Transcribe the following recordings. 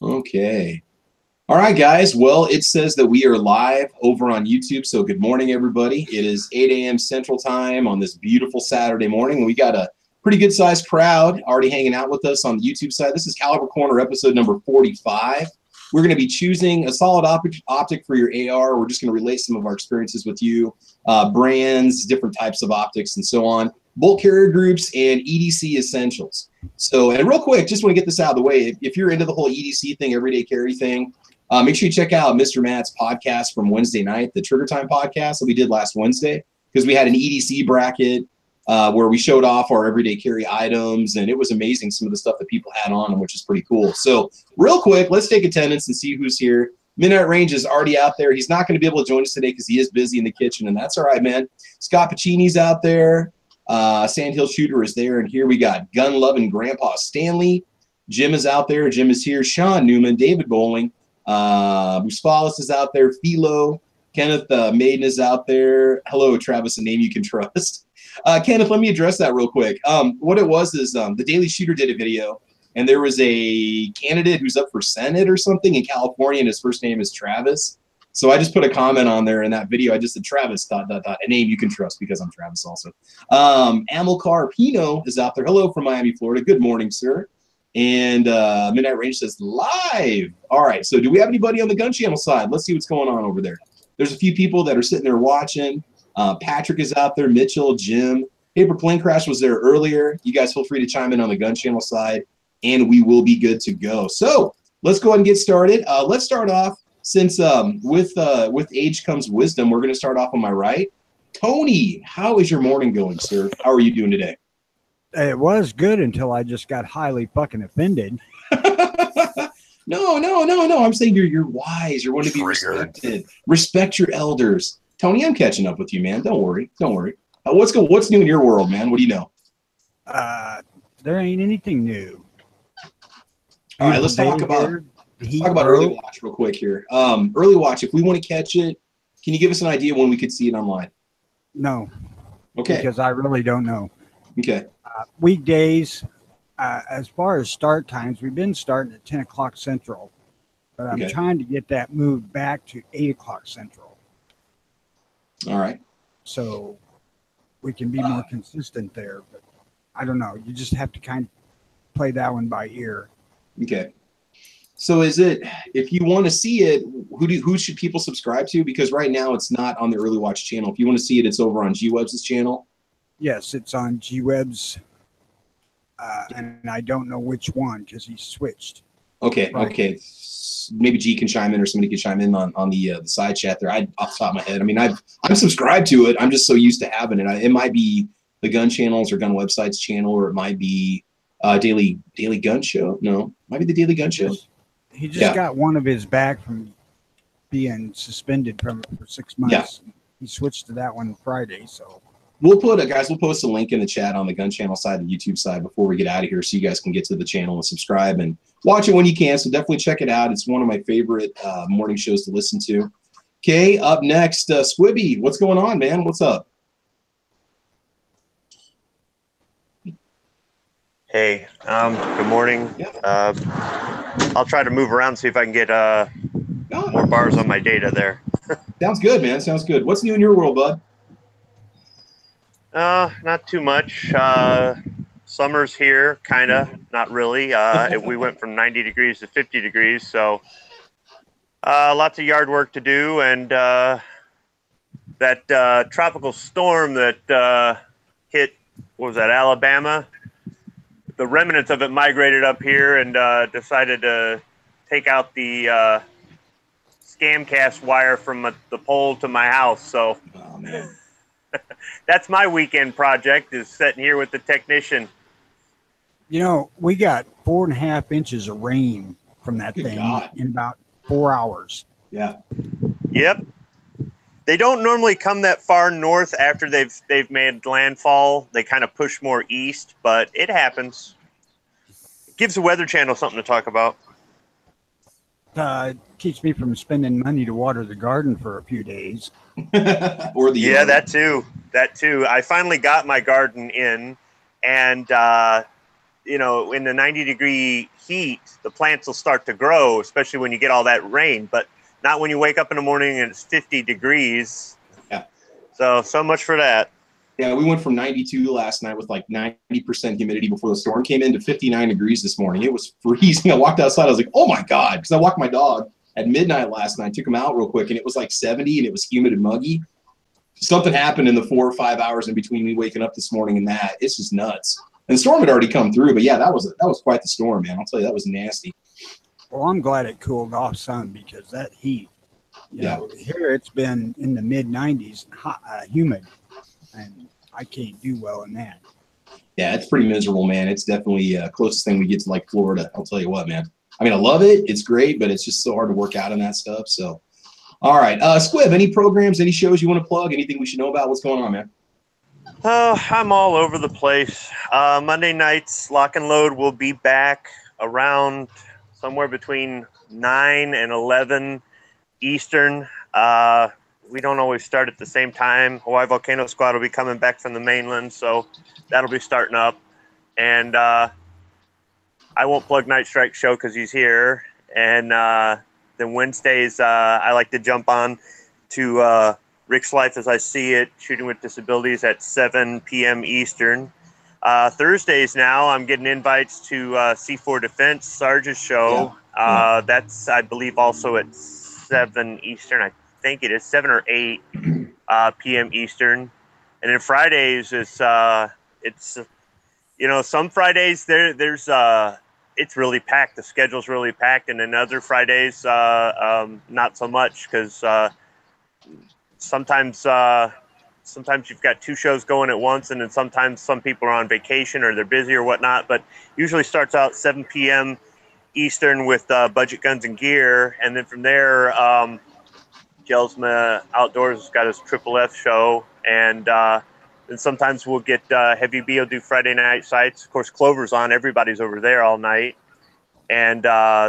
Okay. All right, guys. Well, it says that we are live over on YouTube. So good morning, everybody. It is 8 a.m. Central Time on this beautiful Saturday morning. We got a pretty good sized crowd already hanging out with us on the YouTube side. This is Caliber Corner episode number 45. We're going to be choosing a solid optic for your AR. We're just going to relate some of our experiences with you, brands, different types of optics, and so on. Bolt carrier groups and EDC essentials. So, and real quick, just want to get this out of the way. If you're into the whole EDC thing, everyday carry thing, make sure you check out Mr. Matt's podcast from Wednesday night, the Trigger Time podcast that we did last Wednesday, because we had an EDC bracket where we showed off our everyday carry items, and it was amazing some of the stuff that people had on them, which is pretty cool. So real quick, let's take attendance and see who's here. Midnight Range is already out there. He's not going to be able to join us today because he is busy in the kitchen, and that's all right, man. Scott Pacini's out there. Sandhills Shooter is there, and here we got gun-loving Grandpa Stanley. Jim is out there. Jim is here. Sean Newman, David Bowling, Busfalis is out there. Philo, Kenneth Maiden is out there. Hello, Travis, a name you can trust. Kenneth, let me address that real quick. What it was is the Daily Shooter did a video, and there was a candidate who's up for Senate or something in California, and his first name is Travis. So I just put a comment on there in that video. I just said Travis, ... a name you can trust because I'm Travis also. Amilcar Pino is out there. Hello from Miami, Florida. Good morning, sir. And Midnight Range says live. All right, so do we have anybody on the gun channel side? Let's see what's going on over there. There's a few people that are sitting there watching. Patrick is out there, Mitchell, Jim. Paper Plane Crash was there earlier. You guys feel free to chime in on the gun channel side, and we will be good to go. So let's go ahead and get started. Let's start off. Since with age comes wisdom, we're going to start off on my right. Tony, how is your morning going, sir? How are you doing today? It was good until I just got highly fucking offended. No. I'm saying you're wise. You're one to be respected. Respect your elders. Tony, I'm catching up with you, man. Don't worry. What's new in your world, man? What do you know? There ain't anything new. All right, let's talk about early watch real quick here. Early watch, if we want to catch it, can you give us an idea when we could see it online? No. Okay. Because I really don't know. Okay. Weekdays, as far as start times, we've been starting at 10 o'clock Central, but I'm trying to get that moved back to 8 o'clock Central. All right. So we can be more consistent there, but I don't know. You just have to kind of play that one by ear. Okay. So is it, if you want to see it, who should people subscribe to? Because right now it's not on the Early Watch channel. If you want to see it, it's over on G-Webs' channel. Yes, it's on G-Webs, and I don't know which one because he switched. Okay, right. Okay. Maybe G can chime in or somebody can chime in on the side chat there. Off the top of my head, I mean, I'm subscribed to it. I'm just so used to having it. It might be the gun channels or gun websites channel, or it might be Daily Gun Show. No, might be the Daily Gun Show. He just got one of his back from being suspended from it for 6 months. Yeah. He switched to that one Friday. So we'll post a link in the chat on the gun channel side, the YouTube side, before we get out of here, so you guys can get to the channel and subscribe and watch it when you can. So definitely check it out. It's one of my favorite morning shows to listen to. Okay, up next, Squibby, what's going on, man? What's up? Hey, good morning. Yeah. I'll try to move around, see if I can get more bars on my data there. Sounds good, man. Sounds good. What's new in your world, bud? Not too much. Summer's here, kind of. Not really. We went from 90 degrees to 50 degrees, so lots of yard work to do. And that tropical storm that hit, what was that, Alabama? The remnants of it migrated up here and decided to take out the Scamcast wire from the pole to my house. So that's my weekend project, is sitting here with the technician. You know, we got 4.5 inches of rain from that thing in about 4 hours. Yeah. Yep. They don't normally come that far north after they've made landfall. They kind of push more east, but it happens. It gives the Weather Channel something to talk about. Keeps me from spending money to water the garden for a few days. Or the yard. That too. I finally got my garden in, and you know, in the 90-degree heat, the plants will start to grow, especially when you get all that rain, but not when you wake up in the morning and it's 50 degrees. Yeah. So much for that. Yeah, we went from 92 last night with like 90% humidity before the storm came in to 59 degrees this morning. It was freezing. I walked outside. I was like, oh my God, because I walked my dog at midnight last night, took him out real quick, and it was like 70 and it was humid and muggy. Something happened in the 4 or 5 hours in between me waking up this morning and that. It's just nuts. And the storm had already come through, but yeah, that was quite the storm, man. I'll tell you, that was nasty. Well, I'm glad it cooled off some because that heat, you know, here it's been in the mid 90s, hot, humid, and I can't do well in that. Yeah, it's pretty miserable, man. It's definitely closest thing we get to like Florida. I'll tell you what, man. I mean, I love it. It's great, but it's just so hard to work out in that stuff. So, all right. Squib, any programs, any shows you want to plug? Anything we should know about? What's going on, man? Oh, I'm all over the place. Monday nights, Lock and Load will be back around somewhere between 9 and 11 Eastern. We don't always start at the same time. Hawaii Volcano Squad will be coming back from the mainland, so that'll be starting up. And I won't plug Night Strike show because he's here. And then Wednesdays, I like to jump on to Rick's Life as I See It, Shooting with Disabilities at 7 p.m. Eastern. Thursdays now, I'm getting invites to C4 Defense Sarge's show. That's, I believe, also at 7 Eastern. I think it is 7 or 8 p.m. Eastern. And then Fridays is it's you know, some Fridays there's it's really packed. The schedule's really packed, and then other Fridays not so much because sometimes you've got 2 shows going at once, and then sometimes some people are on vacation or they're busy or whatnot. But usually starts out 7 p.m. Eastern with Budget Guns and Gear, and then from there, Jelsma Outdoors has got his Triple F show, and then sometimes we'll get Heavy B will do Friday night sites. Of course, Clover's on; everybody's over there all night, and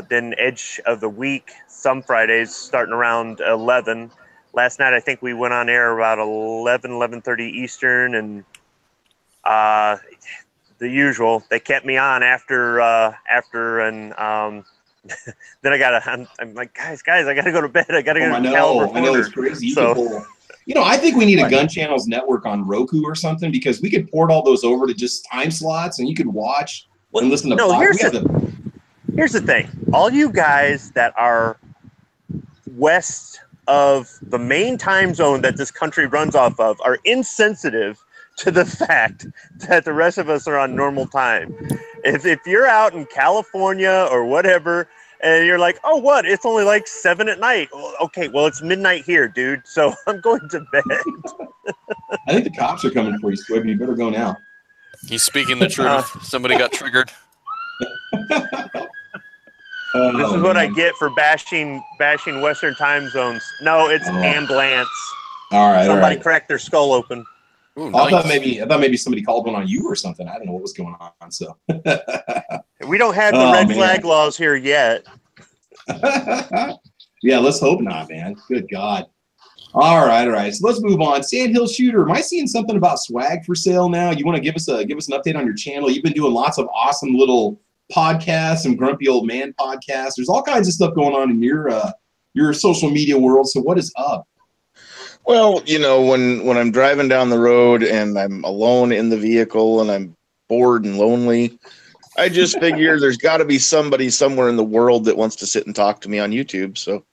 then Edge of the Week some Fridays starting around 11. Last night, I think we went on air about 11:30 Eastern, and the usual. They kept me on after, and then I'm like, guys, I gotta go to bed. I gotta go to Caliber. I know, it's crazy. You know, I think we need a Gun Channels network on Roku or something, because we could port all those over to just time slots, and you could watch and listen to. No, here's the thing. All you guys that are west of the main time zone that this country runs off of are insensitive to the fact that the rest of us are on normal time. If you're out in California or whatever, and you're like, oh, what? It's only like 7 at night. Well, okay, well, it's midnight here, dude. So I'm going to bed. I think the cops are coming for you, Squib. You better go now. He's speaking the truth. Somebody got triggered. This is what I get for bashing Western time zones. No, it's ambulance. All right. Somebody cracked their skull open. Ooh, nice. Nice. I thought maybe somebody called one on you or something. I don't know what was going on. So We don't have the red flag laws here yet. Yeah, let's hope not, man. Good God. All right. So let's move on. Sandhills Shooter. Am I seeing something about swag for sale now? You want to give us an update on your channel? You've been doing lots of awesome little podcasts and grumpy old man podcasts. There's all kinds of stuff going on in your social media world. So what is up? Well, you know, when I'm driving down the road and I'm alone in the vehicle and I'm bored and lonely, I just figure there's got to be somebody somewhere in the world that wants to sit and talk to me on YouTube. So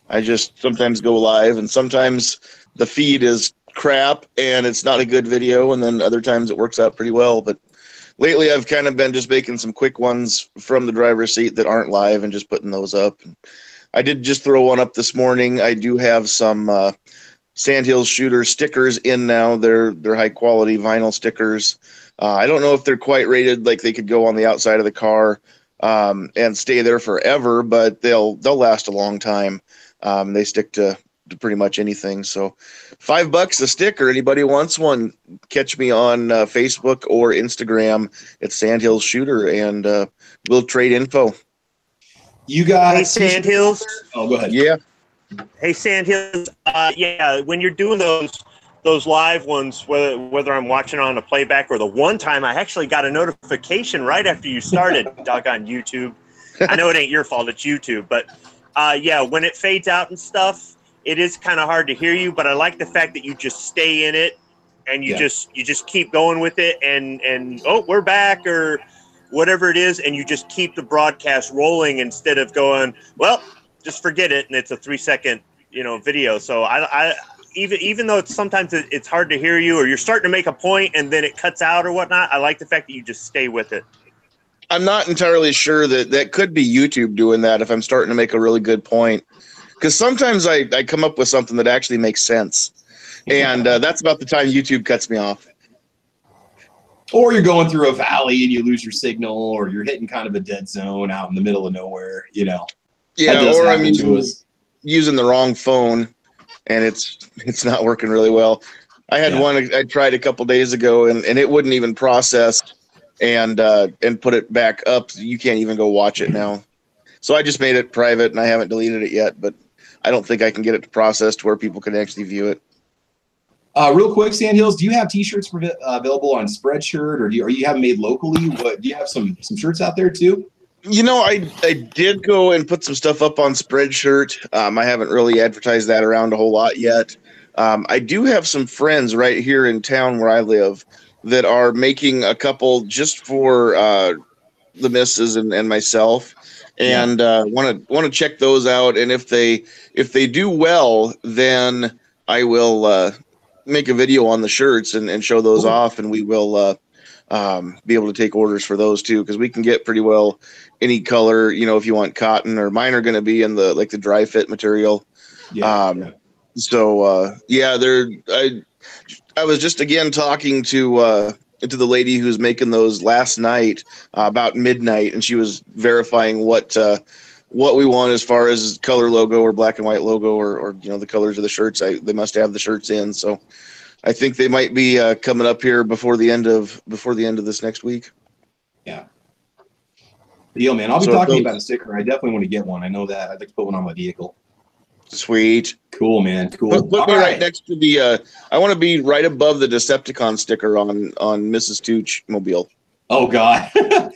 I just sometimes go live, and sometimes the feed is crap and it's not a good video, and then other times it works out pretty well. But lately I've kind of been just making some quick ones from the driver's seat that aren't live and just putting those up. I did just throw one up this morning. I do have some Sandhills Shooter stickers in now. They're high quality vinyl stickers. I don't know if they're quite rated like they could go on the outside of the car and stay there forever, but they'll last a long time. They stick to pretty much anything. So $5 a sticker. Anybody wants one, catch me on Facebook or Instagram at Sandhills Shooter, and we'll trade info. You guys. Hey, Sandhills. Oh, go ahead. Yeah. Hey, Sandhills. Yeah, when you're doing those those live ones, whether I'm watching on a playback or the one time I actually got a notification right after you started, doggone YouTube. I know it ain't your fault, it's YouTube, but yeah, when it fades out and stuff, it is kind of hard to hear you, but I like the fact that you just stay in it and you just keep going with it and oh, we're back or whatever it is, and you just keep the broadcast rolling instead of going, well, just forget it, and it's a 3-second, video. So I even though sometimes it's hard to hear you or you're starting to make a point and then it cuts out or whatnot, I like the fact that you just stay with it. I'm not entirely sure that could be YouTube doing that if I'm starting to make a really good point. Because sometimes I come up with something that actually makes sense. And that's about the time YouTube cuts me off. Or you're going through a valley and you lose your signal, or you're hitting kind of a dead zone out in the middle of nowhere, Yeah, or I'm using the wrong phone and it's not working really well. I had one I tried a couple days ago and it wouldn't even process and put it back up. You can't even go watch it now. So I just made it private and I haven't deleted it yet, but I don't think I can get it to process to where people can actually view it. Real quick, Sandhills, do you have T-shirts available on Spreadshirt, or are you have them made locally? Do you have some shirts out there too? I did go and put some stuff up on Spreadshirt. I haven't really advertised that around a whole lot yet. I do have some friends right here in town where I live that are making a couple just for the missus and myself, and want to check those out. And if they do well, then I will make a video on the shirts and show those off, and we will be able to take orders for those too, because we can get pretty well any color, if you want cotton, or mine are going to be in the dry fit material. So I was just again talking to the lady who's making those last night about midnight, and she was verifying what we want as far as color logo or black and white logo or the colors of the shirts. They must have the shirts in, so I think they might be coming up here before the end of this next week. Yeah. Deal, man. I'll be talking about a sticker. I definitely want to get one. I know that. I'd like to put one on my vehicle. Sweet. Cool, man. Cool. Put me right next to the I want to be right above the Decepticon sticker on Mrs. Tooch mobile. Oh God.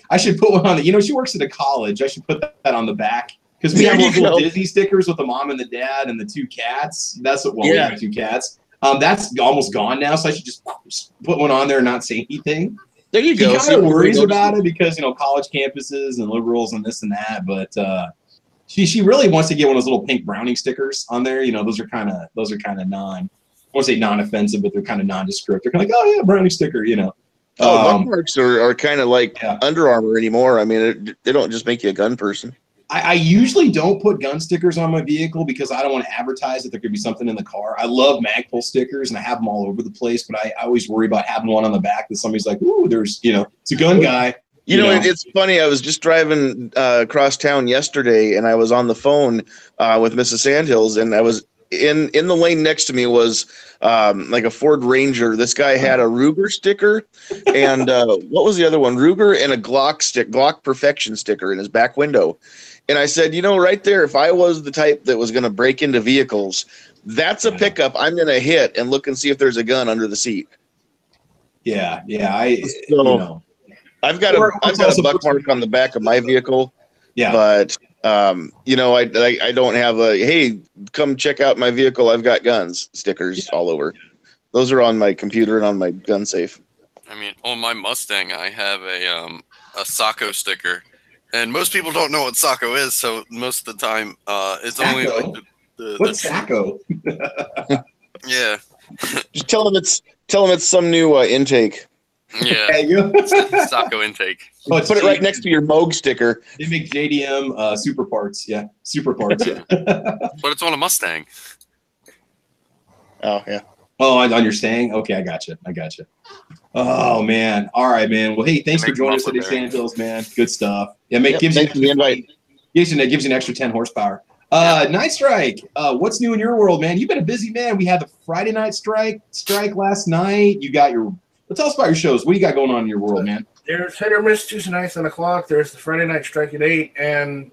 I should put one on the, she works at a college. I should put that on the back. Because we have those little Disney stickers with the mom and the dad and the two cats. That's what we have, 2 cats. That's almost gone now, so I should just put one on there and not say anything. There you go. She kind of worries about it because college campuses and liberals and this and that, but she really wants to get one of those little pink Browning stickers on there. Those are kind of I won't say non-offensive, but they're kind of nondescript. They're kind of like, oh yeah, Browning sticker, bookmarks are kind of like Under Armour anymore. I mean, they don't just make you a gun person. I usually don't put gun stickers on my vehicle because I don't want to advertise that there could be something in the car. I love Magpul stickers and I have them all over the place, but I always worry about having one on the back that somebody's like, ooh, there's, it's a gun guy. It's funny. I was just driving across town yesterday and I was on the phone with Mrs. Sandhills, and I was in the lane next to me was like a Ford Ranger. This guy had a Ruger sticker and what was the other one? Ruger and a Glock Perfection sticker in his back window. And I said, right there, if I was the type that was going to break into vehicles, that's a pickup I'm going to hit and look and see if there's a gun under the seat. Yeah. I've got a buck mark on the back of my vehicle. Yeah. But I don't have a, hey, come check out my vehicle, I've got guns stickers all over. Those are on my computer and on my gun safe. I mean, on my Mustang, I have a Sacco sticker. And most people don't know what Sacco is, so most of the time, it's Sacco? only like What's Sacco? Yeah. Just tell them it's some new intake. Yeah. Sacco intake. Oh, put it right next to your Moog sticker. They make JDM super parts. Yeah. Super parts. Yeah. But it's on a Mustang. Oh, yeah. Oh, on your Stang? Okay, I got you. Oh, man. All right, man. Well, hey, thanks for joining us today, Sandhills, man. Good stuff. Yeah, gives you the invite. Gives you an extra 10 horsepower. Night Strike. What's new in your world, man? You've been a busy man. We had the Friday night strike last night. You got tell us about your shows. What do you got going on in your world, man? There's Hit or Miss Tuesday nights 10 o'clock. There's the Friday night strike at 8, and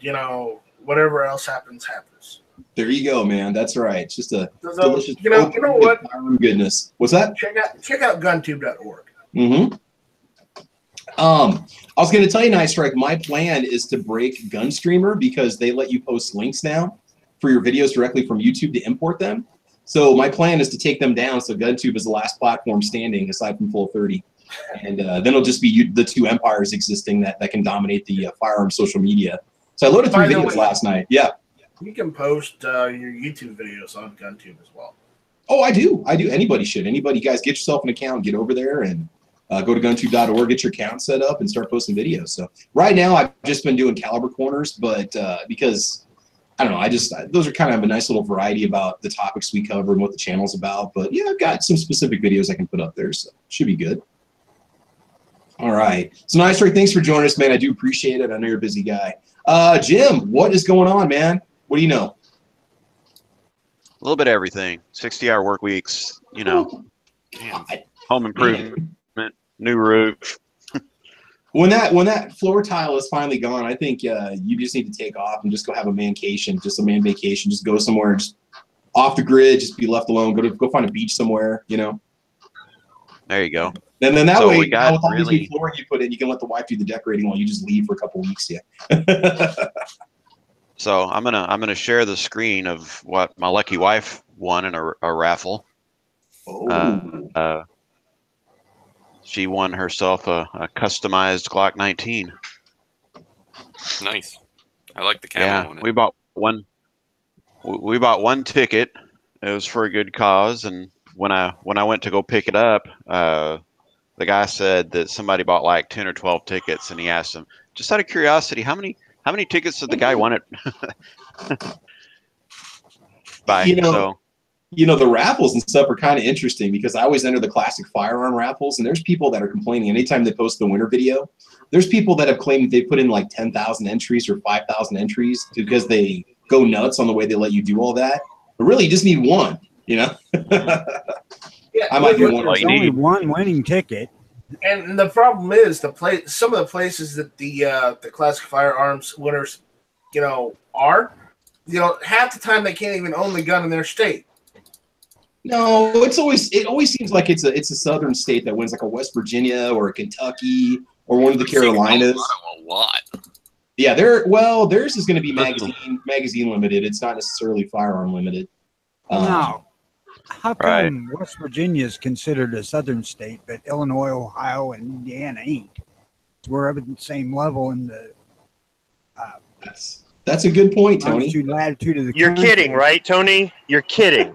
whatever else happens. There you go, man. That's right. It's just a So, delicious. you know what? Goodness. What's that? Check out guntube.org. Mm-hmm. I was going to tell you, Night Strike, my plan is to break Gunstreamer because they let you post links now for your videos directly from YouTube to import them. So my plan is to take them down so GunTube is the last platform standing aside from Full 30. And then it'll just be the two empires existing that can dominate the firearm social media. So I loaded 3 videos last night. Yeah. You can post your YouTube videos on GunTube as well. Oh, I do. Anybody should. Anybody, guys, get yourself an account, get over there and go to guntube.org, get your account set up, and start posting videos. So right now, I've just been doing caliber corners, but because I don't know, those are kind of a nice little variety about the topics we cover and what the channel's about. But yeah, I've got some specific videos I can put up there, so it should be good. All right. So Night Strike, thanks for joining us, man. I do appreciate it. I know you're a busy guy. Jim, what is going on, man? What do you know? A little bit of everything. 60-hour work weeks, you know, home improvement, new roof. When that floor tile is finally gone, I think you just need to take off and just go have a mancation, just a man vacation. Just go somewhere, just off the grid, just be left alone. Go find a beach somewhere, you know. There you go. And then that way, with all really these new flooring you put in, you can let the wife do the decorating while you just leave for a couple weeks. Yeah. So I'm gonna share the screen of what my lucky wife won in a raffle. Oh. She won herself a customized Glock 19. Nice. I like the camo. Yeah, we bought one. We bought one ticket. It was for a good cause, and when I went to go pick it up, the guy said that somebody bought like 10 or 12 tickets, and he asked him, just out of curiosity, how many tickets did the guy want it by? You know, the raffles and stuff are kind of interesting because I always enter the classic firearm raffles, and there's people that are complaining anytime they post the winner video. There's people that have claimed they put in like 10,000 entries or 5,000 entries because they go nuts on the way they let you do all that. But really, you just need one, you know? Yeah, I might be one. There's only one winning ticket. And the problem is some of the places that the classic firearms winners, you know, are, you know, half the time they can't even own the gun in their state. No, it always seems like it's a southern state that wins, like a West Virginia or a Kentucky or one of the Carolinas. A lot. Yeah, theirs is going to be magazine limited. It's not necessarily firearm limited. Now, how come West Virginia is considered a southern state, but Illinois, Ohio, and Indiana ain't? We're up at the same level in the. That's a good point, Tony. Latitude of the You're country. kidding, right, Tony? You're kidding.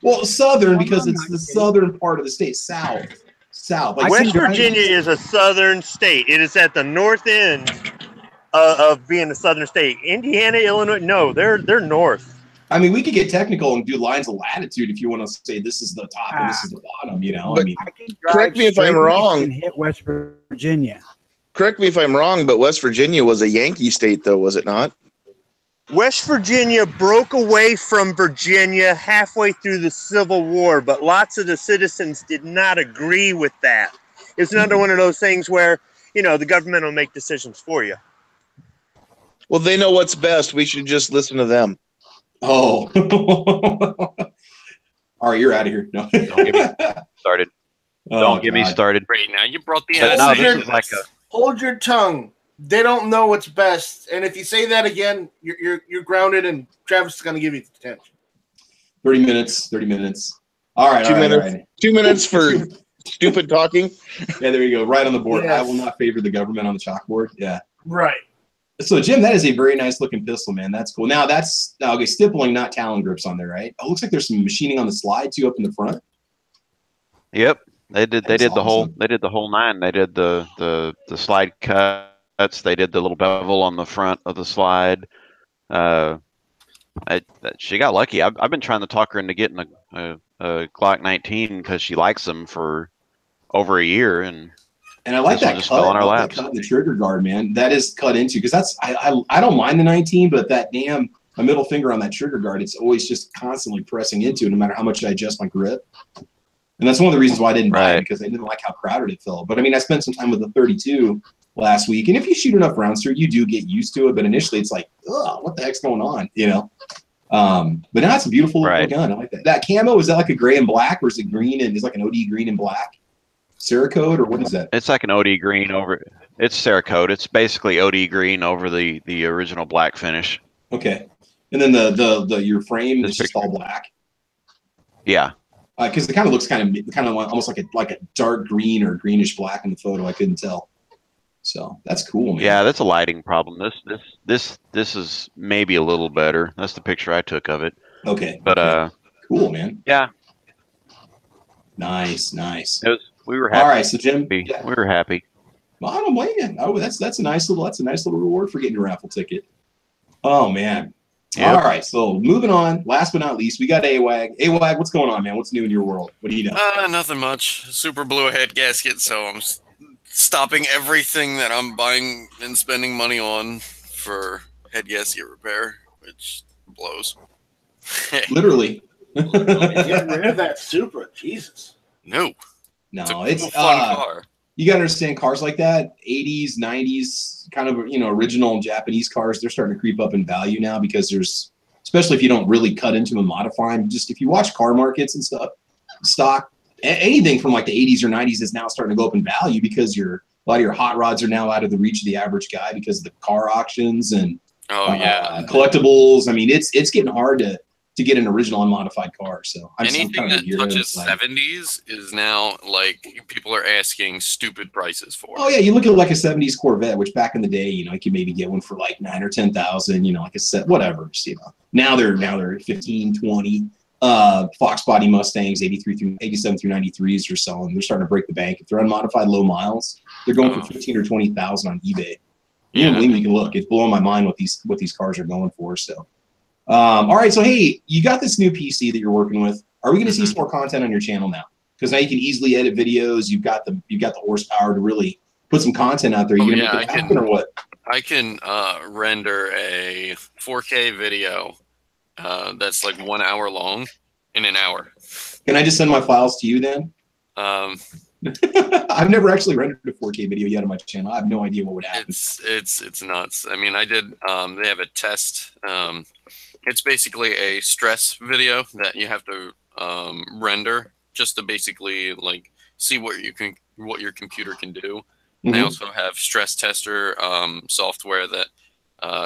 Well, southern because it's the southern part of the state. South. Like West Virginia is a southern state. It is at the north end of being a southern state. Indiana, Illinois, no, they're north. I mean, we could get technical and do lines of latitude if you want to say this is the top and this is the bottom, you know. But I mean, correct me if I'm wrong. And hit West Virginia. Correct me if I'm wrong, but West Virginia was a Yankee state, though, was it not? West Virginia broke away from Virginia halfway through the Civil War, but lots of the citizens did not agree with that. It's another one of those things where, you know, the government will make decisions for you. Well, they know what's best. We should just listen to them. oh. All right, you're out of here. No. Don't get me started. Don't get me started. Great. Now you brought the No, this is like Hold your tongue. They don't know what's best, and if you say that again, you're grounded, and Travis is going to give you detention. 30 minutes. All right. 2 minutes. All right. 2 minutes for stupid talking. Yeah, there you go. Right on the board. Yes. I will not favor the government on the chalkboard. Yeah. Right. So, Jim, that is a very nice looking pistol, man. That's cool. Now, that's okay. Stippling, not Talon grips on there, right? It looks like there's some machining on the slide too, up in the front. Yep. They did the whole awesome. they did the whole nine. They did the slide cuts. They did the little bevel on the front of the slide. She got lucky. I've been trying to talk her into getting a Glock 19 because she likes them for over a year, and I like that just cut. fell on our I like laps. that cut in the trigger guard, man. That is cut into because that's I don't mind the 19, but that damn a middle finger on that trigger guard, it's always just constantly pressing into it, no matter how much I adjust my grip. And that's one of the reasons why I didn't buy it, because I didn't like how crowded it felt. But I mean, I spent some time with the 32 last week, and if you shoot enough rounds through, you do get used to it. But initially, it's like, ugh, what the heck's going on, you know? But now it's a beautiful little Right. gun. I like that. That camo, is that like a gray and black, or is it green and is like an OD green and black? Cerakote, or what is that? It's like an OD green over. It's Cerakote. It's basically OD green over the original black finish. Okay. And then the your frame is just all black. Yeah. Because it kind of looks kind of almost like a dark green or greenish black in the photo. I couldn't tell. So that's cool, man. Yeah, that's a lighting problem. This is maybe a little better. That's the picture I took of it. Okay. But okay. Cool, man. Yeah. Nice. We were happy. All right, so Jim, we were happy. Well, I don't blame you. Oh, that's a nice little reward for getting a raffle ticket. Oh man. Yep. All right, so moving on. Last but not least, we got AWAG. AWAG, what's going on, man? What's new in your world? What do you know? Nothing much. Super blew a head gasket, so I'm stopping everything that I'm buying and spending money on for head gasket repair, which blows. Literally. Get rid of that Supra, Jesus. No, it's a fun car. You gotta understand, cars like that, 80s, 90s, kind of original Japanese cars, they're starting to creep up in value now because especially if you don't really cut into them and modify them. Just if you watch car markets and stuff, stock, anything from like the 80s or 90s is now starting to go up in value because a lot of your hot rods are now out of the reach of the average guy because of the car auctions and collectibles. I mean, it's getting hard to get an original unmodified car. So anything that touches 70s is now like people are asking stupid prices for. Oh yeah, you look at like a 70s Corvette, which back in the day, you could maybe get one for like 9 or 10,000. Like a set, whatever. Now they're 15, 20. Fox body Mustangs, 87 through 93s are selling. They're starting to break the bank. If they're unmodified, low miles, they're going for 15 or 20,000 on eBay. You don't believe me? You can look. It's blowing my mind what these cars are going for. So. All right, so hey, you got this new PC that you're working with. Are we going to see some more content on your channel now? Because now you can easily edit videos. You've got the horsepower to really put some content out there. Are you gonna make it happen or what? I can render a 4K video that's like 1 hour long in an hour. Can I just send my files to you then? I've never actually rendered a 4K video yet on my channel. I have no idea what would happen. It's nuts. I mean, I did. They have a test. It's basically a stress video that you have to render just to basically like see what your computer can do. They also have stress tester software that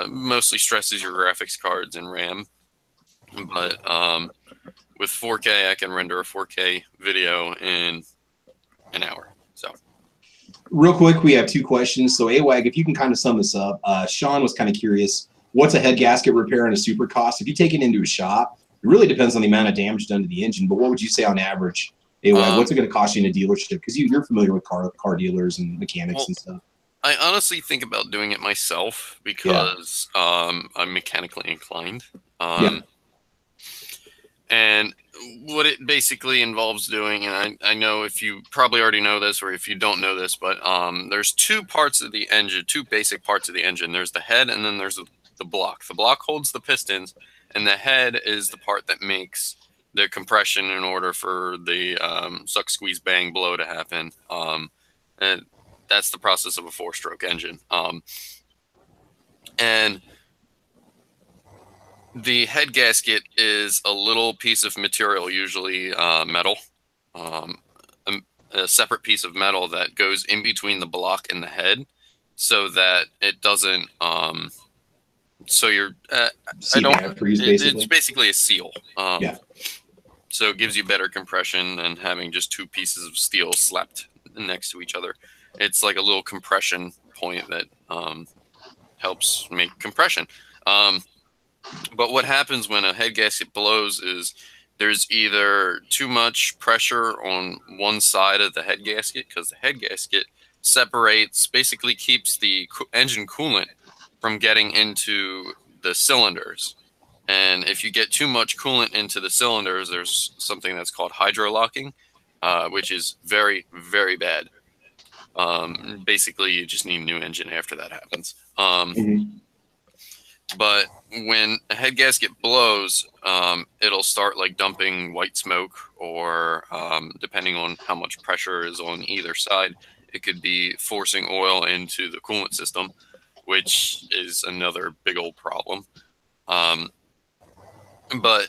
mostly stresses your graphics cards and RAM. But with 4K, I can render a 4K video in an hour. So real quick, we have 2 questions. So AWAG, if you can kind of sum this up, Sean was kind of curious. What's a head gasket repair and a super cost? If you take it into a shop, it really depends on the amount of damage done to the engine. But what would you say on average, AWAG? What's it going to cost you in a dealership? Because you're familiar with car dealers and mechanics and stuff. I honestly think about doing it myself because I'm mechanically inclined. And what it basically involves doing, and I know if you probably already know this or if you don't know this, but there's 2 parts of the engine, 2 basic parts of the engine. There's the head and then there's the block. The block holds the pistons, and the head is the part that makes the compression in order for the suck, squeeze, bang, blow to happen. And that's the process of a 4-stroke engine. And the head gasket is a little piece of material, usually metal, a separate piece of metal that goes in between the block and the head so that it doesn't so you're it's basically a seal. So it gives you better compression than having just 2 pieces of steel slapped next to each other. It's like a little compression point that helps make compression. But what happens when a head gasket blows is there's either too much pressure on one side of the head gasket because the head gasket basically keeps the engine coolant from getting into the cylinders. And if you get too much coolant into the cylinders, there's something that's called hydrolocking, which is very, very bad. Basically, you just need a new engine after that happens. But when a head gasket blows, it'll start like dumping white smoke, or depending on how much pressure is on either side, it could be forcing oil into the coolant system, which is another big old problem. but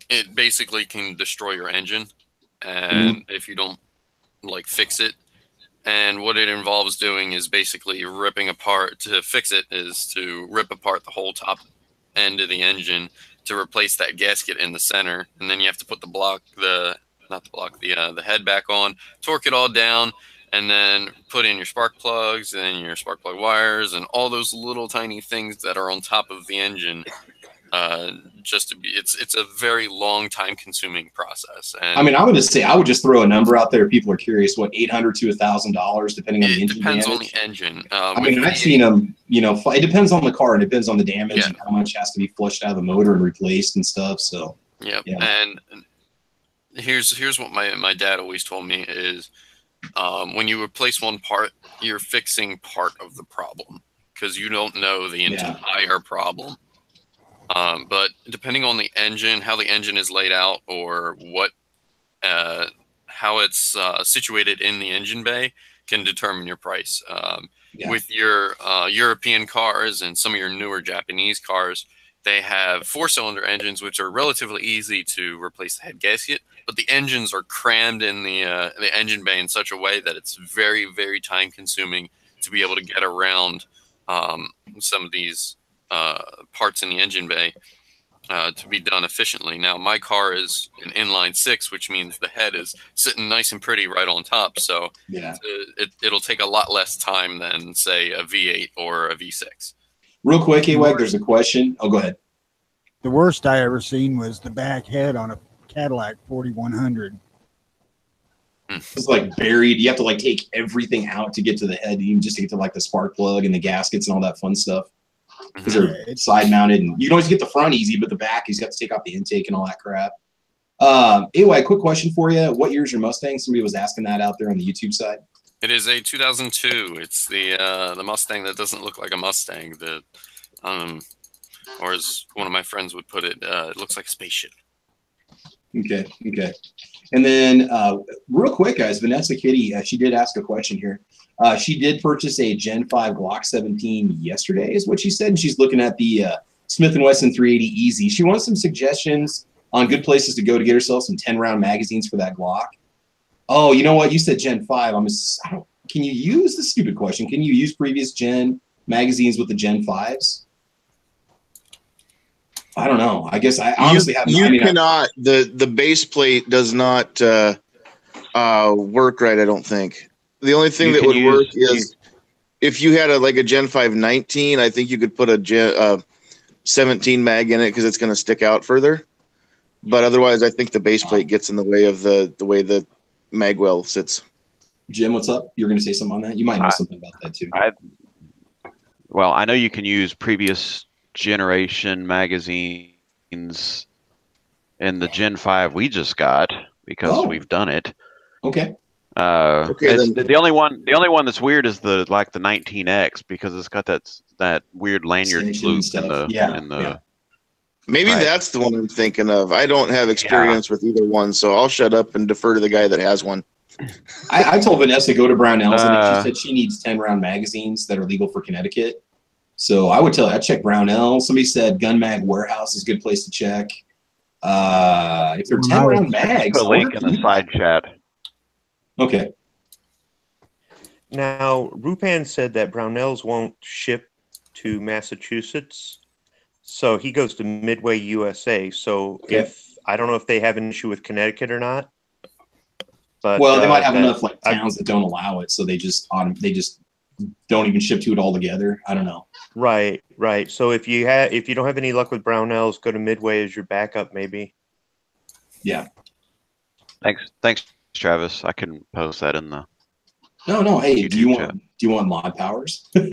it basically can destroy your engine, and if you don't like fix it. And what it involves doing is basically ripping apart. To fix it is to rip apart the whole top end of the engine to replace that gasket in the center, and then you have to put the head back on, torque it all down, and then put in your spark plugs and your spark plug wires and all those little tiny things that are on top of the engine. It's a very long time consuming process. And I mean, I would just say, I would just throw a number out there. If people are curious, what, $800 to $1,000, depending on the engine damage? It depends on the engine. I mean, I've seen them, you know, it depends on the car. It depends on the damage and how much has to be flushed out of the motor and replaced and stuff. So, yeah. And here's what my dad always told me is, when you replace one part, you're fixing part of the problem because you don't know the entire problem. But depending on the engine, how the engine is laid out, or how it's situated in the engine bay, can determine your price. With your European cars and some of your newer Japanese cars, they have 4-cylinder engines, which are relatively easy to replace the head gasket, but the engines are crammed in the engine bay in such a way that it's very, very time consuming to be able to get around some of these parts in the engine bay to be done efficiently. Now, my car is an inline 6, which means the head is sitting nice and pretty right on top. So it'll take a lot less time than, say, a V8 or a V6. Real quick, AWAG, there's a question. Oh, go ahead. The worst I ever seen was the back head on a Cadillac 4100. It's like buried. You have to like take everything out to get to the head. You just get to like the spark plug and the gaskets and all that fun stuff. Because they're side mounted, and you can always get the front easy, but the back, he's got to take out the intake and all that crap. Anyway, quick question for you. What year is your Mustang? Somebody was asking that out there on the YouTube side. It is a 2002. It's the Mustang that doesn't look like a Mustang. Or as one of my friends would put it, it looks like a spaceship. Okay. And then real quick, guys, Vanessa Kitty, she did ask a question here. She did purchase a Gen 5 Glock 17 yesterday, is what she said. And she's looking at the Smith & Wesson 380 Easy. She wants some suggestions on good places to go to get herself some 10-round magazines for that Glock. Oh, you know what? You said Gen 5. Can you use, this stupid question, can you use previous Gen magazines with the Gen 5s? I don't know. I guess I honestly haven't. You cannot. The base plate does not work right, I don't think. The only thing that would work is if you had a Gen 5 19, I think you could put a Gen 17 mag in it because it's going to stick out further. But otherwise, I think the base plate gets in the way of the way the mag well sits. Jim, what's up? You're going to say something on that? You might know something about that too. Well, I know you can use previous generation magazines in the Gen 5 we just got because we've done it. Okay. The only one that's weird is the 19X because it's got that weird lanyard loop in the Maybe that's the one I'm thinking of. I don't have experience with either one, so I'll shut up and defer to the guy that has one. I told Vanessa go to Brownells, and she said she needs 10-round magazines that are legal for Connecticut. So I would tell her, I'd check Brownells. Somebody said Gun Mag Warehouse is a good place to check. If they're 10-round mags. Put a link in the side chat. Okay. Now, Rupan said that Brownells won't ship to Massachusetts, so he goes to Midway, USA. So I don't know if they have an issue with Connecticut or not. But they might have enough towns that don't allow it, so they just don't even ship to it altogether. I don't know. Right. So if you don't have any luck with Brownells, go to Midway as your backup, maybe. Yeah. Thanks, Travis. I can post that in the. No. Hey, do you want mod powers? We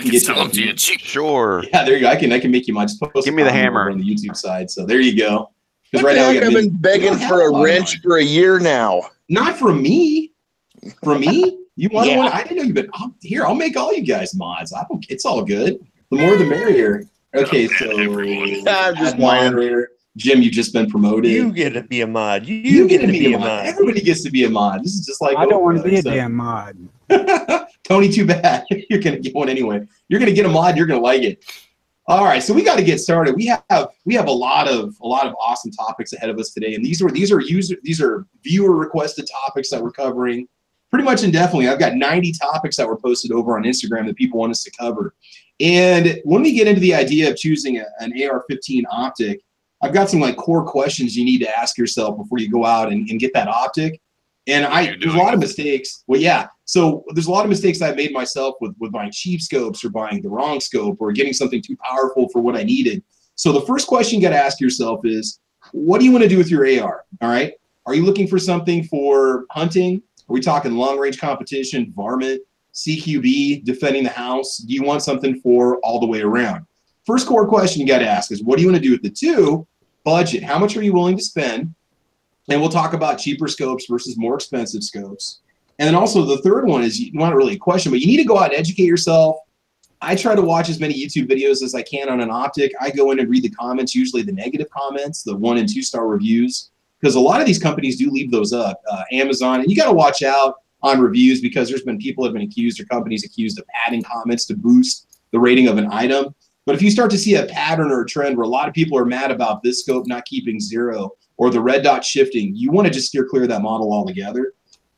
can get sell them to you cheap. Sure. Yeah, there you go. I can make you mod. Just post Give me the hammer on the YouTube side. So there you go. Because right now I've been begging for a wrench for a year now. Not from me. From me? You want one? I didn't know you've been here. I'll make all you guys mods. It's all good. The more the merrier. Okay, so I'm just whining. Jim, you've just been promoted. You get to be a mod. You get to be a mod. Everybody gets to be a mod. This is just like I don't want to be a damn mod. Tony, too bad. You're gonna get one anyway. You're gonna get a mod. You're gonna like it. All right, so we got to get started. We have a lot of awesome topics ahead of us today, and these are viewer requested topics that we're covering pretty much indefinitely. I've got 90 topics that were posted over on Instagram that people want us to cover. And when we get into the idea of choosing an AR-15 optic, I've got some like core questions you need to ask yourself before you go out and get that optic. And there's a lot of mistakes. Well, yeah. So there's a lot of mistakes I've made myself with buying cheap scopes or buying the wrong scope or getting something too powerful for what I needed. So the first question you got to ask yourself is, what do you want to do with your AR? All right. Are you looking for something for hunting? Are we talking long range competition, varmint, CQB, defending the house? Do you want something for all the way around? First core question you got to ask is, what do you want to do with the two? Budget. How much are you willing to spend? And we'll talk about cheaper scopes versus more expensive scopes. And then also the third one is, not really a question, but you need to go out and educate yourself. I try to watch as many YouTube videos as I can on an optic. I go in and read the comments, usually the negative comments, the 1- and 2-star reviews, because a lot of these companies do leave those up. Amazon, and you got to watch out on reviews because there's been people that have been accused or companies accused of adding comments to boost the rating of an item. But if you start to see a pattern or a trend where a lot of people are mad about this scope not keeping 0 or the red dot shifting, you want to just steer clear of that model altogether.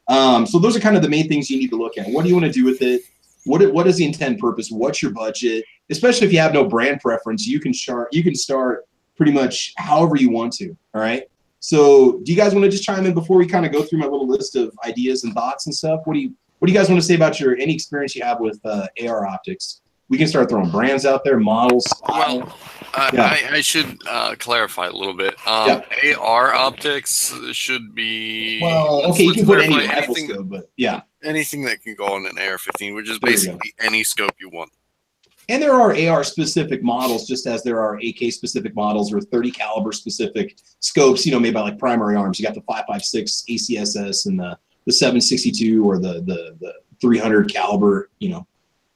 So those are kind of the main things you need to look at. What do you want to do with it? What is the intent purpose? What's your budget? Especially if you have no brand preference, you can start pretty much however you want to. All right. So do you guys want to just chime in before we kind of go through my little list of ideas and thoughts and stuff? What do you guys want to say about any experience you have with AR optics? We can start throwing brands out there, models. Well, I should clarify a little bit. AR optics should be. Well, okay, you can put any rifle scope, but yeah, anything that can go on an AR-15, which is basically any scope you want. And there are AR specific models, just as there are AK specific models or 30 caliber specific scopes. Made by like Primary Arms. You got the 5.56 ACSS and the 7.62 or the 300 caliber.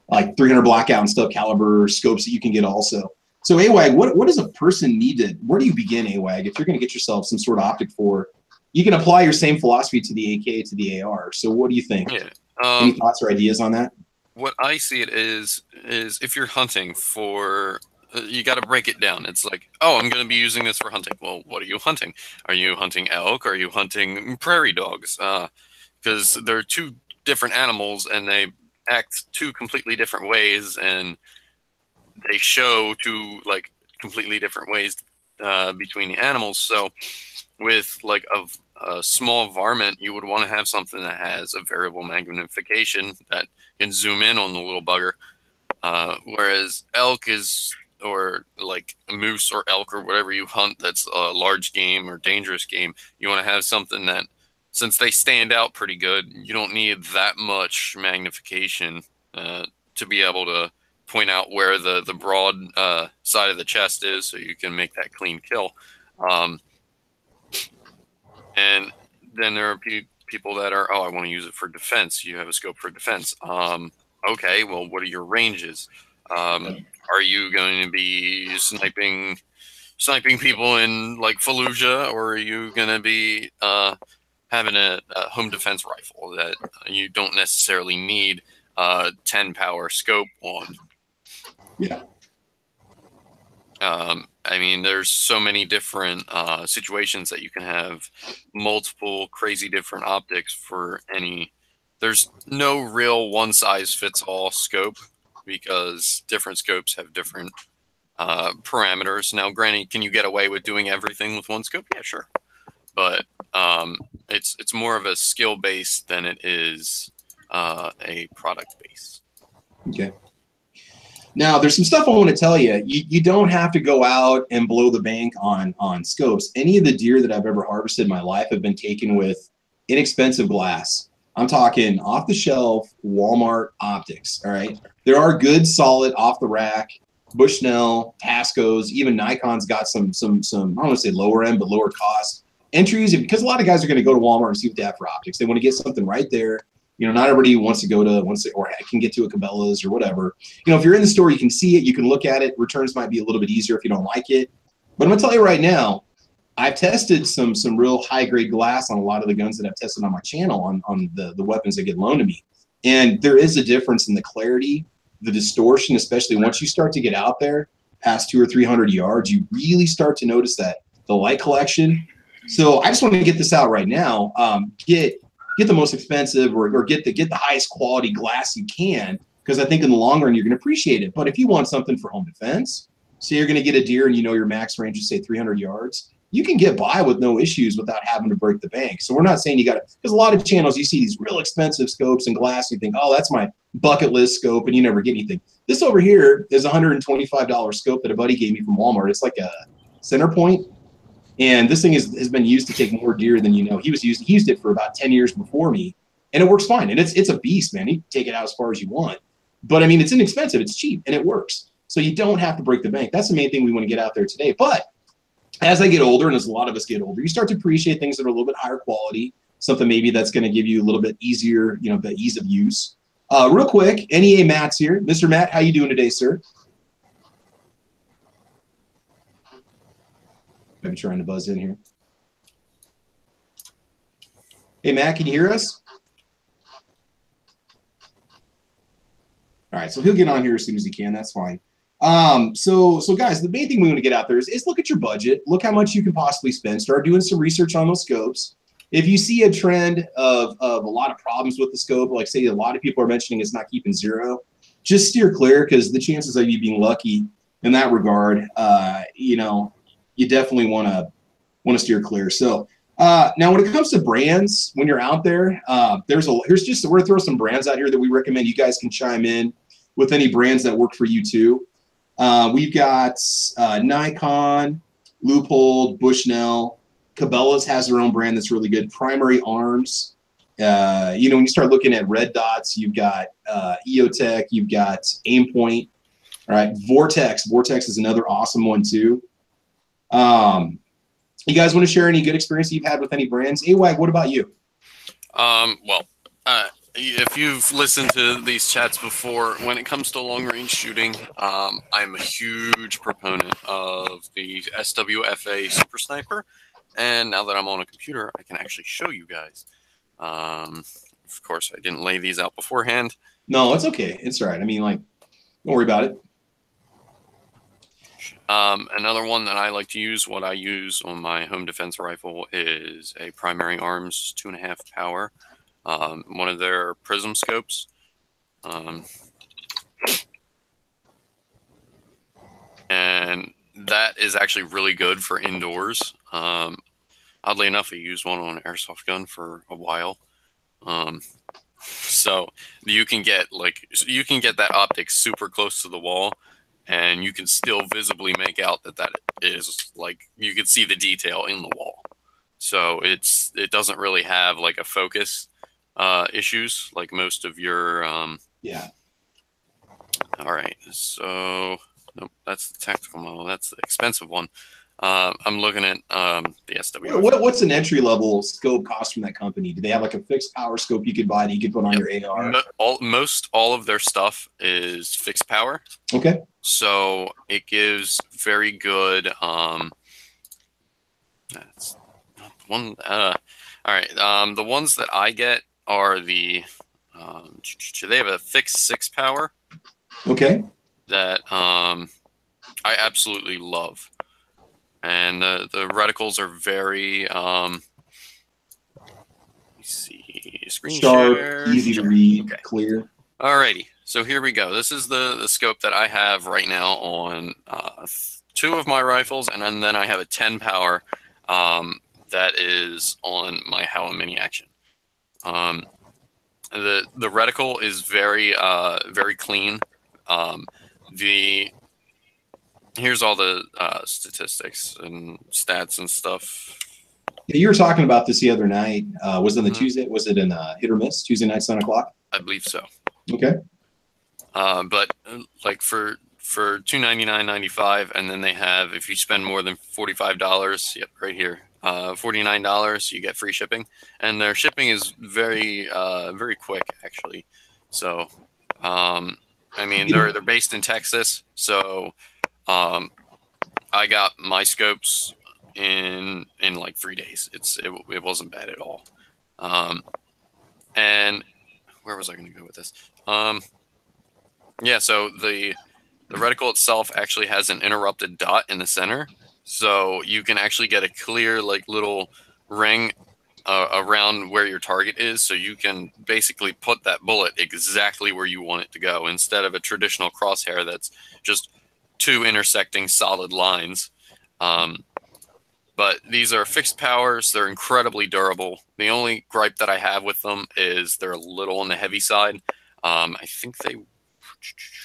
Like 300 blackout and stuff caliber scopes that you can get also. So AWAG, what does a person need to, where do you begin AWAG? If you're going to get yourself some sort of optic for, you can apply your same philosophy to the AK, to the AR. So what do you think? Yeah. Any thoughts or ideas on that? What I see it is if you're hunting for, you got to break it down. It's like, oh, I'm going to be using this for hunting. Well, what are you hunting? Are you hunting elk? Are you hunting prairie dogs? Because they're two different animals and they act two completely different ways, and they show two like completely different ways between the animals. So with like a small varmint, you would want to have something that has a variable magnification that can zoom in on the little bugger, whereas elk is, or like a moose or elk or whatever you hunt that's a large game or dangerous game, you want to have something that, since they stand out pretty good, you don't need that much magnification to be able to point out where the broad side of the chest is, so you can make that clean kill. And then there are people that are, oh, I want to use it for defense. You have a scope for defense. Okay, well, what are your ranges? Are you going to be sniping people in like Fallujah, or are you going to be having a home defense rifle that you don't necessarily need 10 power scope on? Yeah. I mean, there's so many different situations that you can have multiple crazy different optics for any. There's no real one size fits all scope because different scopes have different parameters. Now, granted, can you get away with doing everything with one scope? Yeah, sure. But it's more of a skill base than it is a product base. Okay. Now, there's some stuff I want to tell you. You don't have to go out and blow the bank on scopes. Any of the deer that I've ever harvested in my life have been taken with inexpensive glass. I'm talking off-the-shelf Walmart optics, all right? There are good, solid, off-the-rack, Bushnell, Tascos, even Nikon's got some I don't want to say lower end, but lower cost entries. Because a lot of guys are going to go to Walmart and see what they have for optics. They want to get something right there. Not everybody wants to go to or can get to a Cabela's or whatever. If you're in the store, you can see it, you can look at it. Returns might be a little bit easier if you don't like it. But I'm gonna tell you right now, I've tested some real high grade glass on a lot of the guns that I've tested on my channel on the weapons that get loaned to me. And there is a difference in the clarity, the distortion, especially once you start to get out there. past 200 or 300 yards, you really start to notice that the light collection. So I just want to get this out right now. Get the most expensive or get the highest quality glass you can, because I think in the long run you're going to appreciate it. But if you want something for home defense, say you're going to get a deer and you know your max range is say 300 yards, you can get by with no issues without having to break the bank. So we're not saying you got to, because a lot of channels you see these real expensive scopes and glass, and you think, oh, that's my bucket list scope, and you never get anything. This over here is a $125 scope that a buddy gave me from Walmart. It's like a center point, and this thing has been used to take more deer than you know. He used it for about 10 years before me, and it works fine. And it's a beast, man. You can take it out as far as you want. But I mean, it's inexpensive, it's cheap, and it works. So you don't have to break the bank. That's the main thing we want to get out there today. But as I get older, and as a lot of us get older, you start to appreciate things that are a little bit higher quality, something maybe that's going to give you a little bit easier, the ease of use. Real quick, NEA Matt's here. Mr. Matt, how you doing today, sir? Maybe trying to buzz in here. Hey, Matt, can you hear us? All right, so he'll get on here as soon as he can. That's fine. So guys, the main thing we want to get out there is look at your budget, look how much you can possibly spend, start doing some research on those scopes. If you see a trend of a lot of problems with the scope, like say a lot of people are mentioning it's not keeping zero, just steer clear, because the chances of you being lucky in that regard, you definitely want to steer clear. So now when it comes to brands, when you're out there, we're going to throw some brands out here that we recommend. You guys can chime in with any brands that work for you too. We've got Nikon, Leupold, Bushnell. Cabela's has their own brand that's really good. Primary Arms. When you start looking at red dots, you've got EOTech, you've got Aimpoint. All right, Vortex. Vortex is another awesome one too. You guys want to share any good experience you've had with any brands? AWAG, what about you? If you've listened to these chats before, when it comes to long-range shooting, I'm a huge proponent of the SWFA Super Sniper. And now that I'm on a computer, I can actually show you guys. Of course, I didn't lay these out beforehand. No, it's okay. It's all right. I mean, don't worry about it. Another one that I like to use, what I use on my home defense rifle, is a Primary Arms 2.5 power. One of their prism scopes. And that is actually really good for indoors. Oddly enough, I used one on an airsoft gun for a while. So you can get that optic super close to the wall, and you can still visibly make out that is you can see the detail in the wall. So it doesn't really have a focus issues like most of your yeah. All right, so nope, that's the tactical model. That's the expensive one. I'm looking at the SW. What's an entry level scope cost from that company? Do they have a fixed power scope you could buy that you could put on your AR? All of their stuff is fixed power. Okay. So it gives very good. That's one. All right. The ones that I get are the. They have a fixed 6 power. Okay. That I absolutely love. And the reticles are very, let me see, screen sharp, share. easy to read, clear. Alrighty, so here we go. This is the scope that I have right now on 2 of my rifles, and then I have a 10 power that is on my Howa Mini Action. The reticle is very very clean. Here's all the statistics and stats and stuff. Yeah, you were talking about this the other night. Was it on the Tuesday? Was it in hit or miss? Tuesday night, 7 o'clock? I believe so. Okay. But for $299.95, and then they have, if you spend more than $45, yep, right here, $49, you get free shipping, and their shipping is very very quick actually. So I mean they're based in Texas, so. I got my scopes in 3 days. It wasn't bad at all. And where was I going to go with this? Yeah. So the the reticle itself actually has an interrupted dot in the center, so you can actually get a clear like little ring around where your target is, so you can basically put that bullet exactly where you want it to go instead of a traditional crosshair that's just two intersecting solid lines. But these are fixed powers. They're incredibly durable. The only gripe that I have with them is they're a little on the heavy side. I think they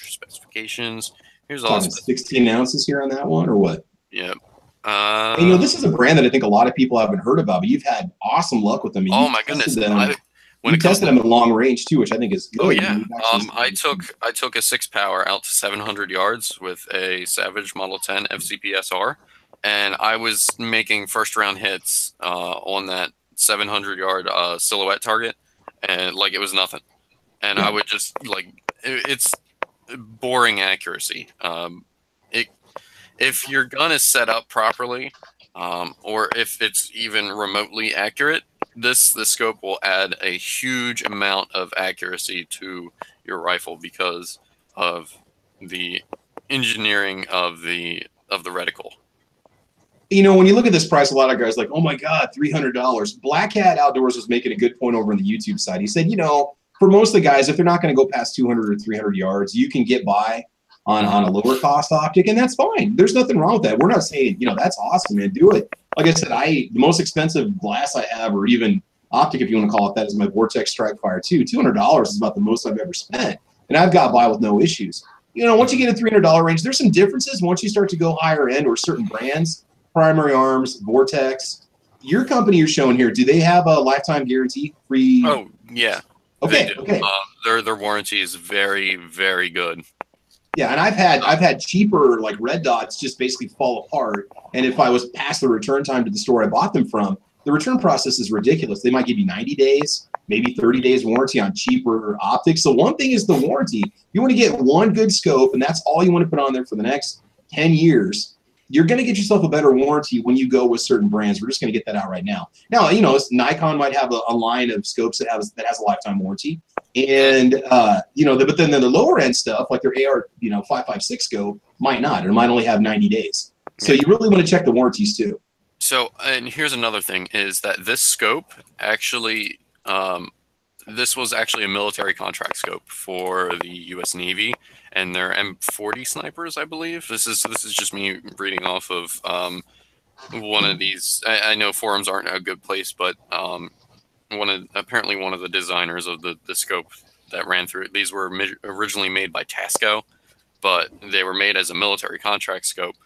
specifications. Here's all 16 ounces here on that one, or what? Yeah. This is a brand that I think a lot of people haven't heard about, but you've had awesome luck with them. Oh my goodness! When you tested them at long range too, which I think is good. Oh yeah. I took a 6-power out to 700 yards with a Savage Model 10 FCP SR, and I was making first round hits on that 700-yard silhouette target, and like it was nothing. And I would just it's boring accuracy. If your gun is set up properly, or if it's even remotely accurate, the scope will add a huge amount of accuracy to your rifle because of the engineering of the reticle. When you look at this price, a lot of guys are like, oh my God, $300. Black Hat Outdoors was making a good point over on the YouTube side. He said, for most of the guys, if they're not going to go past 200 or 300 yards, you can get by on a lower cost optic, and that's fine. There's nothing wrong with that. We're not saying, that's awesome, man, do it. Like I said, the most expensive glass I have, or even optic, if you want to call it that, is my Vortex Strike Fire 2. $200 is about the most I've ever spent, and I've got by with no issues. Once you get a $300 range, there's some differences once you start to go higher end, or certain brands, Primary Arms, Vortex. Your company you're showing here, do they have a lifetime guarantee free? Oh, yeah. Okay. Okay. Their warranty is very, very good. Yeah, and I've had cheaper like red dots just basically fall apart. And if I was past the return time to the store I bought them from, the return process is ridiculous. They might give you 90 days, maybe 30 days warranty on cheaper optics. So one thing is the warranty. You want to get one good scope, and that's all you want to put on there for the next 10 years. You're going to get yourself a better warranty when you go with certain brands. We're just going to get that out right now. Now, Nikon might have a line of scopes that has a lifetime warranty. And, but then the lower end stuff, like their AR, 5.56 scope, might not, or might only have 90 days. So you really want to check the warranties too. So, and here's another thing is that this scope actually, this was actually a military contract scope for the U.S. Navy and their M40 snipers, I believe. This is just me reading off of one of these. I know forums aren't a good place, but apparently one of the designers of the scope that ran through it. These were originally made by Tasco, but they were made as a military contract scope.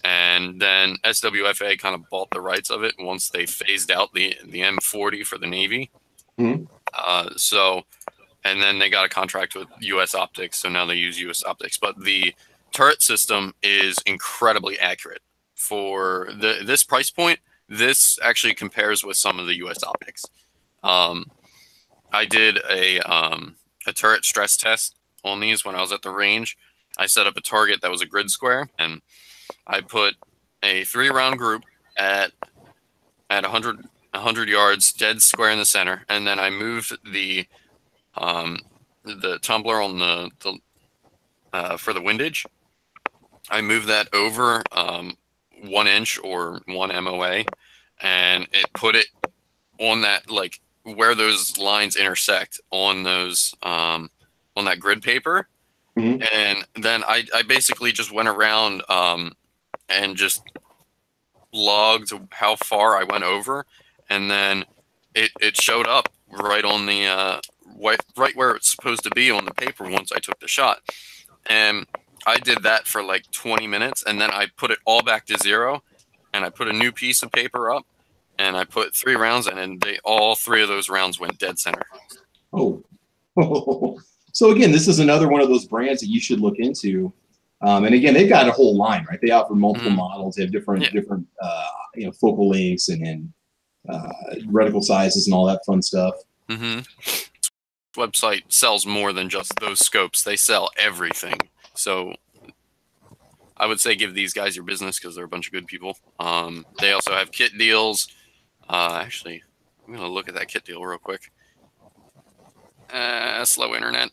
And then SWFA kind of bought the rights of it once they phased out the M40 for the Navy. Mm-hmm. And then they got a contract with U.S. Optics, so now they use U.S. Optics. But the turret system is incredibly accurate. For this price point, this actually compares with some of the U.S. Optics. I did a turret stress test on these when I was at the range. I set up a target that was a grid square, and I put a 3-round group at 100 yards, dead square in the center, and then I moved the tumbler on the for the windage. I moved that over 1 inch or 1 MOA, and it put it on that, like where those lines intersect on those on that grid paper. Mm-hmm. And then I basically just went around and just logged how far I went over, and then it showed up right on the right where it's supposed to be on the paper once I took the shot. And I did that for like 20 minutes, and then I put it all back to 0, and I put a new piece of paper up, and I put 3 rounds in, and all 3 of those rounds went dead center. Oh. So again, this is another one of those brands that you should look into. And again, they've got a whole line, right? They offer multiple models. They have different focal lengths and reticle sizes and all that fun stuff. Mm-hmm. This website sells more than just those scopes. They sell everything. So I would say give these guys your business because they're a bunch of good people. They also have kit deals. Actually, I'm going to look at that kit deal real quick. Slow internet.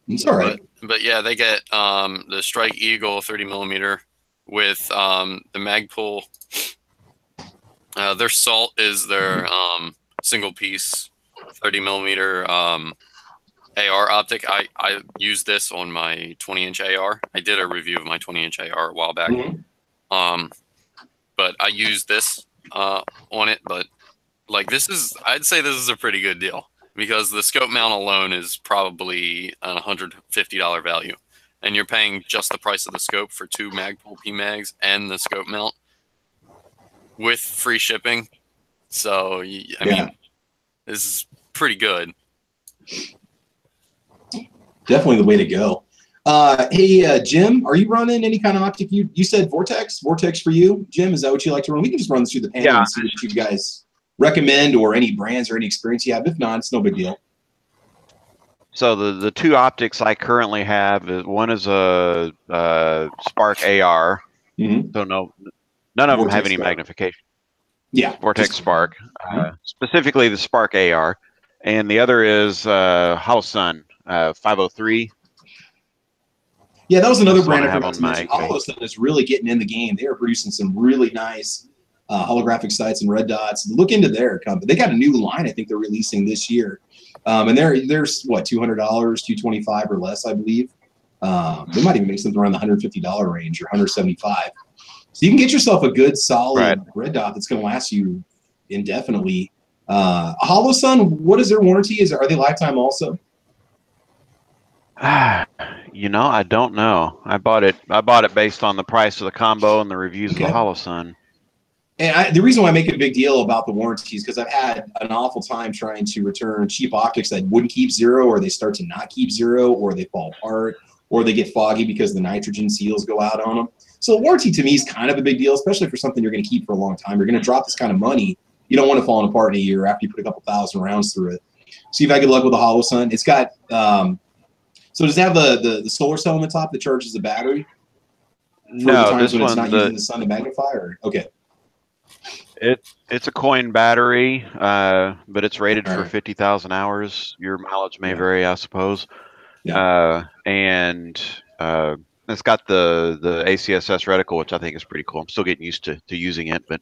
It's all right. But yeah, they get the Strike Eagle 30 millimeter with the Magpul. Their Salt is their single piece 30 millimeter AR optic. I use this on my 20-inch AR. I did a review of my 20-inch AR a while back. But I use this on it. But like I'd say this is a pretty good deal because the scope mount alone is probably a $150 value, and you're paying just the price of the scope for 2 Magpul PMags and the scope mount with free shipping. So I mean, this is pretty good. Definitely the way to go. Hey, Jim, are you running any kind of optic? You said Vortex for you, Jim. Is that what you like to run? We can just run this through the panel and see what you guys recommend, or any brands or any experience you have. If not, it's no big deal. So the 2 optics I currently have, one is a Spark AR. So none of them have any magnification. Yeah, Vortex Spark, specifically the Spark AR, and the other is Holosun 503. Yeah, that was another brand I forgot to mention. Holosun is really getting in the game. They are producing some really nice holographic sights and red dots. Look into their company. They got a new line I think they're releasing this year, and they're what, $200, $225 or less, I believe. They might even make something around the $150 range or $175. So you can get yourself a good solid red dot that's going to last you indefinitely. Holosun, what is their warranty? Are they lifetime also? You know, I don't know. I bought it based on the price of the combo and the reviews of the Holosun. And the reason why I make a big deal about the warranties, because I've had an awful time trying to return cheap optics that wouldn't keep zero, or they start to not keep zero, or they fall apart, or they get foggy because the nitrogen seals go out on them. So warranty to me is kind of a big deal, especially for something you're going to keep for a long time. You're going to drop this kind of money. You don't want it falling apart in a year after you put a couple thousand rounds through it. See if I get luck with the Holosun. It's got so does it have the solar cell on the top that charges the battery? No, this when one, it's not using the sun to magnify, or okay. It's a coin battery, but it's rated for 50,000 hours. Your mileage may vary, I suppose. And it's got the ACSS reticle, which I think is pretty cool. I'm still getting used to using it, but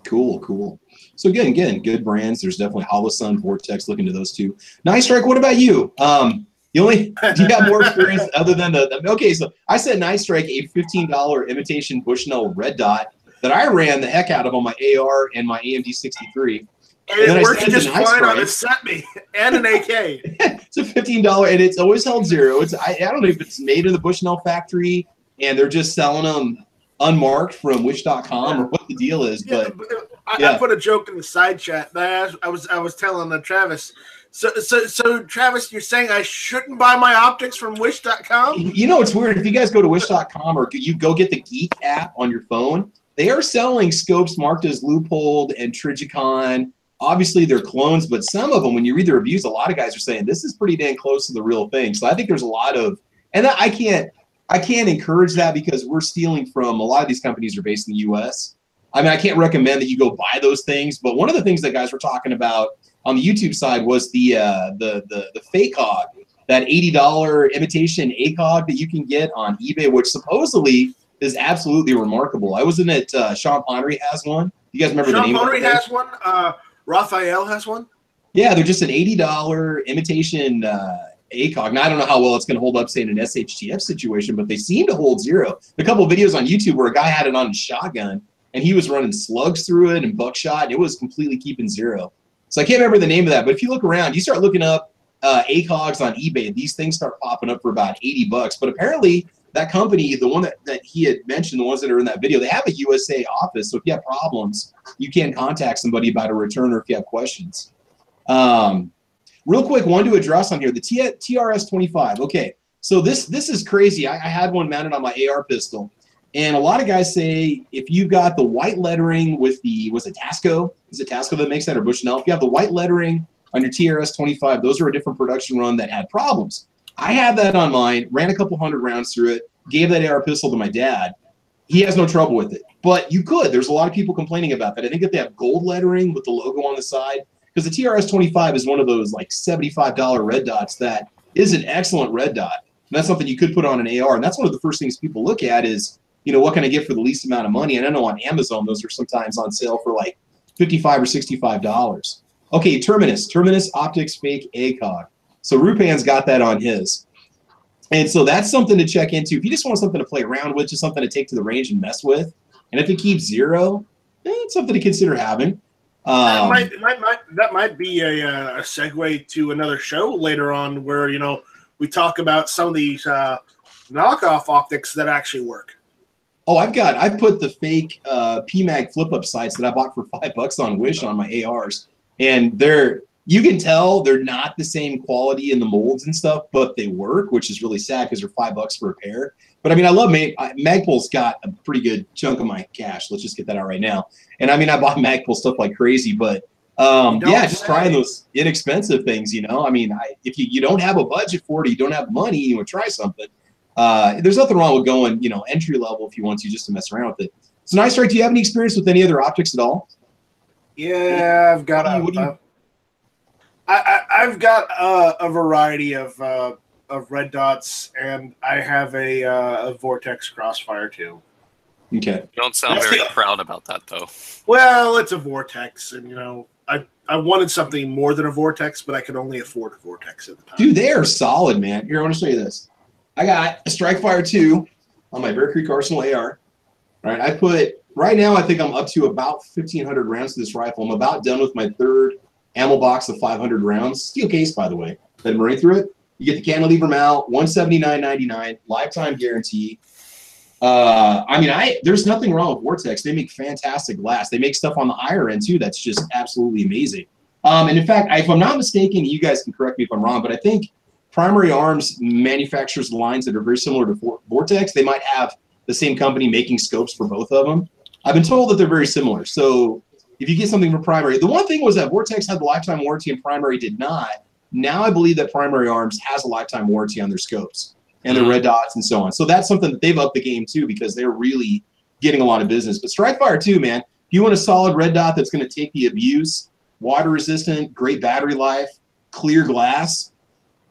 cool. So again, good brands. There's definitely Holosun, Vortex. Look into those two. Nice Strike. What about you? Do you have more experience other than okay? So I said Nice Strike, a $15 imitation Bushnell red dot that I ran the heck out of on my AR and my AMD 63. And it works just fine on a SETB and an AK. It's a $15, and it's always held zero. I don't know if it's made in the Bushnell factory and they're just selling them unmarked from wish.com or what the deal is. But I put a joke in the side chat that I was telling Travis. So Travis, you're saying I shouldn't buy my optics from wish.com? You know, it's weird. If you guys go to wish.com or you go get the Geek app on your phone, they are selling scopes marked as loopholed and Trigicon. Obviously, they're clones, but some of them, when you read the reviews, a lot of guys are saying this is pretty dang close to the real thing. So I think there's a lot of, and I can't encourage that because we're stealing from a lot of these companies are based in the U.S. I mean, I can't recommend that you go buy those things, but one of the things that guys were talking about on the YouTube side was the fake hog, that $80 imitation ACOG that you can get on eBay, which supposedly is absolutely remarkable. I was in it. Sean Connery has one. You guys remember the name? Sean Connery has one. Raphael has one. Yeah, they're just an $80 imitation ACOG. Now, I don't know how well it's going to hold up, say, in an SHTF situation, but they seem to hold zero. A couple of videos on YouTube where a guy had it on his shotgun, and he was running slugs through it and buckshot, and it was completely keeping zero. So I can't remember the name of that, but if you look around, you start looking up ACOGs on eBay, these things start popping up for about $80. But apparently that company, the one that he had mentioned, the ones that are in that video, they have a USA office. So if you have problems, you can contact somebody about a return or if you have questions. Real quick, one to address on here, the TRS-25. Okay, so this is crazy. I had one mounted on my AR pistol. And a lot of guys say if you've got the white lettering with the, was it Tasco? Is it Tasco that makes that, or Bushnell? If you have the white lettering on your TRS-25, those are a different production run that had problems. I had that on mine, ran a couple hundred rounds through it, gave that AR pistol to my dad. He has no trouble with it. But you could. There's a lot of people complaining about that. I think if they have gold lettering with the logo on the side, because the TRS-25 is one of those like $75 red dots that is an excellent red dot. And that's something you could put on an AR. And that's one of the first things people look at is, you know, what can I get for the least amount of money? And I know on Amazon, those are sometimes on sale for like $55 or $65. Okay, Terminus Optics Fake ACOG. So Rupan's got that on his. And so that's something to check into. If you just want something to play around with, just something to take to the range and mess with, and if it keeps zero, it's something to consider having. That might be a segue to another show later on where, you know, we talk about some of these knockoff optics that actually work. Oh, I put the fake PMAG flip-up sights that I bought for $5 on Wish on my ARs, and you can tell they're not the same quality in the molds and stuff, but they work, which is really sad because they're $5 for a pair. But I mean, I love Magpul's got a pretty good chunk of my cash. Let's just get that out right now. And I mean, I bought Magpul stuff like crazy, but yeah, just trying those inexpensive things, you know. I mean, if you don't have a budget for it, you don't have money, you want to try something. There's nothing wrong with going, you know, entry level if you want to, just to mess around with it. So, Nice Strike, do you have any experience with any other optics at all? Yeah, I've got I've got a variety of red dots, and I have a Vortex Crossfire too. Okay. You don't sound very proud about that, though. Well, it's a Vortex, and you know, I wanted something more than a Vortex, but I could only afford a Vortex at the time. Dude, they are solid, man. Here, I want to show you this. I got a Strikefire 2 on my Bear Creek Arsenal AR. All right, right now I think I'm up to about 1,500 rounds to this rifle. I'm about done with my third ammo box of 500 rounds. Steel case, by the way. That I'm running through it. You get the cantilever mount, $179.99, lifetime guarantee. I mean, there's nothing wrong with Vortex. They make fantastic glass. They make stuff on the higher end too that's just absolutely amazing. And in fact, if I'm not mistaken, you guys can correct me if I'm wrong, but I think Primary Arms manufactures lines that are very similar to Vortex. They might have the same company making scopes for both of them. I've been told that they're very similar. So if you get something from Primary, the one thing was that Vortex had the lifetime warranty and Primary did not. Now I believe that Primary Arms has a lifetime warranty on their scopes and their red dots and so on. So that's something that they've upped the game too, because they're really getting a lot of business. But Strikefire 2, man, if you want a solid red dot that's going to take the abuse, water resistant, great battery life, clear glass,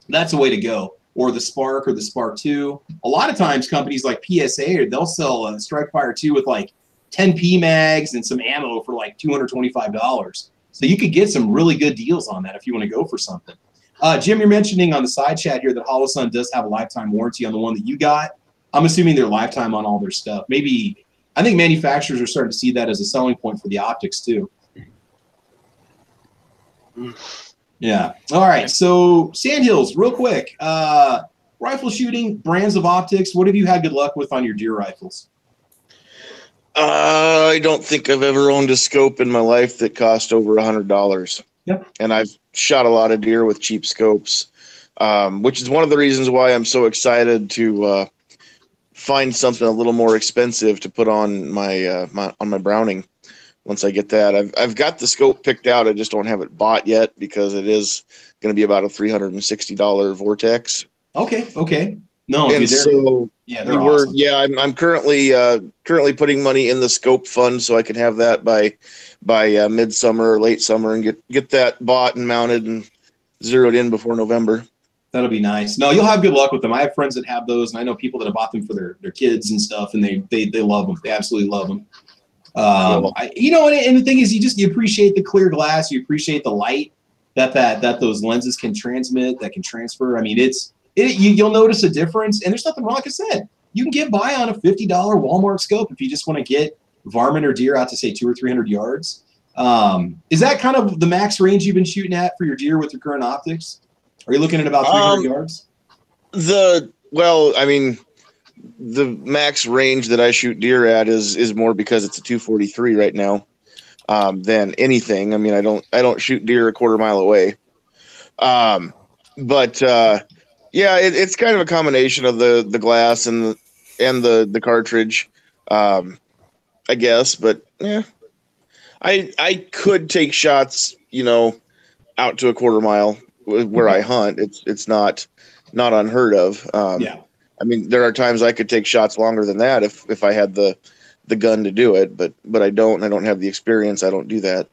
that's a way to go. Or the Spark or the Spark 2. A lot of times companies like PSA, they'll sell a Strikefire 2 with like 10 PMags and some ammo for like $225. So you could get some really good deals on that if you want to go for something. Jim, you're mentioning on the side chat here that Holosun does have a lifetime warranty on the one that you got. I'm assuming they're lifetime on all their stuff. Maybe, I think manufacturers are starting to see that as a selling point for the optics too. Yeah. All right. So Sandhills, real quick. Rifle shooting, brands of optics. What have you had good luck with on your deer rifles? I don't think I've ever owned a scope in my life that cost over $100. Yep. And I've shot a lot of deer with cheap scopes, which is one of the reasons why I'm so excited to find something a little more expensive to put on my my Browning. Once I get that, I've got the scope picked out. I just don't have it bought yet because it is going to be about a $360 Vortex. Okay. No, and so yeah, they're awesome. I'm currently putting money in the scope fund so I can have that by midsummer or late summer and get that bought and mounted and zeroed in before November. That'll be nice. No, you'll have good luck with them. I have friends that have those, and I know people that have bought them for their kids and stuff, and they love them. They absolutely love them. And the thing is, you appreciate the clear glass. You appreciate the light that those lenses can transmit, that can transfer. I mean, you'll notice a difference, and there's nothing wrong. Like I said, you can get by on a $50 Walmart scope if you just want to get varmint or deer out to say 200 or 300 yards. Is that kind of the max range you've been shooting at for your deer with your current optics? Are you looking at about 300 yards? The max range that I shoot deer at is more because it's a 243 right now than anything. I mean, I don't shoot deer a quarter mile away. It's kind of a combination of the glass and the cartridge, I guess. But yeah, I could take shots, out to a quarter mile where I hunt. It's not unheard of. I mean, there are times I could take shots longer than that if I had the gun to do it, but I don't have the experience. I don't do that.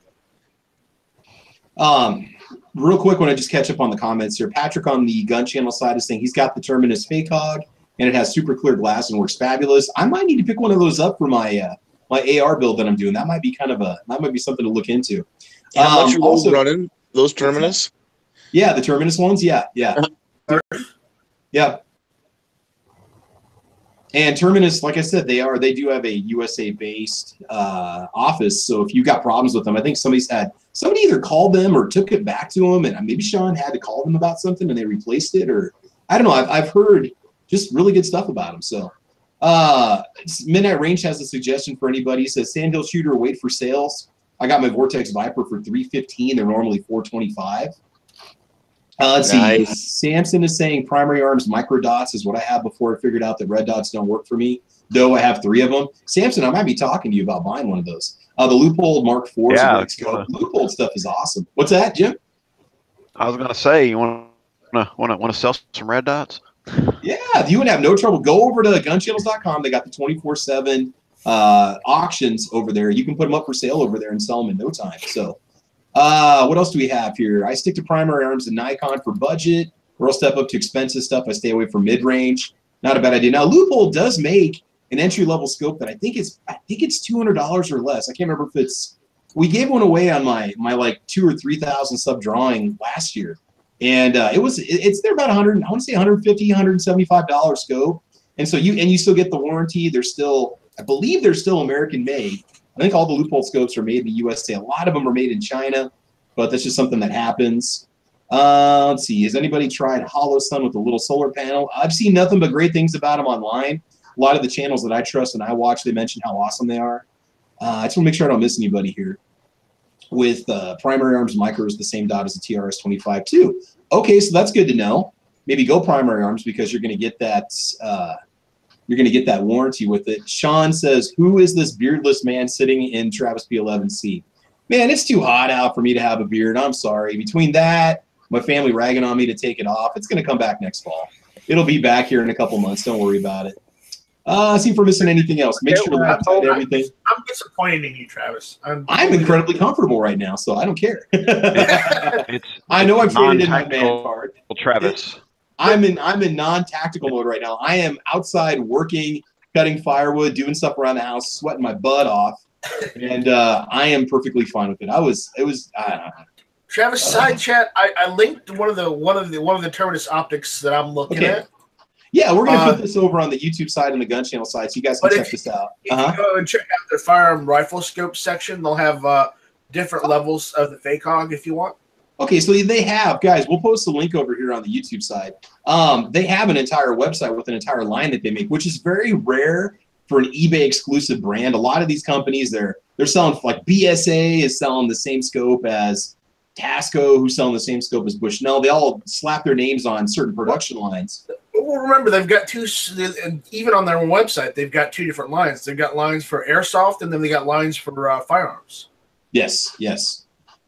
real quick, when I just catch up on the comments here, Patrick on the gun channel side is saying he's got the Terminus fake hog and it has super clear glass and works fabulous. I might need to pick one of those up for my my AR build that I'm doing. That might be something to look into. How much are those running? Those Terminus? Yeah, the Terminus ones. Yeah. And Terminus, like I said, they do have a USA based office. So if you got problems with them, I think somebody either called them or took it back to them, and maybe Sean had to call them about something and they replaced it, or I don't know. I've heard just really good stuff about them. So Midnight Range has a suggestion for anybody. He says Sandhills Shooter, wait for sales. I got my Vortex Viper for $315. They're normally $425. Let's see. Samson is saying primary arms micro dots is what I have before I figured out that red dots don't work for me, though I have 3 of them. Samson, I might be talking to you about buying one of those. The Loophole Mark IV is a great scope. Loophole stuff is awesome. What's that, Jim? I was gonna say, you want to sell some red dots? Yeah, you would have no trouble. Go over to gunchannels.com. They got the 24/7 auctions over there. You can put them up for sale over there and sell them in no time. So. What else do we have here? I stick to primary arms and Nikon for budget, or I'll step up to expensive stuff. I stay away from mid-range. Not a bad idea. Now, Loophole does make an entry-level scope that I think it's $200 or less. I can't remember if it's. We gave one away on my like 2,000 or 3,000 sub drawing last year, and they're about 100. I want to say $150, $175 scope, and so you still get the warranty. I believe they're still American made. I think all the Loophole scopes are made in the USA. A lot of them are made in China, but that's just something that happens. Let's see. Has anybody tried Hollow Sun with a little solar panel? I've seen nothing but great things about them online. A lot of the channels that I trust and I watch, they mention how awesome they are. I just want to make sure I don't miss anybody here. With primary arms micros, the same dot as the TRS-25 too. Okay, so that's good to know. Maybe go primary arms because you're going to get that. You're going to get that warranty with it. Sean says, who is this beardless man sitting in Travis P11C? Man, it's too hot out for me to have a beard. I'm sorry. Between that, my family ragging on me to take it off, it's going to come back next fall. It'll be back here in a couple months. Don't worry about it. See if we're missing anything else. Make sure to update everything. I'm disappointed in you, Travis. I'm incredibly comfortable right now, so I don't care. I know I've traded in my man card. Travis. I'm in non-tactical mode right now. I am outside working, cutting firewood, doing stuff around the house, sweating my butt off, and I am perfectly fine with it. Travis, side chat. I linked one of the Terminus optics that I'm looking at. Yeah, we're gonna put this over on the YouTube side and the gun channel side, so you guys can check this out. If you go and check out the firearm rifle scope section, they'll have different levels of the fake hog if you want. Okay, so they have, guys, we'll post a link over here on the YouTube side. They have an entire website with an entire line that they make, which is very rare for an eBay exclusive brand. A lot of these companies, they're selling, like BSA is selling the same scope as Tasco, who's selling the same scope as Bushnell. They all slap their names on certain production lines. Well, remember, they've got even on their website, they've got 2 different lines. They've got lines for airsoft, and then they got lines for firearms. Yes.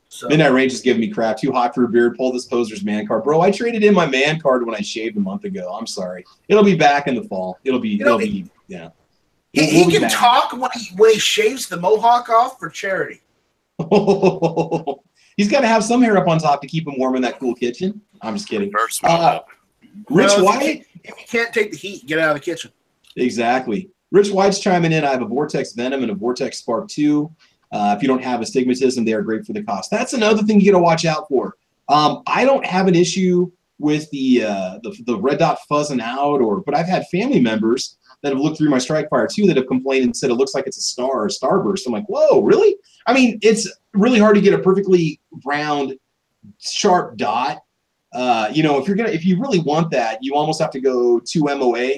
So. Midnight Range is giving me crap. Too hot for a beard. Pull this poser's man card. Bro, I traded in my man card when I shaved a month ago. I'm sorry. It'll be back in the fall. It'll be yeah. He can talk when he shaves the mohawk off for charity. He's got to have some hair up on top to keep him warm in that cool kitchen. I'm just kidding. Rich White? If you can't take the heat, get out of the kitchen. Exactly. Rich White's chiming in. I have a Vortex Venom and a Vortex Spark 2. If you don't have astigmatism, they are great for the cost. That's another thing you got to watch out for. I don't have an issue with the red dot fuzzing out, but I've had family members that have looked through my Strike Fire 2 that have complained and said it looks like it's a star or starburst. I'm like, whoa, really? I mean, it's really hard to get a perfectly round, sharp dot. If you really want that, you almost have to go 2 MOA.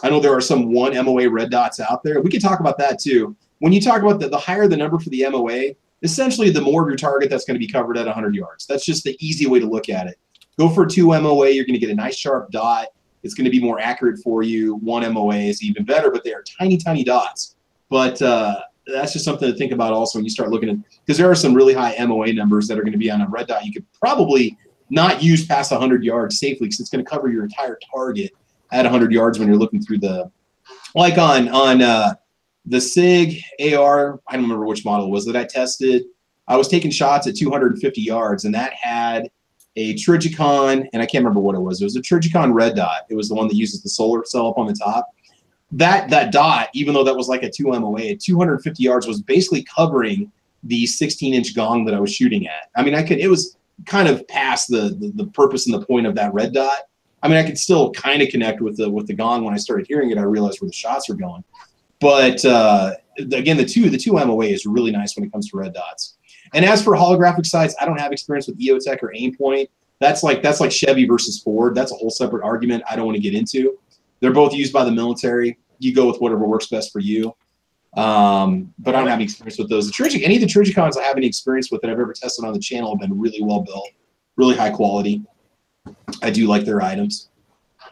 I know there are some 1 MOA red dots out there. We can talk about that too. When you talk about the higher the number for the MOA, essentially the more of your target that's going to be covered at 100 yards. That's just the easy way to look at it. Go for 2 MOA. You're going to get a nice sharp dot. It's going to be more accurate for you. 1 MOA is even better, but they are tiny, tiny dots. But that's just something to think about also when you start looking at, because there are some really high MOA numbers that are going to be on a red dot. You could probably not use past 100 yards safely because it's going to cover your entire target at 100 yards when you're looking through the, like on the SIG AR, I don't remember which model it was that I tested. I was taking shots at 250 yards, and that had a Trigicon, and I can't remember what it was. It was a Trigicon red dot. It was the one that uses the solar cell up on the top. That dot, even though that was like a 2 MOA, at 250 yards was basically covering the 16-inch gong that I was shooting at. I mean, it was kind of past the purpose and the point of that red dot. I mean, I could still kind of connect with the gong. When I started hearing it, I realized where the shots were going. But again, the 2 MOA is really nice when it comes to red dots. And as for holographic sights, I don't have experience with EOTech or Aimpoint. That's like Chevy versus Ford. That's a whole separate argument I don't want to get into. They're both used by the military. You go with whatever works best for you. But I don't have any experience with those. Any of the Trigicons I have any experience with that I've ever tested on the channel have been really well built, really high quality. I do like their items.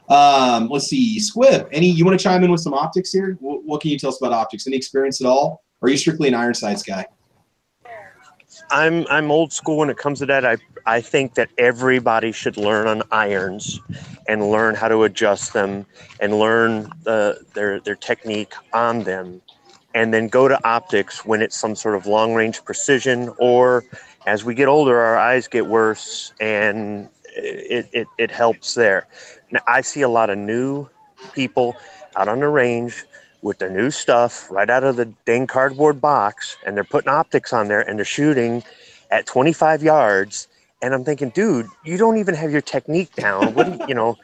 Let's see, Squib. You want to chime in with some optics here? What can you tell us about optics? Any experience at all? Or are you strictly an iron sights guy? I'm old school when it comes to that. I think that everybody should learn on irons and learn how to adjust them and learn their technique on them, and then go to optics when it's some sort of long range precision, or as we get older, our eyes get worse and it helps there. Now, I see a lot of new people out on the range with their new stuff right out of the dang cardboard box, and they're putting optics on there and they're shooting at 25 yards. And I'm thinking, dude, you don't even have your technique down. What do you know?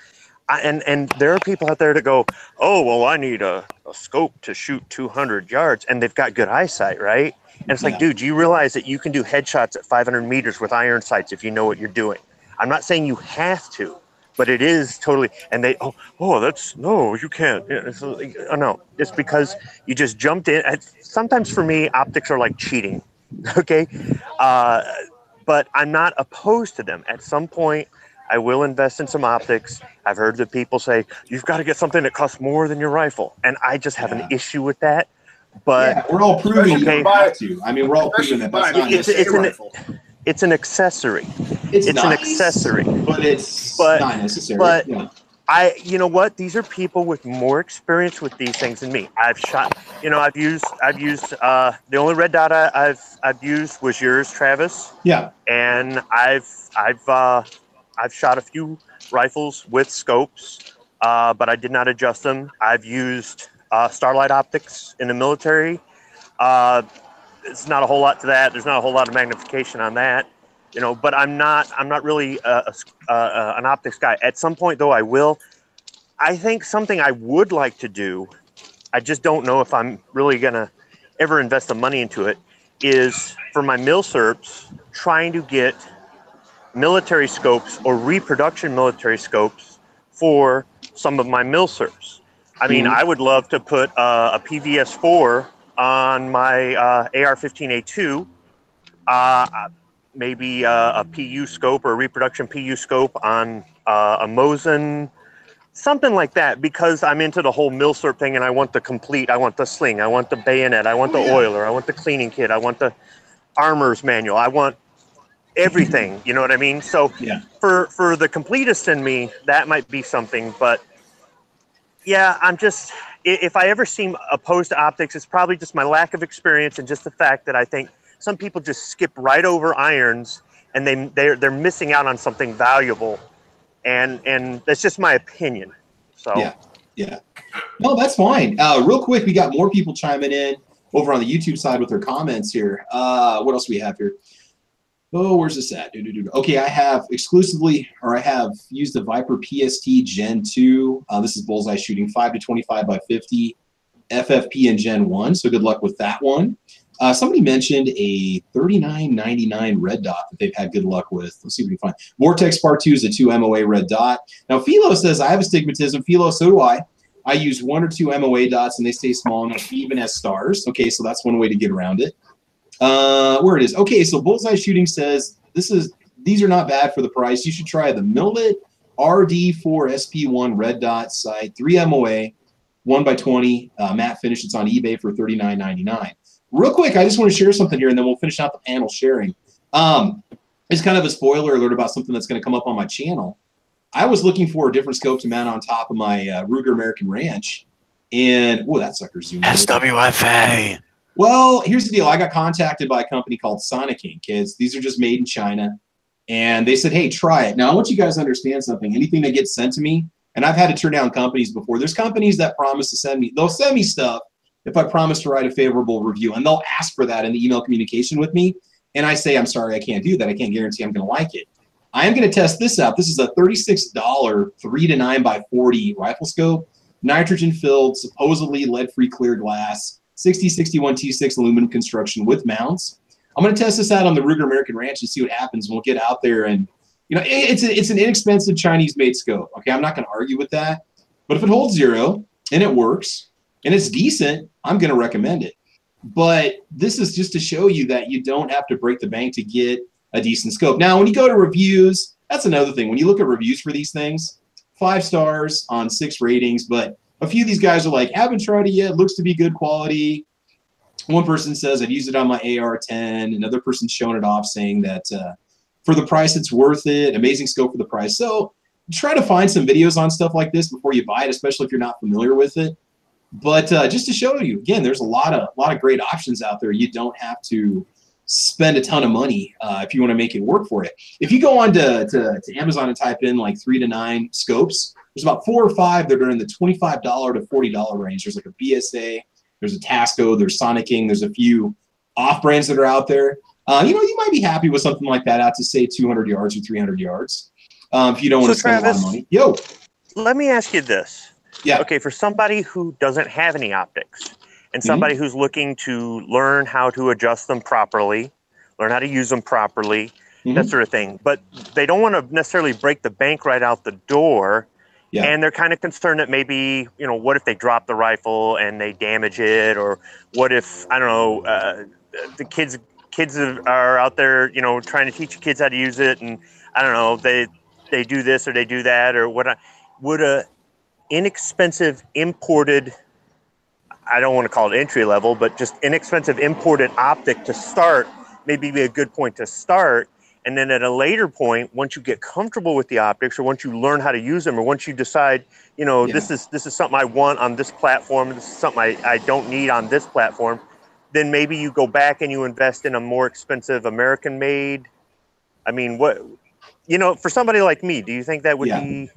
And there are people out there that go, oh, well, I need a scope to shoot 200 yards, and they've got good eyesight, right? And it's like, dude, do you realize that you can do headshots at 500 meters with iron sights if you know what you're doing? I'm not saying you have to, but it is totally. And they, no, you can't. No, it's because you just jumped in. Sometimes for me, optics are like cheating. Okay. But I'm not opposed to them. At some point, I will invest in some optics. I've heard the people say, you've got to get something that costs more than your rifle. And I just have an issue with that. But we're all proving you don't have to. I mean, we're all proving that that's not necessary. It's an accessory. It's nice, an accessory. But it's not necessary. But you know what? These are people with more experience with these things than me. I've shot, I've used the only red dot I've used was yours, Travis. Yeah. And I've shot a few rifles with scopes, but I did not adjust them. I've used Starlight optics in the military. It's not a whole lot to that. There's not a whole lot of magnification on that, but I'm not really an optics guy. At some point though, I will. I think something I would like to do, I just don't know if I'm really going to ever invest the money into it, is for my milsurps, trying to get military scopes or reproduction military scopes for some of my milsurps. I mean, I would love to put a PVS-4 on my AR-15A2, maybe a PU scope or a reproduction PU scope on a Mosin, something like that, because I'm into the whole milsurp thing and I want I want the sling, I want the bayonet, I want the oiler, I want the cleaning kit, I want the armor's manual, I want everything, you know what I mean? So for the completist in me, that might be something, but yeah, if I ever seem opposed to optics, it's probably just my lack of experience and just the fact that I think some people just skip right over irons and they're missing out on something valuable, and that's just my opinion. So yeah, no, that's fine. Real quick, we got more people chiming in over on the YouTube side with their comments here. What else do we have here? Oh, where's this at? Okay, I have used the Viper PST Gen 2. This is bullseye shooting 5 to 25 by 50 FFP in Gen 1. So good luck with that one. Somebody mentioned a 3999 red dot that they've had good luck with. Let's see if we can find. Vortex Part 2 is a 2 MOA red dot. Now, Philo says, I have astigmatism. Philo, so do I. I use 1 or 2 MOA dots, and they stay small enough even as stars. Okay, so that's one way to get around it. Where it is. Okay, so Bullseye Shooting says these are not bad for the price. You should try the Millet RD4 SP1 red dot sight, 3 MOA, 1x20 matte finish. It's on eBay for $39.99. Real quick, I just want to share something here, and then we'll finish out the panel sharing. It's kind of a spoiler alert about something that's going to come up on my channel. I was looking for a different scope to mount on top of my Ruger American Ranch, and that sucker zoomed. SWFA. Well, here's the deal. I got contacted by a company called Mancation, kids. These are just made in China. And they said, hey, try it. Now, I want you guys to understand something. Anything that gets sent to me, and I've had to turn down companies before. There's companies that promise to send me, they'll send me stuff if I promise to write a favorable review. And they'll ask for that in the email communication with me. And I say, I'm sorry, I can't do that. I can't guarantee I'm going to like it. I am going to test this out. This is a $36 3-to-9x40 rifle scope, nitrogen filled, supposedly lead-free clear glass, 6061 T6 aluminum construction with mounts. I'm going to test this out on the Ruger American Ranch and see what happens. We'll get out there and, you know, it's an inexpensive Chinese-made scope. Okay, I'm not going to argue with that. But if it holds zero and it works and it's decent, I'm going to recommend it. But this is just to show you that you don't have to break the bank to get a decent scope. Now, when you go to reviews, that's another thing. When you look at reviews for these things, 5 stars on 6 ratings, but a few of these guys are like, haven't tried it yet, looks to be good quality. One person says, I've used it on my AR-10. Another person's showing it off saying that for the price, it's worth it. Amazing scope for the price. So try to find some videos on stuff like this before you buy it, especially if you're not familiar with it. But just to show you, again, there's a lot of great options out there. You don't have to spend a ton of money if you want to make it work for you. If you go on to Amazon and type in like 3-to-9 scopes, there's about 4 or 5 that are in the $25 to $40 range. There's like a BSA, there's a Tasco, there's Mancation, there's a few off brands that are out there. You know, you might be happy with something like that out to say 200 yards or 300 yards if you don't want to spend Travis, a lot of money. Yo, let me ask you this. Yeah. Okay, for somebody who doesn't have any optics and somebody who's looking to learn how to adjust them properly, learn how to use them properly, that sort of thing, but they don't want to necessarily break the bank right out the door. Yeah. And they're kind of concerned that maybe, you know, what if they drop the rifle and they damage it? Or what if, I don't know, the kids are out there, you know, trying to teach kids how to use it. And I don't know, they do this or they do that or what. Would a inexpensive imported, I don't want to call it entry level, but just inexpensive imported optic to start maybe be a good point to start? And then at a later point, once you get comfortable with the optics, or once you learn how to use them, or once you decide, you know, this is something I want on this platform, this is something I don't need on this platform, then maybe you go back and you invest in a more expensive American-made. I mean, what, you know, for somebody like me, do you think that would be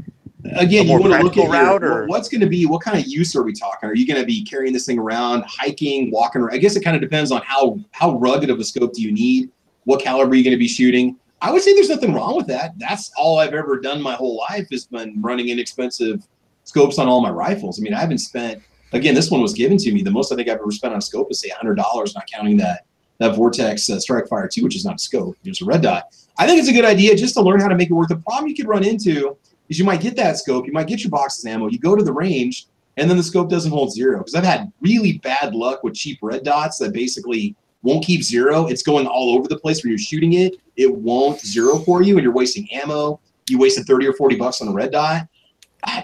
again? You want to look at what's going to be, what kind of use are we talking? Are you going to be carrying this thing around, hiking, walking around? I guess it kind of depends on how rugged of a scope do you need. What caliber are you going to be shooting? I would say there's nothing wrong with that. That's all I've ever done my whole life has been running inexpensive scopes on all my rifles. I mean, I haven't spent, again, this one was given to me. The most I think I've ever spent on a scope is say $100, not counting that Vortex Strike Fire 2, which is not a scope, it's a red dot. I think it's a good idea just to learn how to make it work. The problem you could run into is you might get that scope, you might get your boxes of ammo, you go to the range, and then the scope doesn't hold zero. Because I've had really bad luck with cheap red dots that basically won't keep zero. It's going all over the place when you're shooting it. It won't zero for you, and you're wasting ammo. You wasted 30 or 40 bucks on a red dot.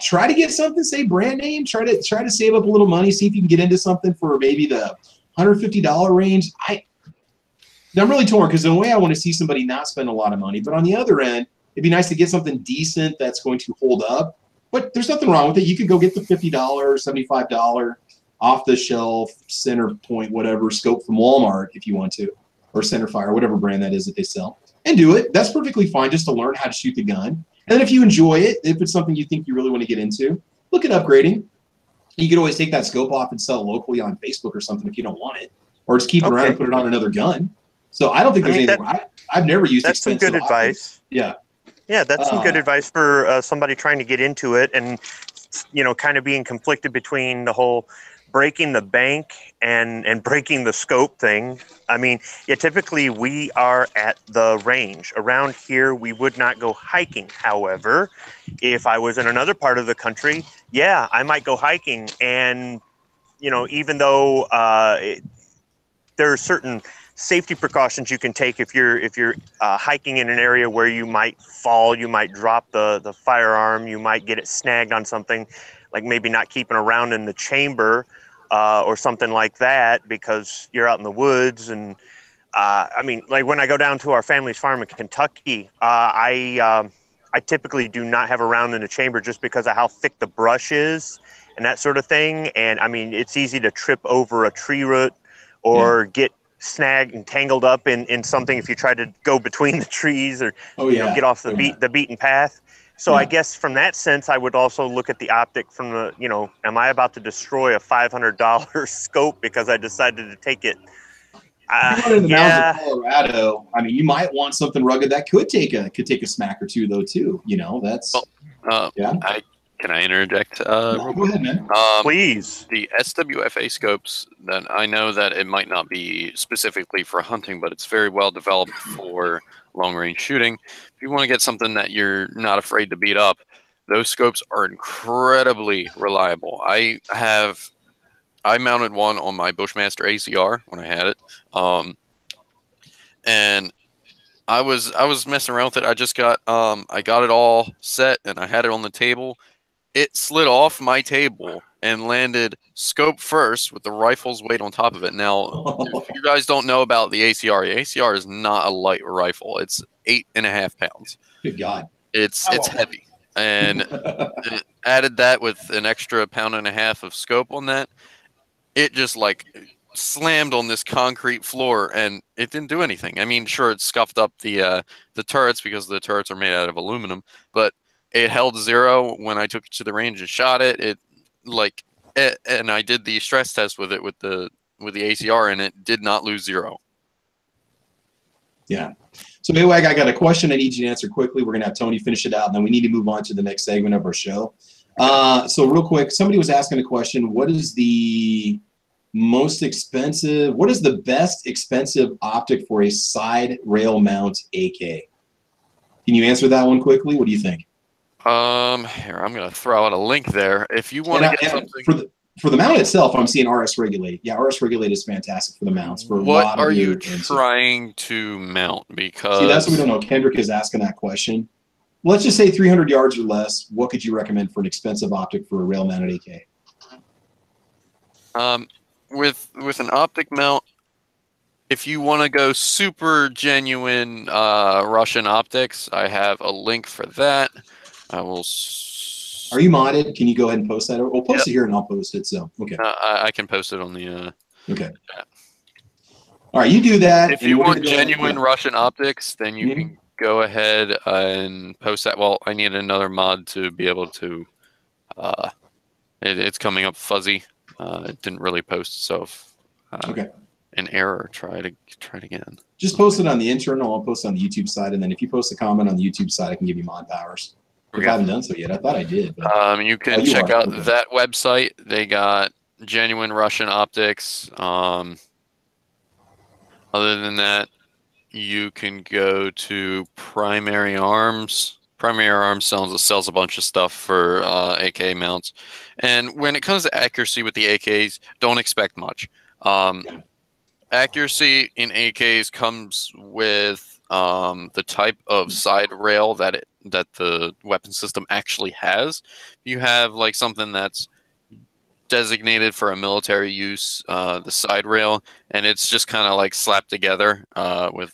Try to get something, say brand name. Try to save up a little money. See if you can get into something for maybe the $150 range. I'm really torn because in a way I want to see somebody not spend a lot of money, but on the other end, it'd be nice to get something decent that's going to hold up. But there's nothing wrong with it. You could go get the $50, $75 off-the-shelf, center point, whatever, scope from Walmart if you want to, or Centerfire, whatever brand that is that they sell, and do it. That's perfectly fine just to learn how to shoot the gun. And then if you enjoy it, if it's something you think you really want to get into, look at upgrading. You could always take that scope off and sell it locally on Facebook or something if you don't want it, or just keep it around and put it on another gun. So I don't think there's anything. I've never used that's some good advice. Yeah. Yeah, that's some good advice for somebody trying to get into it and, you know, kind of being conflicted between the whole breaking the bank and breaking the scope thing. I mean, yeah, typically we are at the range. Around here, we would not go hiking. However, if I was in another part of the country, yeah, I might go hiking. And, you know, even though there are certain safety precautions you can take if you're hiking in an area where you might fall, you might drop the firearm, you might get it snagged on something, like maybe not keeping around in the chamber or something like that because you're out in the woods. And I mean, like when I go down to our family's farm in Kentucky, I typically do not have a round in the chamber just because of how thick the brush is and that sort of thing. And I mean, it's easy to trip over a tree root or get snagged and tangled up in something if you try to go between the trees or get off the beaten path. So I guess from that sense, I would also look at the optic from the, am I about to destroy a $500 scope because I decided to take it? In the mountains of Colorado, I mean, you might want something rugged that could take a smack or two, though, too. That's Can I interject? Go ahead, man. Please. The SWFA scopes, that I know that it might not be specifically for hunting, but it's very well developed for long-range shooting. If you want to get something that you're not afraid to beat up, those scopes are incredibly reliable. I mounted one on my Bushmaster ACR when I had it, and I was messing around with it. I just got I got it all set and I had it on the table. It slid off my table and landed scope first with the rifle's weight on top of it. Now, if you guys don't know about the ACR is not a light rifle. It's 8.5 pounds. Good God. It's heavy. And added that with an extra 1.5 pounds of scope on that, it just like slammed on this concrete floor and it didn't do anything. I mean, sure, it scuffed up the turrets because the turrets are made out of aluminum, but it held zero when I took it to the range and shot it. And I did the stress test with it with the ACR, and it did not lose zero. Yeah. So anyway, I got a question I need you to answer quickly. We're gonna have Tony finish it out, and then we need to move on to the next segment of our show. So real quick, somebody was asking a question: what is the most expensive? What is the best expensive optic for a side rail mount AK? Can you answer that one quickly? What do you think? Here, I'm going to throw out a link there. If you want to get something for the mount itself, I'm seeing RS Regulate. Yeah, RS Regulate is fantastic for the mounts. For what are you trying to mount? Because see, that's what we don't know. Kendrick is asking that question. Let's just say 300 yards or less. What could you recommend for an expensive optic for a rail mounted AK? With an optic mount, if you want to go super genuine Russian optics, I have a link for that. I will. Are you modded? Can you go ahead and post that? We'll post it here, and I'll post it. So okay. I can post it on the. Okay. All right, you do that. If you want genuine Russian optics, then you can go ahead and post that. Well, I need another mod to be able to. It's coming up fuzzy. It didn't really post, so if, an error, try it again. Just post it on the internal. I'll post it on the YouTube side, and then if you post a comment on the YouTube side, I can give you mod powers. If I haven't done so yet, I thought I did. But, you can check out that website. They got genuine Russian optics. Other than that, you can go to Primary Arms. Primary Arms sells a bunch of stuff for AK mounts. And when it comes to accuracy with the AKs, don't expect much. Accuracy in AKs comes with the type of side rail that the weapon system actually has. You have like something that's designated for a military use, the side rail, and it's just kind of like slapped together with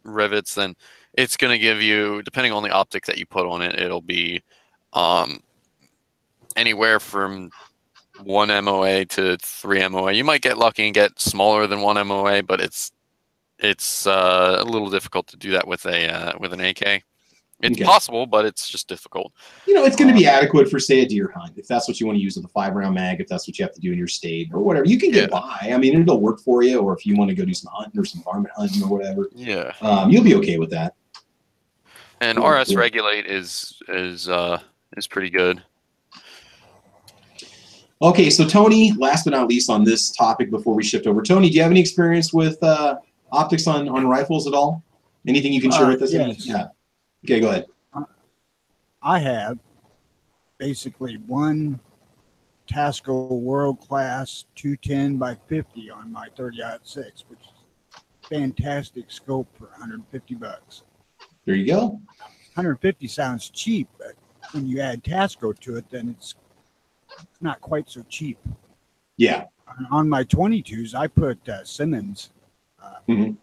rivets. Then it's going to give you, depending on the optic that you put on it, it'll be anywhere from 1 MOA to 3 MOA. You might get lucky and get smaller than 1 MOA, but it's a little difficult to do that with an AK. It's possible, but it's just difficult. It's going to be adequate for, say, a deer hunt, if that's what you want to use with a 5-round mag, if that's what you have to do in your state or whatever. You can get by. I mean, it'll work for you, or if you want to go do some hunting or some varmint hunting or whatever. Yeah. You'll be okay with that. And RS Regulate is pretty good. Okay, so Tony, last but not least on this topic before we shift over. Tony, do you have any experience with optics on rifles at all? Anything you can share with us? Yes. Yeah. Okay, go ahead. I have basically one Tasco World Class 210 by 50 on my 30-06, which is fantastic scope for $150. There you go. 150 sounds cheap, but when you add Tasco to it, then it's not quite so cheap. Yeah. On my 22s, I put Simmons 22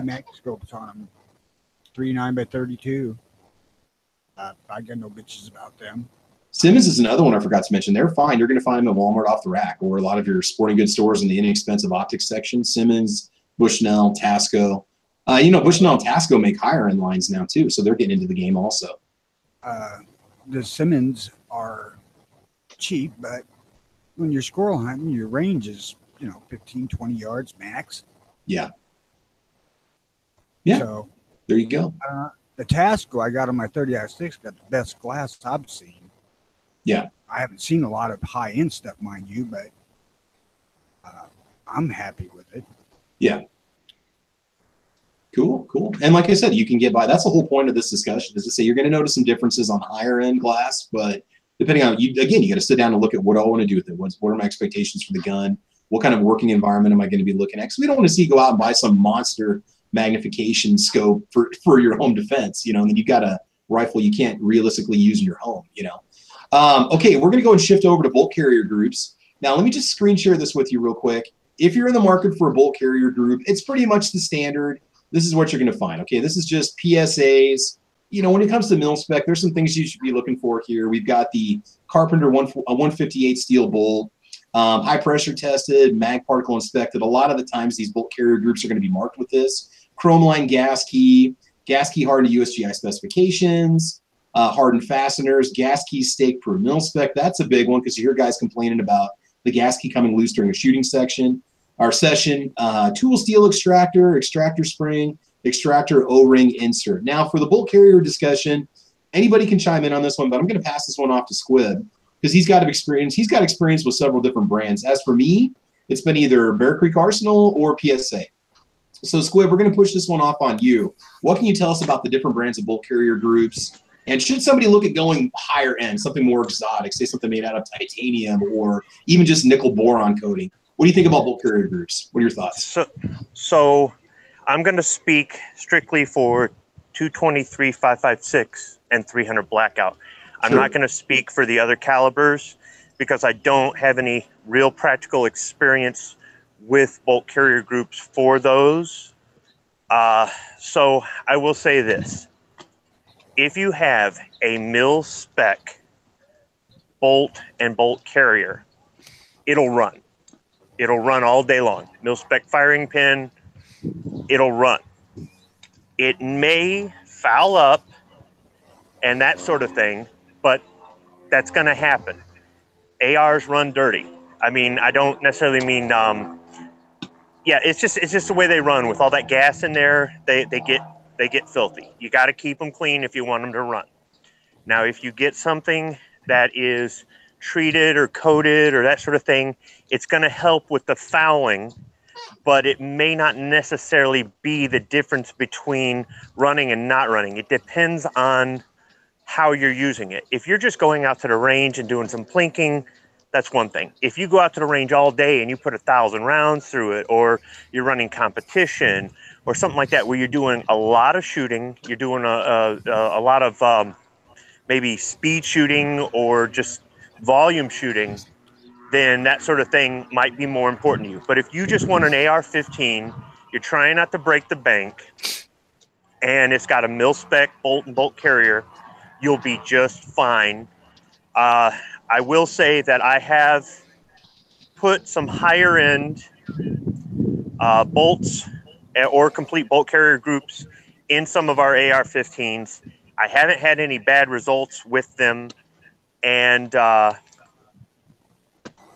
max scopes on them, 39 by 32. I got no bitches about them. Simmons is another one I forgot to mention. They're fine. You're going to find them at Walmart off the rack or a lot of your sporting goods stores in the inexpensive optics section. Simmons, Bushnell, Tasco. Bushnell and Tasco make higher end lines now too, so they're getting into the game also. The Simmons are cheap, but when you're squirrel hunting, your range is 15, 20 yards max. Yeah. Yeah. So there you go. The Tasco I got on my 30-06 got the best glass I've seen. Yeah. I haven't seen a lot of high end stuff, mind you, but I'm happy with it. Yeah. Cool. And like I said, you can get by. That's the whole point of this discussion is to say you're going to notice some differences on higher end glass, but depending on you got to sit down and look at what I want to do with it. What are my expectations for the gun? What kind of working environment am I going to be looking at? Because we don't want to see you go out and buy some monster magnification scope for your home defense, and then you got a rifle you can't realistically use in your home, Okay, we're going to go and shift over to bolt carrier groups. Now, let me just screen share this with you real quick. If you're in the market for a bolt carrier group, it's pretty much the standard. This is what you're going to find. Okay, this is just PSAs. When it comes to mil spec, there's some things you should be looking for here. We've got the Carpenter 158 steel bolt, high pressure tested, mag particle inspected. A lot of the times these bolt carrier groups are going to be marked with this. Chrome line gas key hardened to USGI specifications, hardened fasteners, gas key stake per mil spec. That's a big one because you hear guys complaining about the gas key coming loose during a shooting session. Tool steel extractor spring, extractor O-ring insert. Now for the bolt carrier discussion, anybody can chime in on this one, but I'm going to pass this one off to Squib because he's got experience. He's got experience with several different brands. As for me, it's been either Bear Creek Arsenal or PSA. So Squib, we're going to push this one off on you. What can you tell us about the different brands of bolt carrier groups? And should somebody look at going higher end, something more exotic, say something made out of titanium or even just nickel boron coating? What do you think about bolt carrier groups? What are your thoughts? So I'm going to speak strictly for 223, 5.56, and 300 blackout. I'm not going to speak for the other calibers because I don't have any real practical experience with bolt carrier groups for those. So I will say this. If you have a mil spec bolt and bolt carrier, it'll run. It'll run all day long. Mil spec firing pin, it'll run. It may foul up and that sort of thing, but that's going to happen. ARs run dirty. I mean, I don't necessarily mean, it's just the way they run with all that gas in there. They get filthy. You got to keep them clean if you want them to run. Now, if you get something that is treated or coated or that sort of thing, it's going to help with the fouling, but it may not necessarily be the difference between running and not running. It depends on how you're using it. If you're just going out to the range and doing some plinking, that's one thing. If you go out to the range all day and you put 1,000 rounds through it, or you're running competition or something like that, where you're doing a lot of shooting, you're doing a lot of maybe speed shooting or just volume shooting, then that sort of thing might be more important to you. But if you just want an AR-15, you're trying not to break the bank, and it's got a mil-spec bolt and bolt carrier, you'll be just fine. I will say that I have put some higher-end bolts or complete bolt carrier groups in some of our AR-15s. I haven't had any bad results with them, and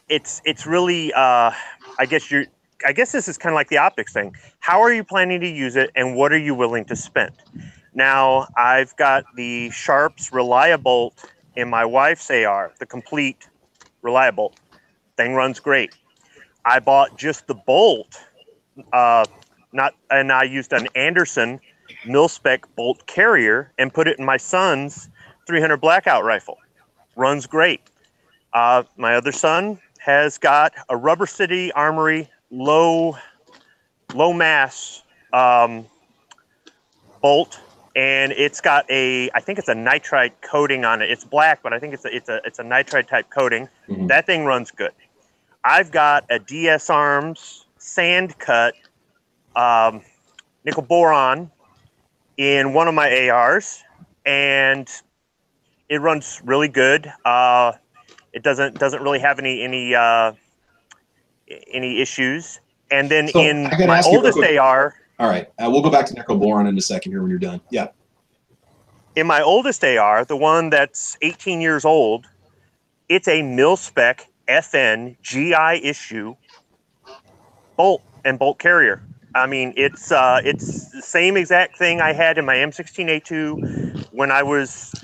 it's really I guess this is kind of like the optics thing. How are you planning to use it, and what are you willing to spend? Now, I've got the Sharps Reliable in my wife's AR, the complete Reliable. Thing runs great. I bought just the bolt, and I used an Anderson mil-spec bolt carrier and put it in my son's 300 blackout rifle. Runs great. My other son has got a Rubber City Armory low mass bolt, and it's got I think it's a nitride coating on it. It's black, but I think it's a nitride type coating. Mm-hmm. That thing runs good. I've got a DS Arms sand cut nickel boron in one of my ARs, and It runs really good. It doesn't really have any issues. And then So in my oldest AR. All right, we'll go back to nickel boron in a second here when you're done. Yeah. In my oldest AR, the one that's 18 years old, it's a mil-spec FN GI issue bolt and bolt carrier. I mean, it's the same exact thing I had in my M16A2 when I was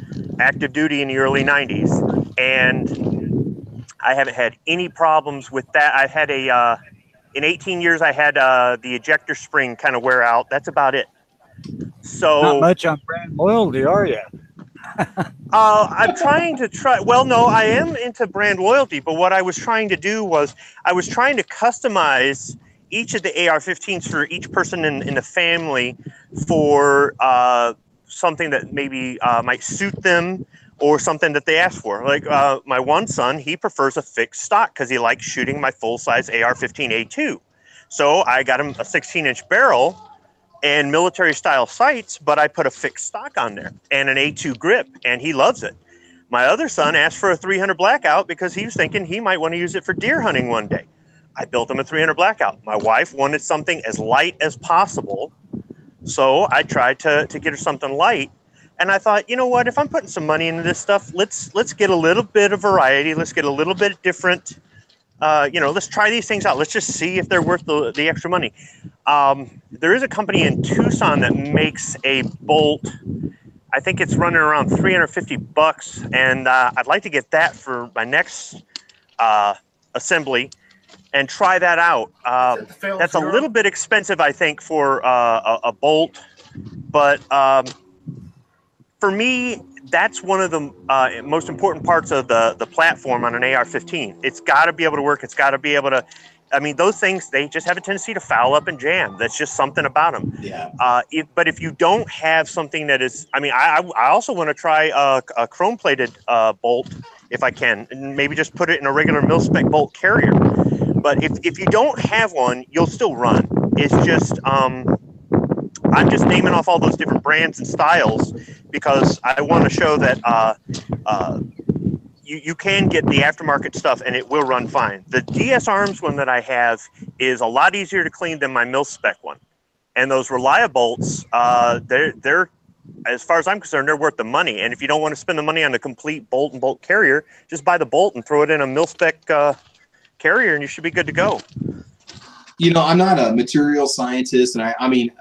active duty in the early 90s, and I haven't had any problems with that. I've had in 18 years, I had the ejector spring kind of wear out. That's about it. So not much on brand loyalty, are you? I'm trying to well, no, I am into brand loyalty, but what I was trying to do was I was trying to customize each of the AR-15s for each person in the family for something that maybe might suit them or something that they ask for. Like my one son, he prefers a fixed stock because he likes shooting my full-size AR-15A2. So I got him a 16-inch barrel and military-style sights, but I put a fixed stock on there and an A2 grip, and he loves it. My other son asked for a 300 blackout because he was thinking he might want to use it for deer hunting one day. I built him a 300 blackout. My wife wanted something as light as possible, so I tried to get her something light. And I thought, you know what? If I'm putting some money into this stuff, let's get a little bit of variety. Let's get a little bit different. Let's try these things out. Let's just see if they're worth the extra money. There is a company in Tucson that makes a bolt. I think it's running around $350, and I'd like to get that for my next assembly and try that out. That's a little bit expensive, I think, for a bolt, but for me, that's one of the most important parts of the platform on an AR-15. It's got to be able to work. It's got to be able to. I mean, those things, they just have a tendency to foul up and jam. That's just something about them. Yeah. But if you don't have something that is, I mean, I also want to try a chrome-plated bolt if I can, and maybe just put it in a regular mil-spec bolt carrier. But if you don't have one, you'll still run. It's just, I'm just naming off all those different brands and styles because I want to show that you can get the aftermarket stuff and it will run fine. The DS Arms one that I have is a lot easier to clean than my mil-spec one. And those Relia bolts, they're, as far as I'm concerned, they're worth the money. And if you don't want to spend the money on the complete bolt and bolt carrier, just buy the bolt and throw it in a mil-spec carrier and you should be good to go. You know, I'm not a material scientist, and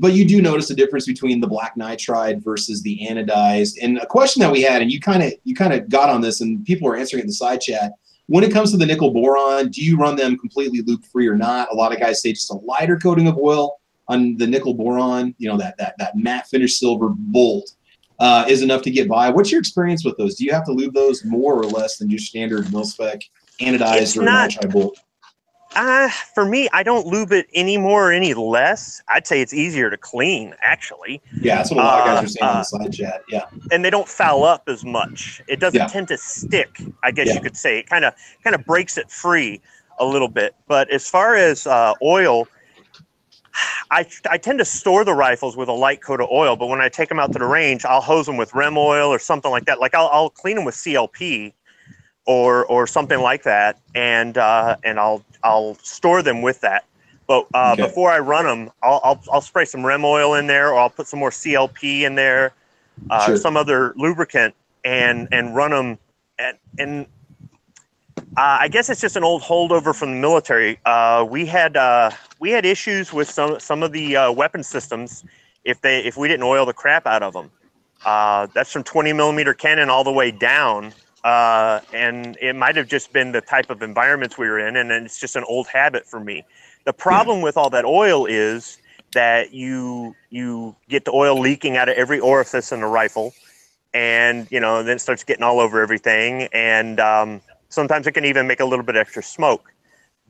but you do notice the difference between the black nitride versus the anodized. And a question that we had, and you kind of got on this, and people are answering it in the side chat. When it comes to the nickel boron, do you run them completely loop free or not? A lot of guys say just a lighter coating of oil on the nickel boron. You know, that matte finish silver bolt is enough to get by. What's your experience with those? Do you have to lube those more or less than just standard mil-spec anodized or nitride bolt? For me, I don't lube it any more or any less. I'd say it's easier to clean, actually. Yeah, that's what a lot of guys are saying on the side chat. Yeah. And they don't foul up as much. It doesn't tend to stick, I guess you could say. It kind of breaks it free a little bit. But as far as oil, I tend to store the rifles with a light coat of oil, but when I take them out to the range, I'll hose them with Rem oil or something like that. Like I'll clean them with CLP or something like that, and I'll store them with that. But before I run them, I'll spray some Rem oil in there, or I'll put some more CLP in there, some other lubricant, and run them. And I guess it's just an old holdover from the military. We had issues with some of the weapon systems if we didn't oil the crap out of them. That's from 20 millimeter cannon all the way down. And it might have just been the type of environments we were in, and it's just an old habit for me. The problem with all that oil is that you get the oil leaking out of every orifice in the rifle, and then it starts getting all over everything, and sometimes it can even make a little bit extra smoke.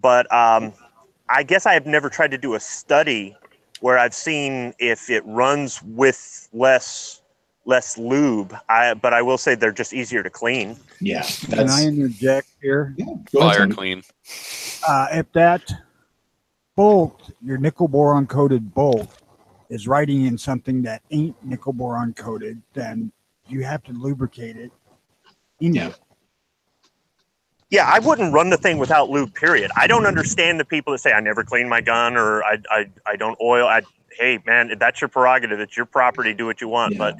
But I guess I have never tried to do a study where I've seen if it runs with less lube, but I will say they're just easier to clean. Yeah. Can I interject here? Yeah, fire clean. If that bolt, your nickel boron coated bolt, is riding in something that ain't nickel boron coated, then you have to lubricate it India. Yeah, I wouldn't run the thing without lube, period. I don't understand the people that say I never clean my gun or I don't oil. Hey, man, that's your prerogative. It's your property. Do what you want. But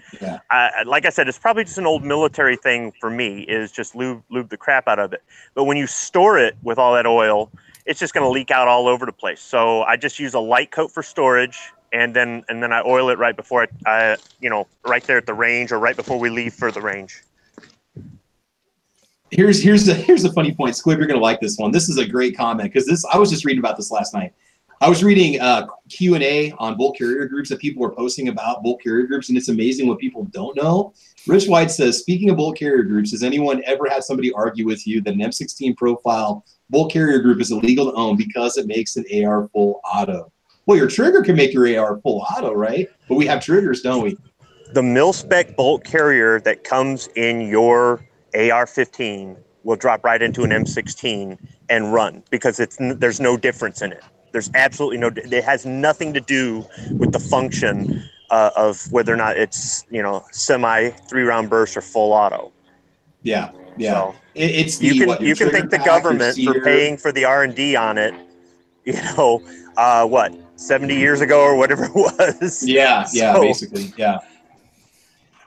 like I said, it's probably just an old military thing for me is just lube the crap out of it. But when you store it with all that oil, it's just going to leak out all over the place. So I just use a light coat for storage. And then I oil it right before I right there at the range or right before we leave for the range. Here's a funny point. Squib, you're gonna like this one. This is a great comment because I was just reading about this last night. I was reading Q&A on bolt carrier groups that people were posting about bolt carrier groups, and it's amazing what people don't know. Rich White says, speaking of bolt carrier groups, has anyone ever had somebody argue with you that an M16 profile bolt carrier group is illegal to own because it makes an AR full auto? Well, your trigger can make your AR full auto, right? But we have triggers, don't we? The mil-spec bolt carrier that comes in your AR-15 will drop right into an M16 and run because there's no difference in it. There's absolutely no. It has nothing to do with the function of whether or not it's semi 3-round burst or full auto. Yeah. So it's you can thank the government for paying for the R&D on it. 70 years ago or whatever it was. Yeah, basically.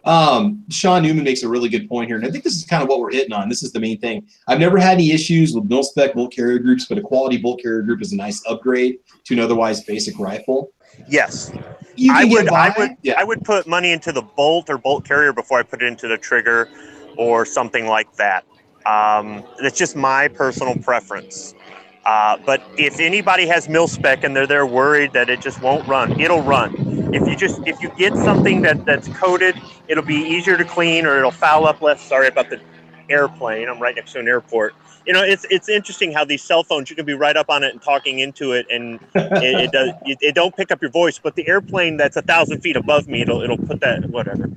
Sean Newman makes a really good point here, and I think this is kind of what we're hitting on. This is the main thing. I've never had any issues with mil-spec bolt carrier groups, but a quality bolt carrier group is a nice upgrade to an otherwise basic rifle. Yes. I would put money into the bolt or bolt carrier before I put it into the trigger or something like that. It's just my personal preference. But if anybody has mil-spec and they're worried that it just won't run, it'll run. If you get something that's coated, it'll be easier to clean or it'll foul up less. Sorry about the airplane. I'm right next to an airport. It's interesting how these cell phones, you can be right up on it and talking into it, and it don't pick up your voice. But the airplane that's 1,000 feet above me, it'll put that whatever.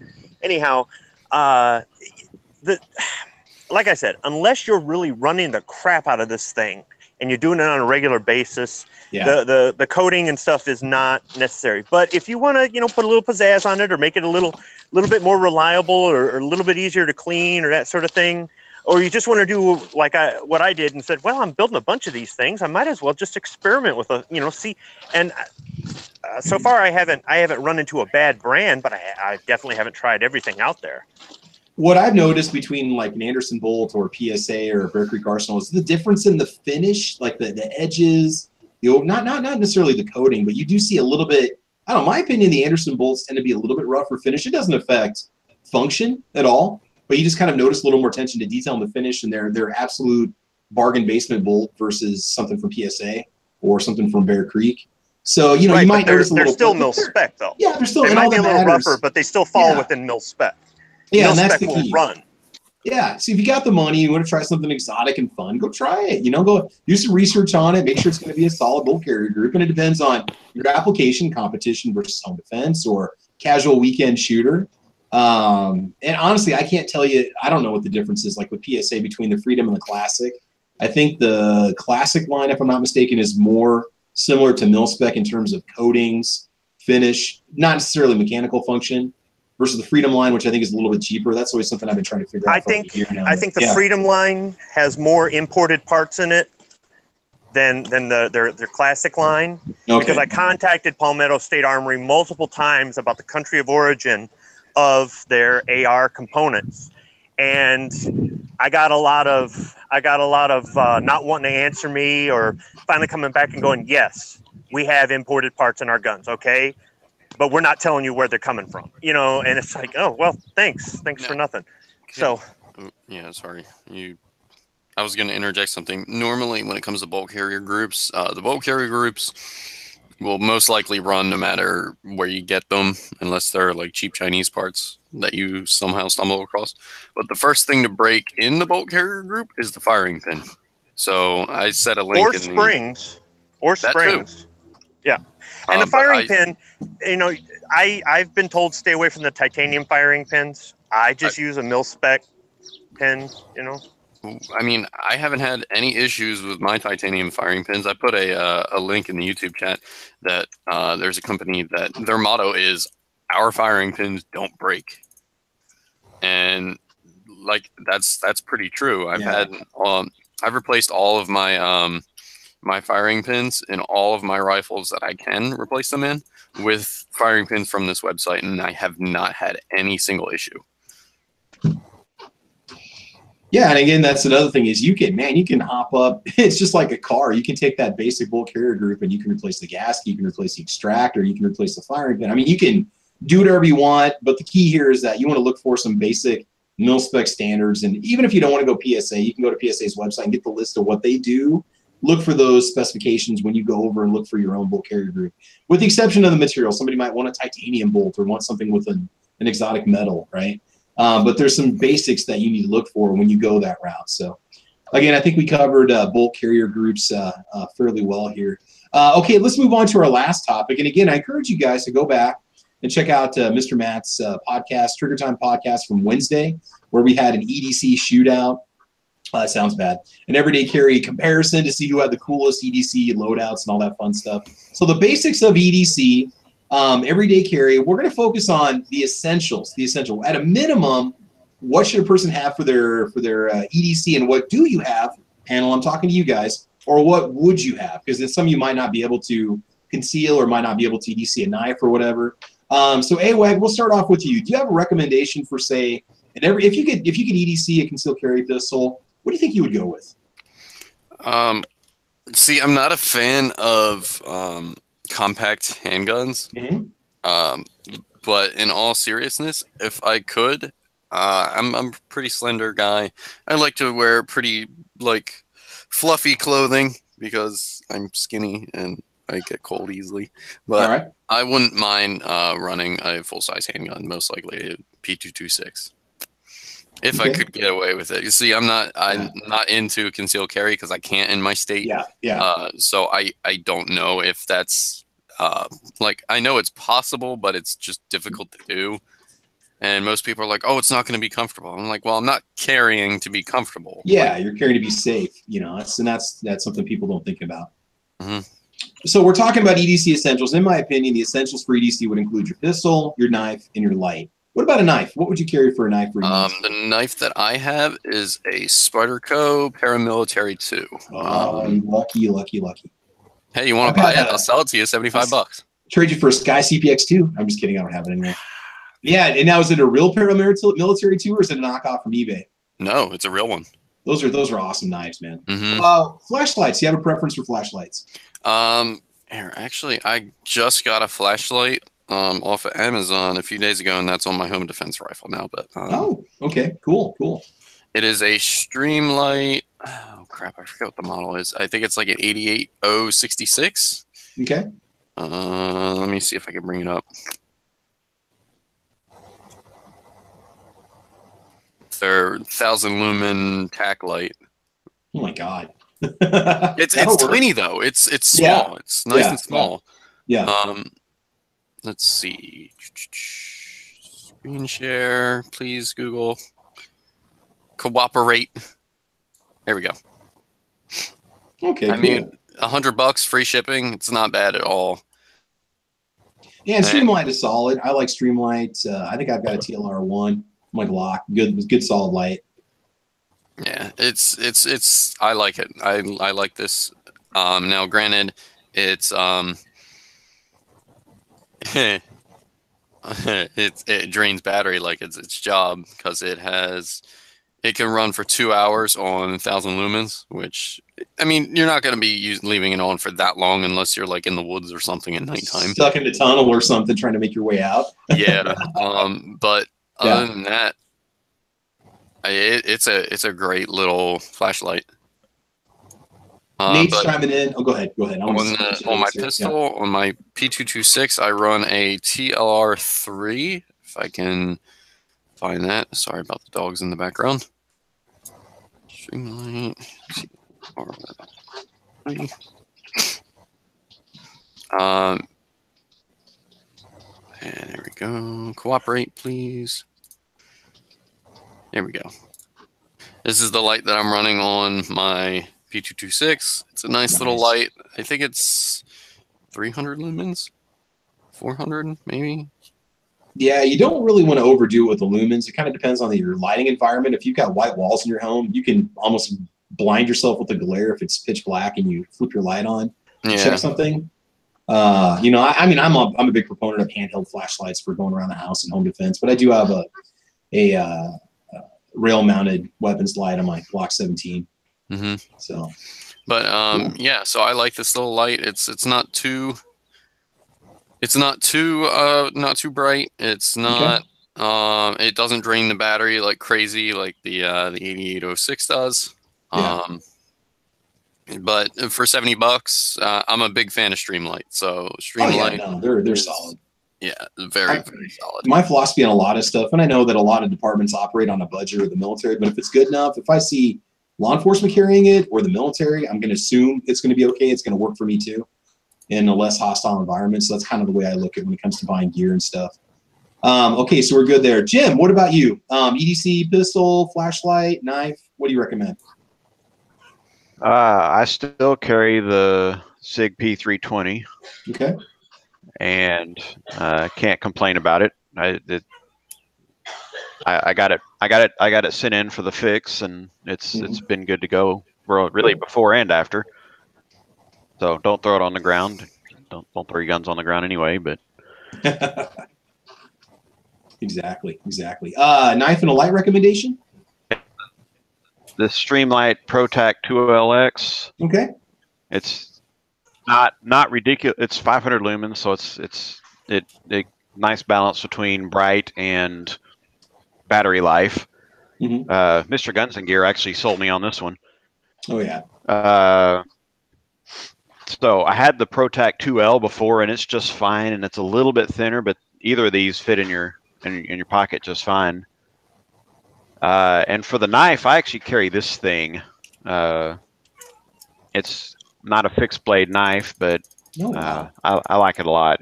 Anyhow, like I said, unless you're really running the crap out of this thing and you're doing it on a regular basis, the coating and stuff is not necessary. But if you want to, put a little pizzazz on it or make it a little bit more reliable or a little bit easier to clean or that sort of thing, or you just want to do like what I did and said, well, I'm building a bunch of these things, I might as well just experiment with see. And so far I haven't run into a bad brand, but I definitely haven't tried everything out there. What I've noticed between like an Anderson Bolt or PSA or Bear Creek Arsenal is the difference in the finish, like the edges, not necessarily the coating, but you do see a little bit. I don't know, in my opinion, the Anderson bolts tend to be a little bit rougher finish. It doesn't affect function at all, but you just kind of notice a little more attention to detail in the finish, and they're absolute bargain basement bolt versus something from PSA or something from Bear Creek. So you might notice a little. They're still mil-spec though. Yeah, they're still. They might be a little rougher, but they still fall within mil-spec. Yeah, and that's the key. Will run. Yeah, so if you got the money, you want to try something exotic and fun, go try it. Go do some research on it. Make sure it's going to be a solid bolt carrier group, and it depends on your application, competition versus home defense or casual weekend shooter. And honestly, I can't tell you. I don't know what the difference is like with PSA between the Freedom and the Classic. I think the Classic line, if I'm not mistaken, is more similar to mil-spec in terms of coatings, finish, not necessarily mechanical function. Versus the Freedom line, which I think is a little bit cheaper. That's always something I've been trying to figure out. I think the Freedom line has more imported parts in it than their Classic line. Okay. Because I contacted Palmetto State Armory multiple times about the country of origin of their AR components, and I got a lot of not wanting to answer me, or finally coming back and going, yes, we have imported parts in our guns. Okay. But we're not telling you where they're coming from, and it's like, oh, well, thanks for nothing. So, yeah, sorry. I was going to interject something. Normally, when it comes to bolt carrier groups, the bolt carrier groups will most likely run no matter where you get them, unless they're like cheap Chinese parts that you somehow stumble across. But the first thing to break in the bolt carrier group is the firing pin. So I set a link. Or springs. Yeah. And the firing pin, I've been told stay away from the titanium firing pins. I just use a mil-spec pin, I mean, I haven't had any issues with my titanium firing pins. I put a link in the YouTube chat that there's a company that their motto is, our firing pins don't break. And like that's pretty true. I've replaced all of my my firing pins in all of my rifles that I can replace them in with firing pins from this website, and I have not had any single issue. Yeah, and again, that's another thing is you can hop up. It's just like a car. You can take that basic bolt carrier group and you can replace the gasket, you can replace the extractor, you can replace the firing pin. I mean, you can do whatever you want, but the key here is that you want to look for some basic mil spec standards. And even if you don't want to go PSA, you can go to PSA's website and get the list of what they do. Look for those specifications when you go over and look for your own bolt carrier group. With the exception of the material, somebody might want a titanium bolt or want something with an exotic metal, right? But there's some basics that you need to look for when you go that route. So again, I think we covered bolt carrier groups fairly well here. Okay, let's move on to our last topic. And again, I encourage you guys to go back and check out Mr. Matt's podcast, Trigger Time podcast from Wednesday, where we had an EDC shootout. That sounds bad. An everyday carry comparison to see who had the coolest EDC loadouts and all that fun stuff. So the basics of EDC, everyday carry, we're going to focus on the essentials. The essential, at a minimum, what should a person have for their EDC, and what do you have? Panel, I'm talking to you guys. Or what would you have? Because some of you might not be able to conceal or might not be able to EDC a knife or whatever. So AWAG, we'll start off with you. Do you have a recommendation for, say, if you could EDC a concealed carry pistol, what do you think you would go with? See, I'm not a fan of compact handguns. Mm-hmm. But in all seriousness, if I could, I'm a pretty slender guy. I like to wear pretty like fluffy clothing because I'm skinny and I get cold easily. But all right. I wouldn't mind running a full-size handgun, most likely a P226. If I could get away with it. You see, I'm not into concealed carry because I can't in my state. Yeah. So I don't know if that's like, I know it's possible, but it's just difficult to do. And most people are like, oh, it's not going to be comfortable. I'm like, well, I'm not carrying to be comfortable. Yeah, you're carrying to be safe. You know, that's something people don't think about. Mm-hmm. So we're talking about EDC essentials. In my opinion, the essentials for EDC would include your pistol, your knife, and your light. What about a knife? What would you carry for a knife? The knife that I have is a Spyderco Paramilitary 2. Oh, lucky. Hey, you want to buy it? I'll sell it to you, $75. Trade you for a Sky CPX 2. I'm just kidding. I don't have it anymore. Yeah, and now is it a real Paramilitary 2 or is it a knockoff from eBay? No, it's a real one. Those are awesome knives, man. Mm-hmm. Flashlights. Do you have a preference for flashlights? Actually, I just got a flashlight off of Amazon a few days ago, and that's on my home defense rifle now. But oh, okay, cool. It is a Streamlight. Oh crap, I forget what the model is. I think it's like an 88066. Okay. Let me see if I can bring it up. Their 1,000 lumen tack light. Oh my god. It's tiny though. It's small. Yeah. It's nice and small. Yeah. Let's see. Screen share, please, Google. Cooperate. There we go. Okay. I mean, $100 free shipping. It's not bad at all. Yeah, and Streamlight is solid. I like Streamlight. I think I've got a TLR1. My Glock. Good solid light. Yeah, it's. I like it. I like this. Now, granted, it's it drains battery like it's its job because it can run for 2 hours on 1,000 lumens, which, I mean, you're not going to be leaving it on for that long unless you're like in the woods or something at nighttime. Stuck in a tunnel or something trying to make your way out. Yeah. But other than that, it's a great little flashlight. Nate's chiming in. Oh, go ahead. On my pistol, on my P226, I run a TLR3. If I can find that. Sorry about the dogs in the background. Streamlight. And there we go. Cooperate, please. There we go. This is the light that I'm running on my P226. It's a nice little light. I think it's 300 lumens, 400 maybe. Yeah, you don't really want to overdo it with the lumens. It kind of depends on your lighting environment. If you've got white walls in your home, you can almost blind yourself with the glare if it's pitch black and you flip your light on to check something. You know, I mean, I'm a big proponent of handheld flashlights for going around the house and home defense, but I do have a rail-mounted weapons light on my Glock 17. So, but yeah, so I like this little light. It's not too bright. It's not it doesn't drain the battery like crazy like the 8806 does. But for $70, I'm a big fan of Streamlight. So Streamlight, no, they're solid. Yeah, very solid. My philosophy on a lot of stuff, and I know that a lot of departments operate on a budget or the military, but if it's good enough, if I see law enforcement carrying it or the military, I'm going to assume it's going to be okay. It's going to work for me too in a less hostile environment. So that's kind of the way I look at it when it comes to buying gear and stuff. Okay, so we're good there. Jim, what about you? EDC, pistol, flashlight, knife, what do you recommend? I still carry the SIG P320. Okay. And can't complain about it. I got it sent in for the fix, and it's been good to go, really before and after. So don't throw it on the ground. Don't throw your guns on the ground anyway. But exactly. Knife and a light recommendation. The Streamlight ProTac 2LX. Okay. It's not ridiculous. It's 500 lumens, so it's nice balance between bright and battery life. Mr. Guns and Gear actually sold me on this one. Oh yeah. So I had the ProTac 2L before, and it's just fine, and it's a little bit thinner, but either of these fit in your pocket just fine. And for the knife, I actually carry this thing. It's not a fixed blade knife, but I like it a lot.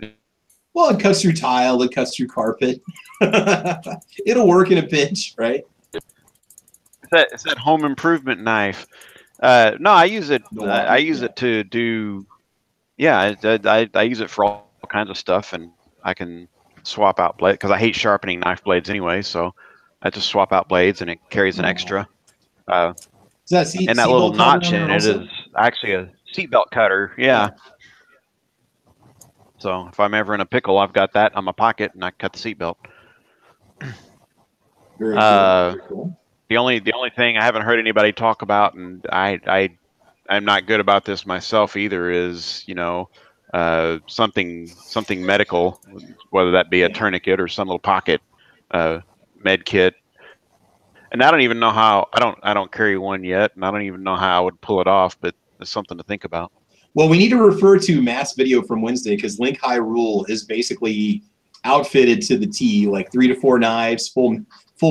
Well, it cuts through tile, it cuts through carpet. It'll work in a pinch, right? It's that home improvement knife. No, I use it. I use it to do. Yeah, I use it for all kinds of stuff, and I can swap out blades because I hate sharpening knife blades anyway. So I just swap out blades, and it carries an extra. And that little notch in it is actually a seatbelt cutter. Yeah. So if I'm ever in a pickle, I've got that on my pocket, and I cut the seatbelt. Very cool. The only thing I haven't heard anybody talk about, and I'm not good about this myself either, is something medical, whether that be a tourniquet or some little pocket med kit. And I don't even know how. I don't carry one yet, and I don't even know how I would pull it off. But it's something to think about. Well, we need to refer to Matt's video from Wednesday because Link High Rule is basically outfitted to the T, like 3 to 4 knives, full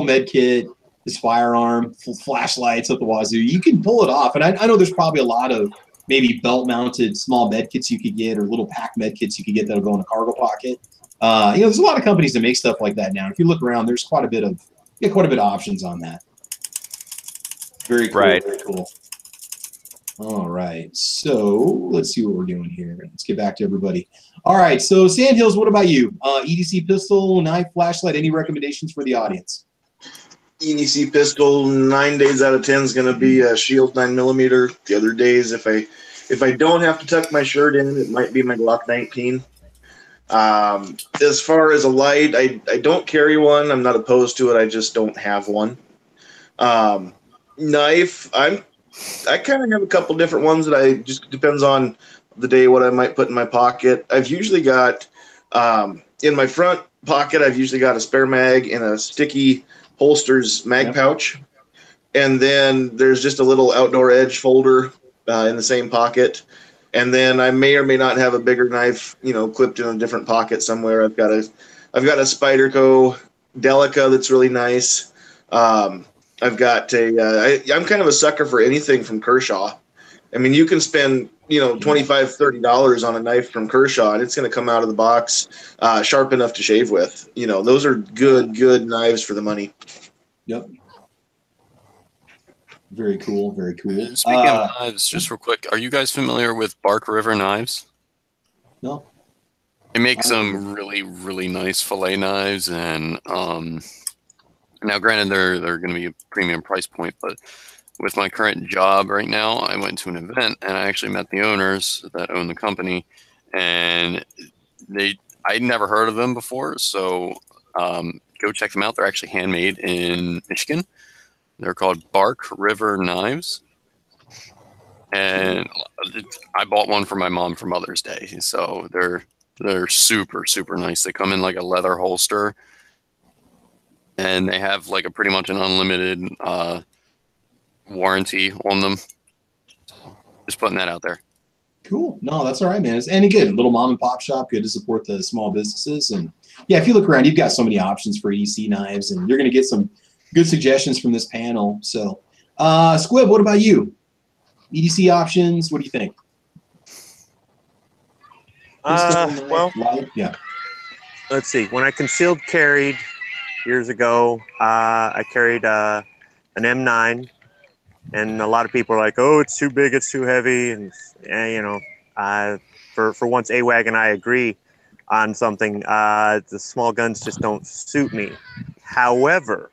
med kit, his firearm, full flashlights at the wazoo. You can pull it off, and I know there's probably a lot of maybe belt-mounted small med kits you could get, or little pack med kits you could get that'll go in a cargo pocket. There's a lot of companies that make stuff like that now. If you look around, there's quite a bit of options on that. Very cool. Right. Very cool. All right, so let's see what we're doing here. Let's get back to everybody. All right, so Sandhills, what about you? EDC pistol, knife, flashlight, any recommendations for the audience? EDC pistol, 9 days out of 10 is going to be a Shield 9mm. The other days, if I don't have to tuck my shirt in, it might be my Glock 19. As far as a light, I don't carry one. I'm not opposed to it. I just don't have one. Knife, I kind of have a couple different ones that just depends on the day what I might put in my pocket. I've usually got in my front pocket, I've usually got a spare mag and a sticky holsters mag pouch. And then there's just a little outdoor edge folder in the same pocket. And then I may or may not have a bigger knife, clipped in a different pocket somewhere. I've got a Spyderco Delica that's really nice. I've got I'm kind of a sucker for anything from Kershaw. I mean, you can spend, $25, $30 on a knife from Kershaw, and it's going to come out of the box sharp enough to shave with. Those are good knives for the money. Yep. Very cool. Very cool. Speaking of knives, just real quick, are you guys familiar with Bark River knives? No. It makes some really, really nice fillet knives, and now granted they're going to be a premium price point, but with my current job right now, I went to an event and I actually met the owners that own the company, and I'd never heard of them before, so go check them out. They're actually handmade in Michigan. They're called Bark River Knives. And I bought one for my mom for Mother's Day. So they're super, super nice. They come in like a leather holster, and they have like a pretty much an unlimited warranty on them. Just putting that out there. Cool. No, that's all right, man. And again, little mom and pop shop, good to support the small businesses. And yeah, if you look around, you've got so many options for EDC knives, and you're going to get some good suggestions from this panel. So, Squib, what about you? EDC options, what do you think? Well, yeah. Let's see. When I concealed carried years ago, I carried an M9, and a lot of people are like, "Oh, it's too big, it's too heavy," and you know, for once, AWAG and I agree on something. The small guns just don't suit me. However,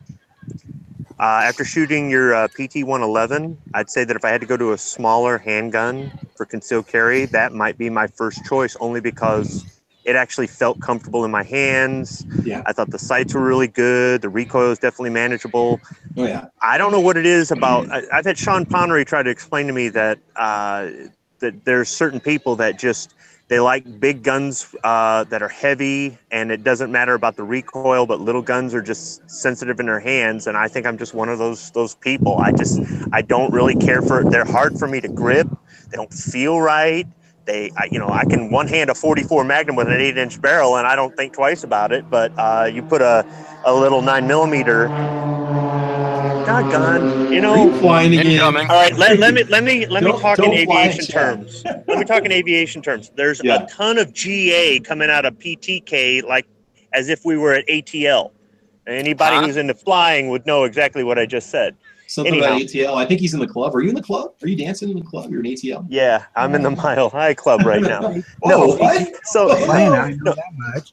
after shooting your PT-111, I'd say that if I had to go to a smaller handgun for concealed carry, that might be my first choice, only because it actually felt comfortable in my hands. Yeah. I thought the sights were really good. The recoil is definitely manageable. Oh, yeah. I don't know what it is about. I've had Sean Connery try to explain to me that that there's certain people that just, they like big guns that are heavy, and it doesn't matter about the recoil, but little guns are just sensitive in their hands. And I think I'm just one of those people. I don't really care for it. They're hard for me to grip. They don't feel right. I can one hand a 44 Magnum with an 8-inch barrel, and I don't think twice about it. But you put a little 9mm. Doggone, you know. Are you flying again? All right, let me talk in aviation terms. Let me talk in aviation terms. There's a ton of GA coming out of PTK, like as if we were at ATL. Anybody who's into flying would know exactly what I just said. Something about ATL. I think he's in the club. Are you in the club? Are you dancing in the club? You're in ATL. Yeah, I'm in the Mile High Club right now. Whoa, what? So I know that much.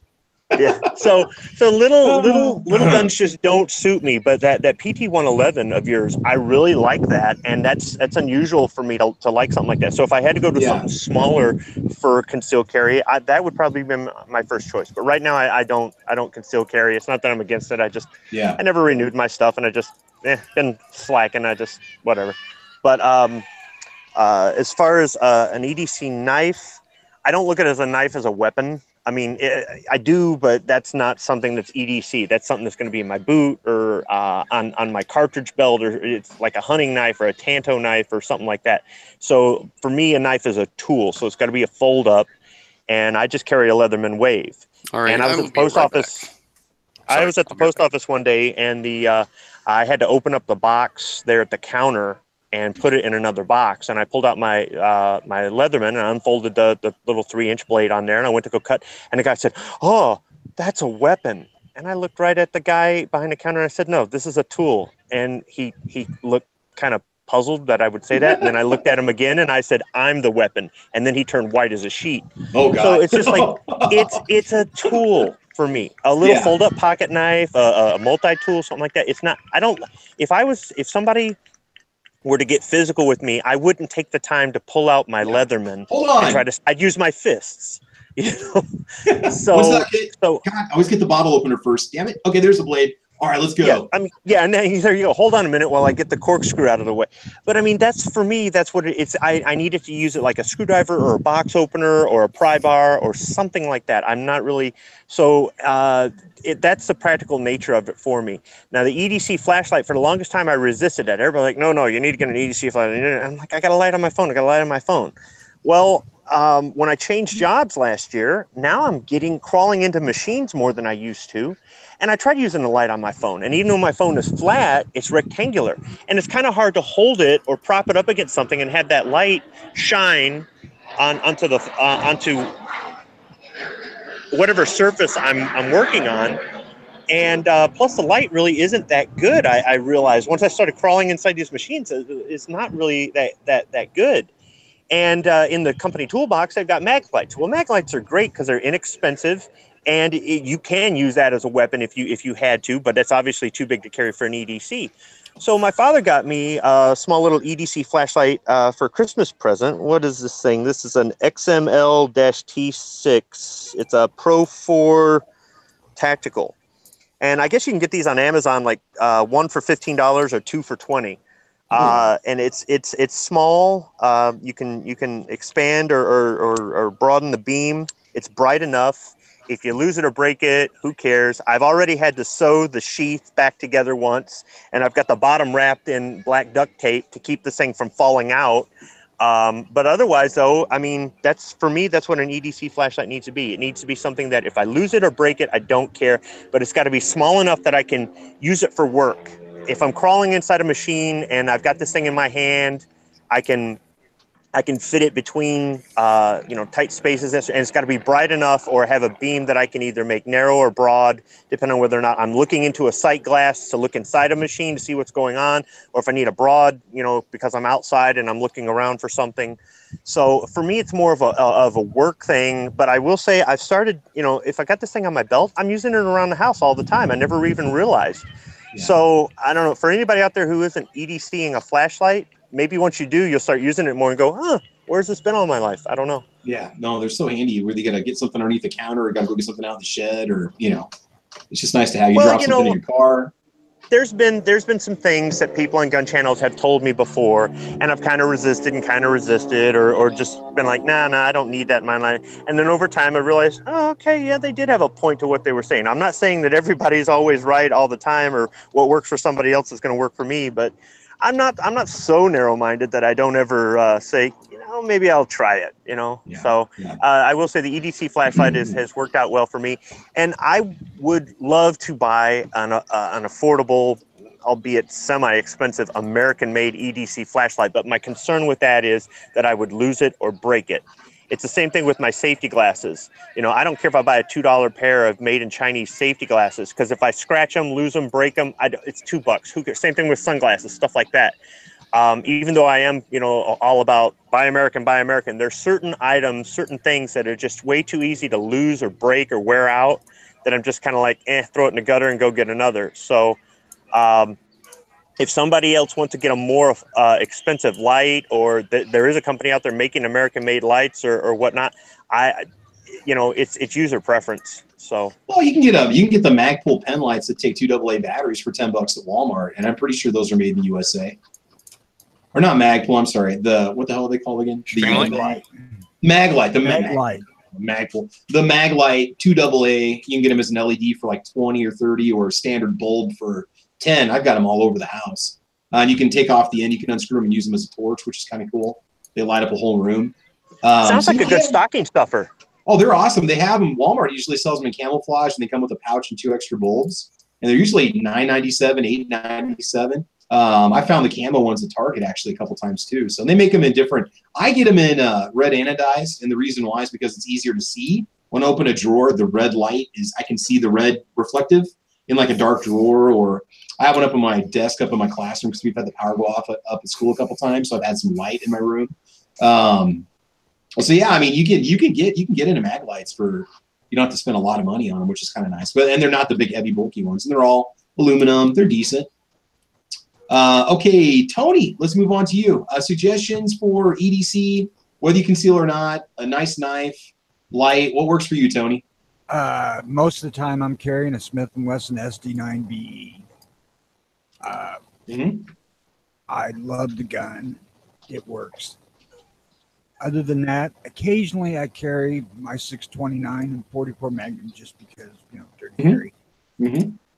Yeah. So little guns just don't suit me. But that PT-111 of yours, I really like that, and that's unusual for me to like something like that. So if I had to go to something smaller for concealed carry, that would probably be my first choice. But right now, I don't conceal carry. It's not that I'm against it. I never renewed my stuff, and I just been slacking. I just whatever. But as far as an EDC knife, I don't look at it as a knife as a weapon. I mean, I do, but that's not something that's EDC. That's something that's going to be in my boot or on my cartridge belt, or it's like a hunting knife or a Tanto knife or something like that. So for me, a knife is a tool. So it's got to be a fold up, and I just carry a Leatherman Wave. All right, and I was at the post office. I was at the post office one day, and I had to open up the box there at the counter and put it in another box. And I pulled out my my Leatherman and unfolded the little 3-inch blade on there. And I went to go cut. And the guy said, "Oh, that's a weapon." And I looked right at the guy behind the counter and I said, "No, this is a tool." And he looked kind of puzzled that I would say that. And then I looked at him again and I said, "I'm the weapon." And then he turned white as a sheet. Oh, God. So it's just like, it's a tool for me. A little fold-up pocket knife, a multi-tool, something like that. It's not, if somebody were to get physical with me, I wouldn't take the time to pull out my Leatherman and I'd use my fists. You know? So God, I always get the bottle opener first. Damn it. Okay, there's the blade. All right, let's go. Yeah, I mean, and then, there you go. Hold on a minute while I get the corkscrew out of the way. But I mean, that's for me, that's what it's. I needed to use it like a screwdriver or a box opener or a pry bar or something like that. I'm not really so. That's the practical nature of it for me. Now, the EDC flashlight, for the longest time, I resisted that. Everybody like, no, you need to get an EDC flashlight. I'm like, I got a light on my phone. Well, when I changed jobs last year, now I'm crawling into machines more than I used to. And I tried using the light on my phone. And even though my phone is flat, it's rectangular. And it's kind of hard to hold it or prop it up against something and have that light shine onto whatever surface I'm working on. And plus the light really isn't that good. I realized once I started crawling inside these machines, it's not really that good. And in the company toolbox, I've got mag lights. Well, mag lights are great because they're inexpensive, and you can use that as a weapon if you had to, but that's obviously too big to carry for an EDC. So my father got me a small little EDC flashlight for a Christmas present. What is this thing? This is an XML-T6. It's a Pro 4 tactical. And I guess you can get these on Amazon, like one for $15 or two for $20. And it's small. You can expand or broaden the beam. It's bright enough. If you lose it or break it, who cares? I've already had to sew the sheath back together once, and I've got the bottom wrapped in black duct tape to keep this thing from falling out. But otherwise, though, I mean, that's what an EDC flashlight needs to be. It needs to be something that if I lose it or break it, I don't care, but it's got to be small enough that I can use it for work. If I'm crawling inside a machine and I've got this thing in my hand, I can fit it between tight spaces, and it's got to be bright enough or have a beam that I can either make narrow or broad, depending on whether or not I'm looking into a sight glass to look inside a machine to see what's going on, or if I need a broad, because I'm outside and I'm looking around for something. So for me, it's more of a work thing. But I will say I've started, if I got this thing on my belt, I'm using it around the house all the time. I never even realized. Yeah. So I don't know, for anybody out there who isn't EDCing a flashlight, maybe once you do, you'll start using it more and go, where's this been all my life? I don't know. Yeah, no, they're so handy. Whether you got to get something underneath the counter or got to go get something out of the shed, or, it's just nice to have you drop something in your car. There's been some things that people on gun channels have told me before, and I've kind of resisted or just been like, nah, I don't need that in my life. And then over time I realized, they did have a point to what they were saying. I'm not saying that everybody's always right all the time, or what works for somebody else is going to work for me, but I'm not so narrow-minded that I don't ever say, maybe I'll try it, Yeah, so yeah. I will say the EDC flashlight has worked out well for me. And I would love to buy an affordable, albeit semi-expensive, American-made EDC flashlight. But my concern with that is that I would lose it or break it. It's the same thing with my safety glasses. I don't care if I buy a $2 pair of made in Chinese safety glasses, because if I scratch them, lose them, break them, it's $2. Who cares? Same thing with sunglasses, stuff like that. Even though I am, all about buy American, there's certain items, certain things that are just way too easy to lose or break or wear out that I'm just kind of like, throw it in the gutter and go get another. So if somebody else wants to get a more expensive light, or there is a company out there making American-made lights or whatnot, it's user preference. So, well, you can get the Magpul pen lights that take 2 AA batteries for $10 at Walmart, and I'm pretty sure those are made in the USA. Or not Magpul, I'm sorry. What the hell are they called again? Maglite. Maglite. The Maglite. Magpul. The Maglite 2 AA. You can get them as an LED for like 20 or 30, or a standard bulb for 10. I've got them all over the house. And you can take off the end. You can unscrew them and use them as a torch, which is kind of cool. They light up a whole room. Sounds like a good stocking stuffer. Oh, they're awesome. They have them. Walmart usually sells them in camouflage, and they come with a pouch and 2 extra bulbs. And they're usually $9.97, $8.97. I found the camo ones at Target actually a couple times too. So they make them in different. I get them in red anodized, and the reason why is because it's easier to see. When I open a drawer, the red light I can see the red reflective in like a dark drawer, or I have one up on my desk up in my classroom because we've had the power go off up at school a couple times, so I've had some light in my room. So yeah, I mean, you can get into mag lights for, you don't have to spend a lot of money on them, which is kind of nice. And they're not the big heavy bulky ones, and they're all aluminum. They're decent. Okay, Tony, let's move on to you. Suggestions for EDC, whether you conceal or not, a nice knife, light. What works for you, Tony? Most of the time I'm carrying a Smith & Wesson SD9BE. I love the gun. It works. Other than that, occasionally I carry my 629 and 44 Magnum just because, they're carry.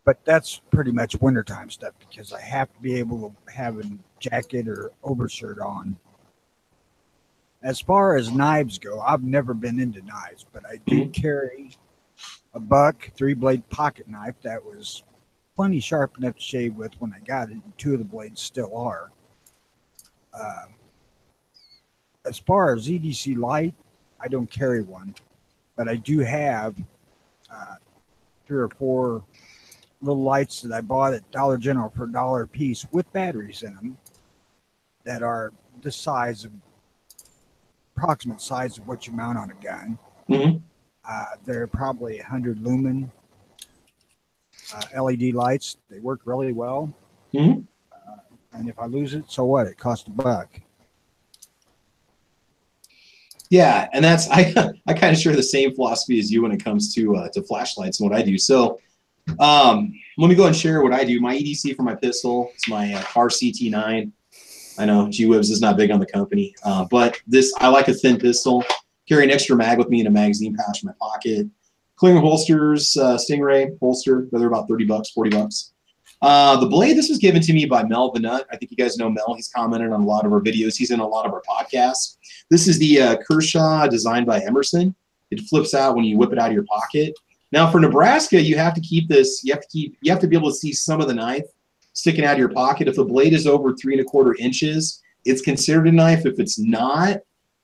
But that's pretty much wintertime stuff because I have to be able to have a jacket or overshirt on. As far as knives go, I've never been into knives, but I do carry a Buck 3-blade pocket knife that was plenty sharp enough to shave with when I got it, and 2 of the blades still are. As far as EDC light, I don't carry one, but I do have 3 or 4 little lights that I bought at Dollar General for $1 a piece with batteries in them that are the size of approximate size of what you mount on a gun. Mm-hmm. They're probably 100 lumen LED lights. They work really well. Mm-hmm. And if I lose it, so what? It costs $1. Yeah, and that's I kind of share the same philosophy as you when it comes to flashlights and what I do. So let me go and share what I do. My EDC for my pistol, it's my Car CT9. I know G-Wibs is not big on the company, but I like a thin pistol. Carry an extra mag with me in a magazine pouch in my pocket. Clearing holsters, Stingray holster, they're about $30, $40. The blade, this was given to me by Mel the Nut. I think you guys know Mel. He's commented on a lot of our videos. He's in a lot of our podcasts. This is the Kershaw designed by Emerson. It flips out when you whip it out of your pocket. Now for Nebraska, you have to keep this. You have to be able to see some of the knife sticking out of your pocket. If the blade is over 3 1/4 inches, it's considered a knife. If it's not,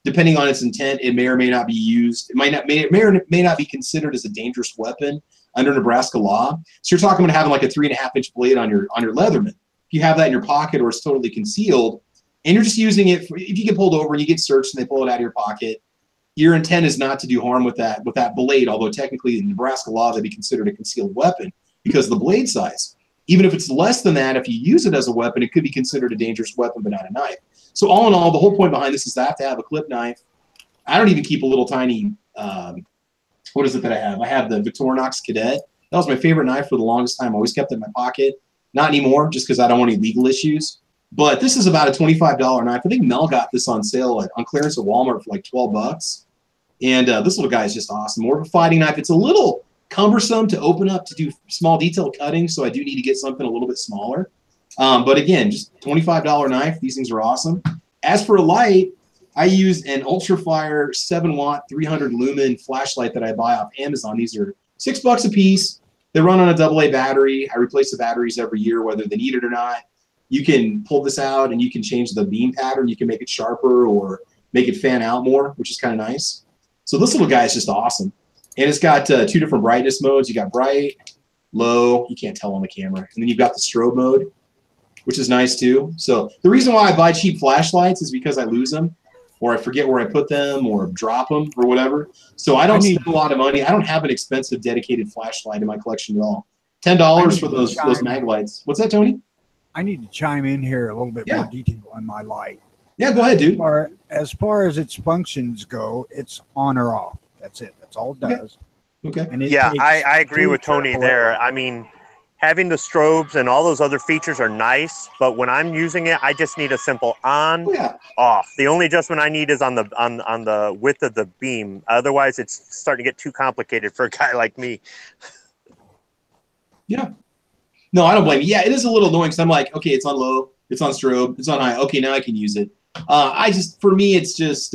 depending on its intent, it may or may not be used. It may or may not be considered as a dangerous weapon under Nebraska law. So you're talking about having like a 3.5-inch blade on your Leatherman. If you have that in your pocket or it's totally concealed, and you're just using it if you get pulled over and you get searched and they pull it out of your pocket, your intent is not to do harm with that blade. Although technically in Nebraska law that'd be considered a concealed weapon because of the blade size. Even if it's less than that, if you use it as a weapon, it could be considered a dangerous weapon, but not a knife. So all in all, the whole point behind this is I have to have a clip knife. I don't even keep a little tiny, what is it that I have? I have the Victorinox Cadet. That was my favorite knife for the longest time. I always kept it in my pocket. Not anymore, just because I don't want any legal issues. But this is about a $25 knife. I think Mel got this on sale on clearance at Walmart for like $12. And this little guy is just awesome. More of a fighting knife. It's a little cumbersome to open up to do small detail cutting, so I do need to get something a little bit smaller. But again, just $25 knife. These things are awesome. As for a light, I use an Ultrafire 7-watt 300 lumen flashlight that I buy off Amazon. These are $6 a piece. They run on a AA battery. I replace the batteries every year, whether they need it or not. You can pull this out and you can change the beam pattern. You can make it sharper or make it fan out more, which is kind of nice. So this little guy is just awesome. And it's got 2 different brightness modes. You got bright, low. You can't tell on the camera. And then you've got the strobe mode, which is nice too. So the reason why I buy cheap flashlights is because I lose them or I forget where I put them or drop them or whatever. So I don't spend a lot of money. I don't have an expensive dedicated flashlight in my collection at all. $10 for those mag lights. What's that, Tony? I need to chime in here a little bit more detail on my light. Yeah, go ahead, dude. As far as its functions go, it's on or off. That's it. That's all it does. Okay. And yeah, I agree with Tony there. I mean, having the strobes and all those other features are nice, but when I'm using it, I just need a simple on, off. The only adjustment I need is on the width of the beam. Otherwise, it's starting to get too complicated for a guy like me. Yeah. No, I don't blame you. Yeah, it is a little annoying because I'm like, okay, it's on low, it's on strobe, it's on high. Okay, now I can use it. For me, it's just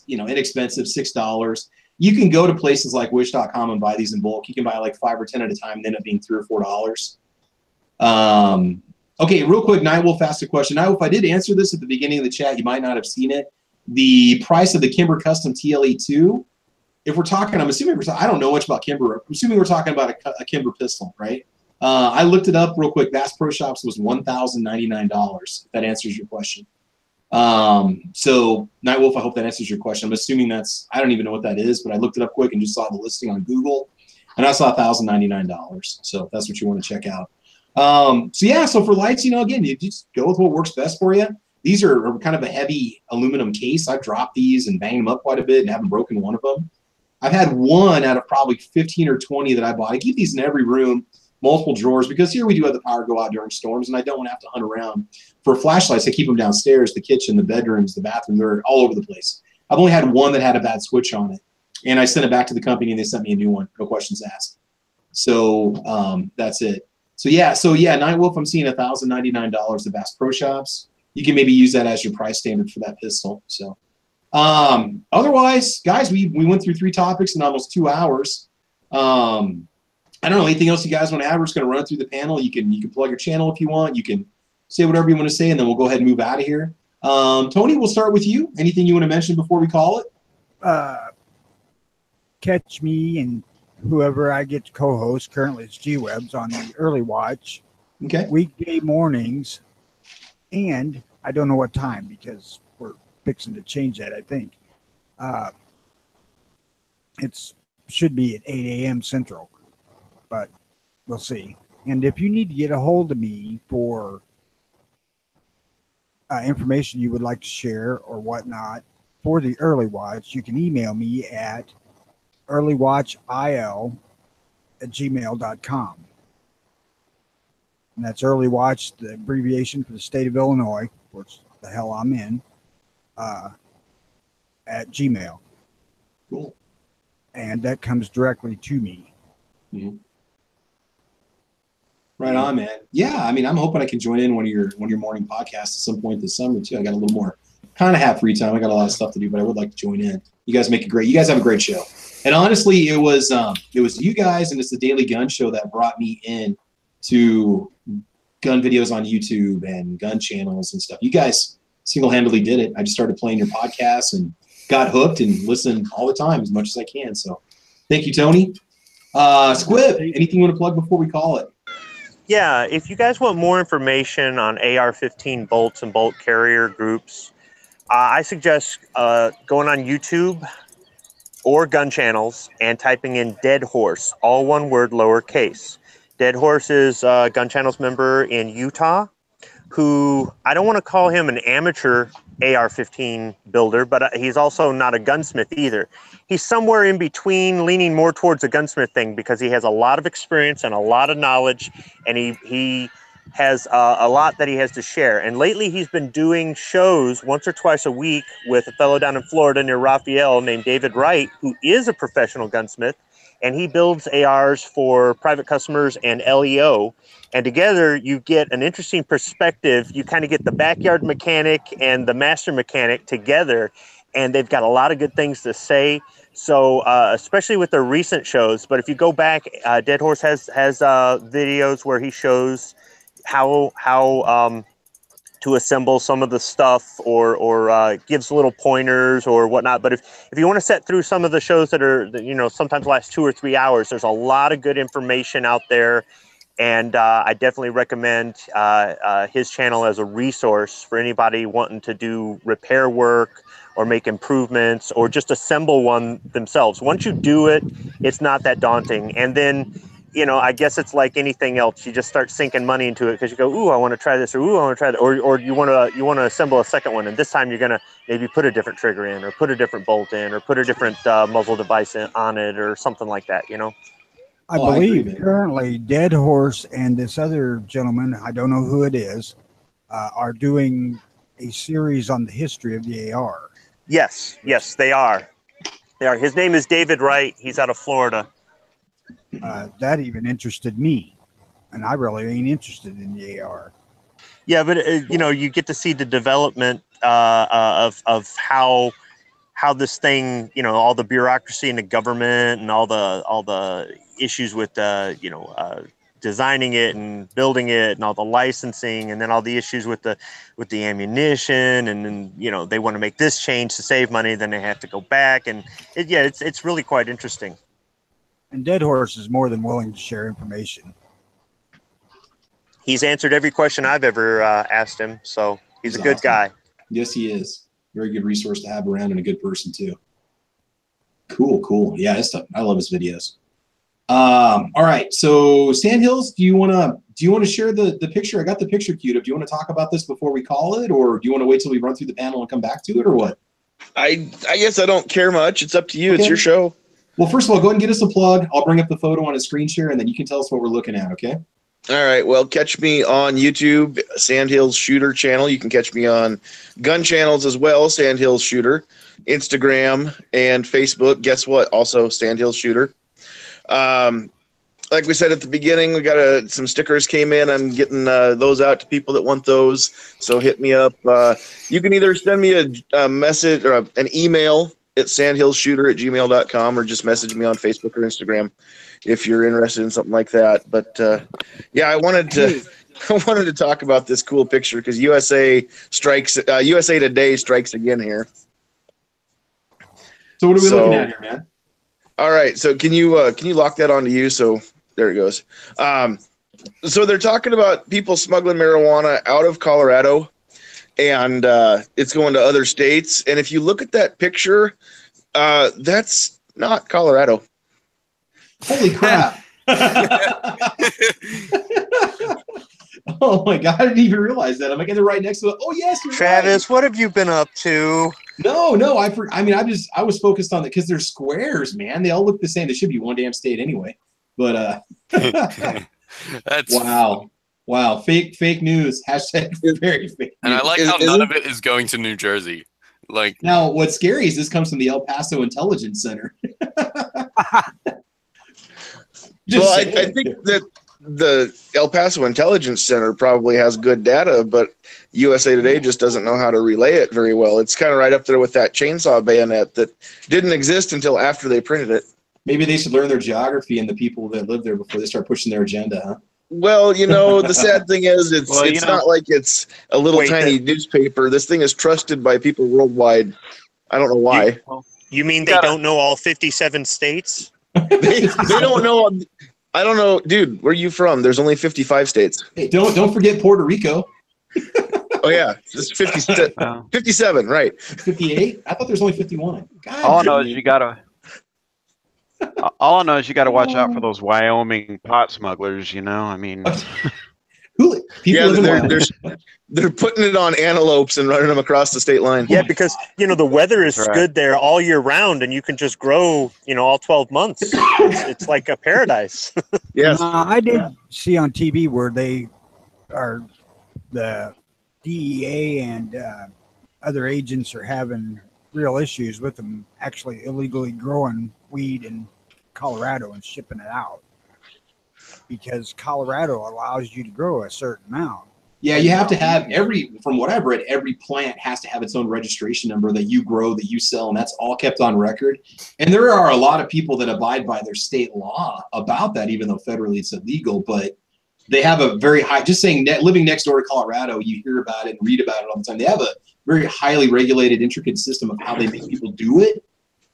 inexpensive, $6. You can go to places like wish.com and buy these in bulk. You can buy like 5 or 10 at a time and end up being $3 or $4. Okay, real quick, Nightwolf asked a question. Nightwolf, I did answer this at the beginning of the chat. You might not have seen it. The price of the Kimber Custom TLE2, if we're talking, I don't know much about Kimber. I'm assuming we're talking about a Kimber pistol, right? I looked it up real quick. Bass Pro Shops was $1,099, if that answers your question. So Nightwolf, I hope that answers your question. I'm assuming I don't even know what that is, but I looked it up quick and just saw the listing on Google and I saw $1,099. So if that's what you want to check out. So for lights, again, you just go with what works best for you. These are kind of a heavy aluminum case. I've dropped these and banged them up quite a bit and haven't broken one of them. I've had one out of probably 15 or 20 that I bought. I keep these in every room, multiple drawers, because here we do have the power go out during storms, and I don't want to have to hunt around for flashlights. I keep them downstairs, the kitchen, the bedrooms, the bathroom. They're all over the place. I've only had one that had a bad switch on it, and I sent it back to the company, and they sent me a new one. No questions asked. So that's it. So yeah, Nightwolf, I'm seeing $1,099 at Bass Pro Shops. You can maybe use that as your price standard for that pistol. So otherwise, guys, we went through 3 topics in almost 2 hours. I don't know, anything else you guys want to add? We're just going to run through the panel. You can plug your channel if you want. You can say whatever you want to say, and then we'll go ahead and move out of here. Tony, we'll start with you. Anything you want to mention before we call it? Catch me and whoever I get to co-host, currently it's G-Webs, on the Early Watch. Okay. Weekday mornings, and I don't know what time because we're fixing to change that, I think. It's should be at 8 a.m. Central, but we'll see. And if you need to get a hold of me for information you would like to share or whatnot for the Early Watch, you can email me at earlywatchil@gmail.com. And that's Early Watch, the abbreviation for the state of Illinois, which the hell I'm in, at Gmail. Cool. And that comes directly to me. Mm-hmm. Right on, man. Yeah, I mean, I'm hoping I can join in one of your morning podcasts at some point this summer too. I got a little more kind of have free time. I got a lot of stuff to do, but I would like to join in. You guys have a great show. And honestly, it was you guys and it's the Daily Gun Show that brought me in to gun videos on YouTube and gun channels and stuff. You guys single-handedly did it. I just started playing your podcasts and got hooked and listened all the time as much as I can. So thank you, Tony. Squib, anything you want to plug before we call it? Yeah, if you guys want more information on AR-15 bolts and bolt carrier groups, I suggest going on YouTube or gun channels and typing in Dead Horse, all one word, lowercase. Dead Horse is a gun channels member in Utah who, I don't want to call him an amateur AR-15 builder, but he's also not a gunsmith either. He's somewhere in between, leaning more towards a gunsmith thing because he has a lot of experience and a lot of knowledge, and he has a lot that he has to share. And lately he's been doing shows once or twice a week with a fellow down in Florida near Raphael named David Wright, who is a professional gunsmith, and he builds ARs for private customers and LEO. And together you get an interesting perspective. You kind of get the backyard mechanic and the master mechanic together, and they've got a lot of good things to say. So especially with their recent shows, but if you go back, Dead Horse has videos where he shows how to assemble some of the stuff or gives little pointers or whatnot. But if you want to set through some of the shows that are, sometimes last 2 or 3 hours, there's a lot of good information out there. And I definitely recommend his channel as a resource for anybody wanting to do repair work or make improvements or just assemble one themselves. Once you do it, it's not that daunting. And then, I guess it's like anything else. You just start sinking money into it because you go, ooh, I want to try this, or ooh, I want to try that, or you want to assemble a second one, and this time you're gonna maybe put a different trigger in, or put a different bolt in, or put a different muzzle device on it, or something like that. I believe currently Dead Horse and this other gentleman, I don't know who it is, are doing a series on the history of the AR. Yes, they are. His name is David Wright. He's out of Florida. That even interested me, and I really ain't interested in the AR. Yeah, but you get to see the development of how this thing, all the bureaucracy in the government and all the issues with designing it and building it and all the licensing, and then all the issues with the ammunition, and then they want to make this change to save money, then they have to go back, and it's really quite interesting. And Dead Horse is more than willing to share information. He's answered every question I've ever asked him, so he's a good guy. Yes, he is. Very good resource to have around and a good person too. Cool. Yeah, I love his videos. All right, so Sandhills, do you want to share the picture? I got the picture queued up. Do you want to talk about this before we call it, or do you want to wait till we run through the panel and come back to it, or what? I guess I don't care much. It's up to you. Okay. It's your show. Well, first of all, go ahead and get us a plug. I'll bring up the photo on a screen share, and then you can tell us what we're looking at, okay? All right. Well, catch me on YouTube, Sandhills Shooter channel. You can catch me on gun channels as well, Sandhills Shooter, Instagram, and Facebook. Guess what? Also, Sandhills Shooter. Like we said at the beginning, we got some stickers came in. I'm getting those out to people that want those. So hit me up. You can either send me a message or an email at sandhillsshooter@gmail.com, or just message me on Facebook or Instagram if you're interested in something like that. But yeah, I wanted to talk about this cool picture because USA Today strikes again here. So what are we looking at here, man? All right, so can you lock that onto you? So there it goes. So they're talking about people smuggling marijuana out of Colorado and it's going to other states. And if you look at that picture, that's not Colorado. Holy crap. Oh my God, I didn't even realize that. I'm like, they're right next to it. Oh yes, Travis, right. what have you been up to? No, I was focused on it because they're squares, man. They all look the same. They should be one damn state anyway. But that's wow, fake news. Hashtag very fake and news. I like how none of it is going to New Jersey. Like, now what's scary is this comes from the El Paso Intelligence Center. Well, I think that the El Paso Intelligence Center probably has good data, but USA Today just doesn't know how to relay it very well. It's kind of right up there with that chainsaw bayonet that didn't exist until after they printed it. Maybe they should learn their geography and the people that live there before they start pushing their agenda, huh? Well, the sad thing is it's not like it's a little tiny newspaper. This thing is trusted by people worldwide. I don't know why. You mean they don't know all 57 states? They don't know. I don't know, dude. Where are you from? There's only 55 states. Hey, don't forget Puerto Rico. Oh yeah, it's 57, right? 58? I thought there's only 51. God, all I know is you gotta watch out for those Wyoming pot smugglers. I mean, they're putting it on antelopes and running them across the state line. Yeah, because the weather is good there all year round, and you can just grow all 12 months. It's like a paradise. Yes, I did see on TV where they are the DEA and other agents are having real issues with them actually illegally growing weed in Colorado and shipping it out because Colorado allows you to grow a certain amount. Yeah, you have to have from what I've read, every plant has to have its own registration number that you grow, that you sell, and that's all kept on record. And there are a lot of people that abide by their state law about that, even though federally it's illegal. But they have a very high, just saying living next door to Colorado, you hear about it and read about it all the time. They have a very highly regulated, intricate system of how they make people do it.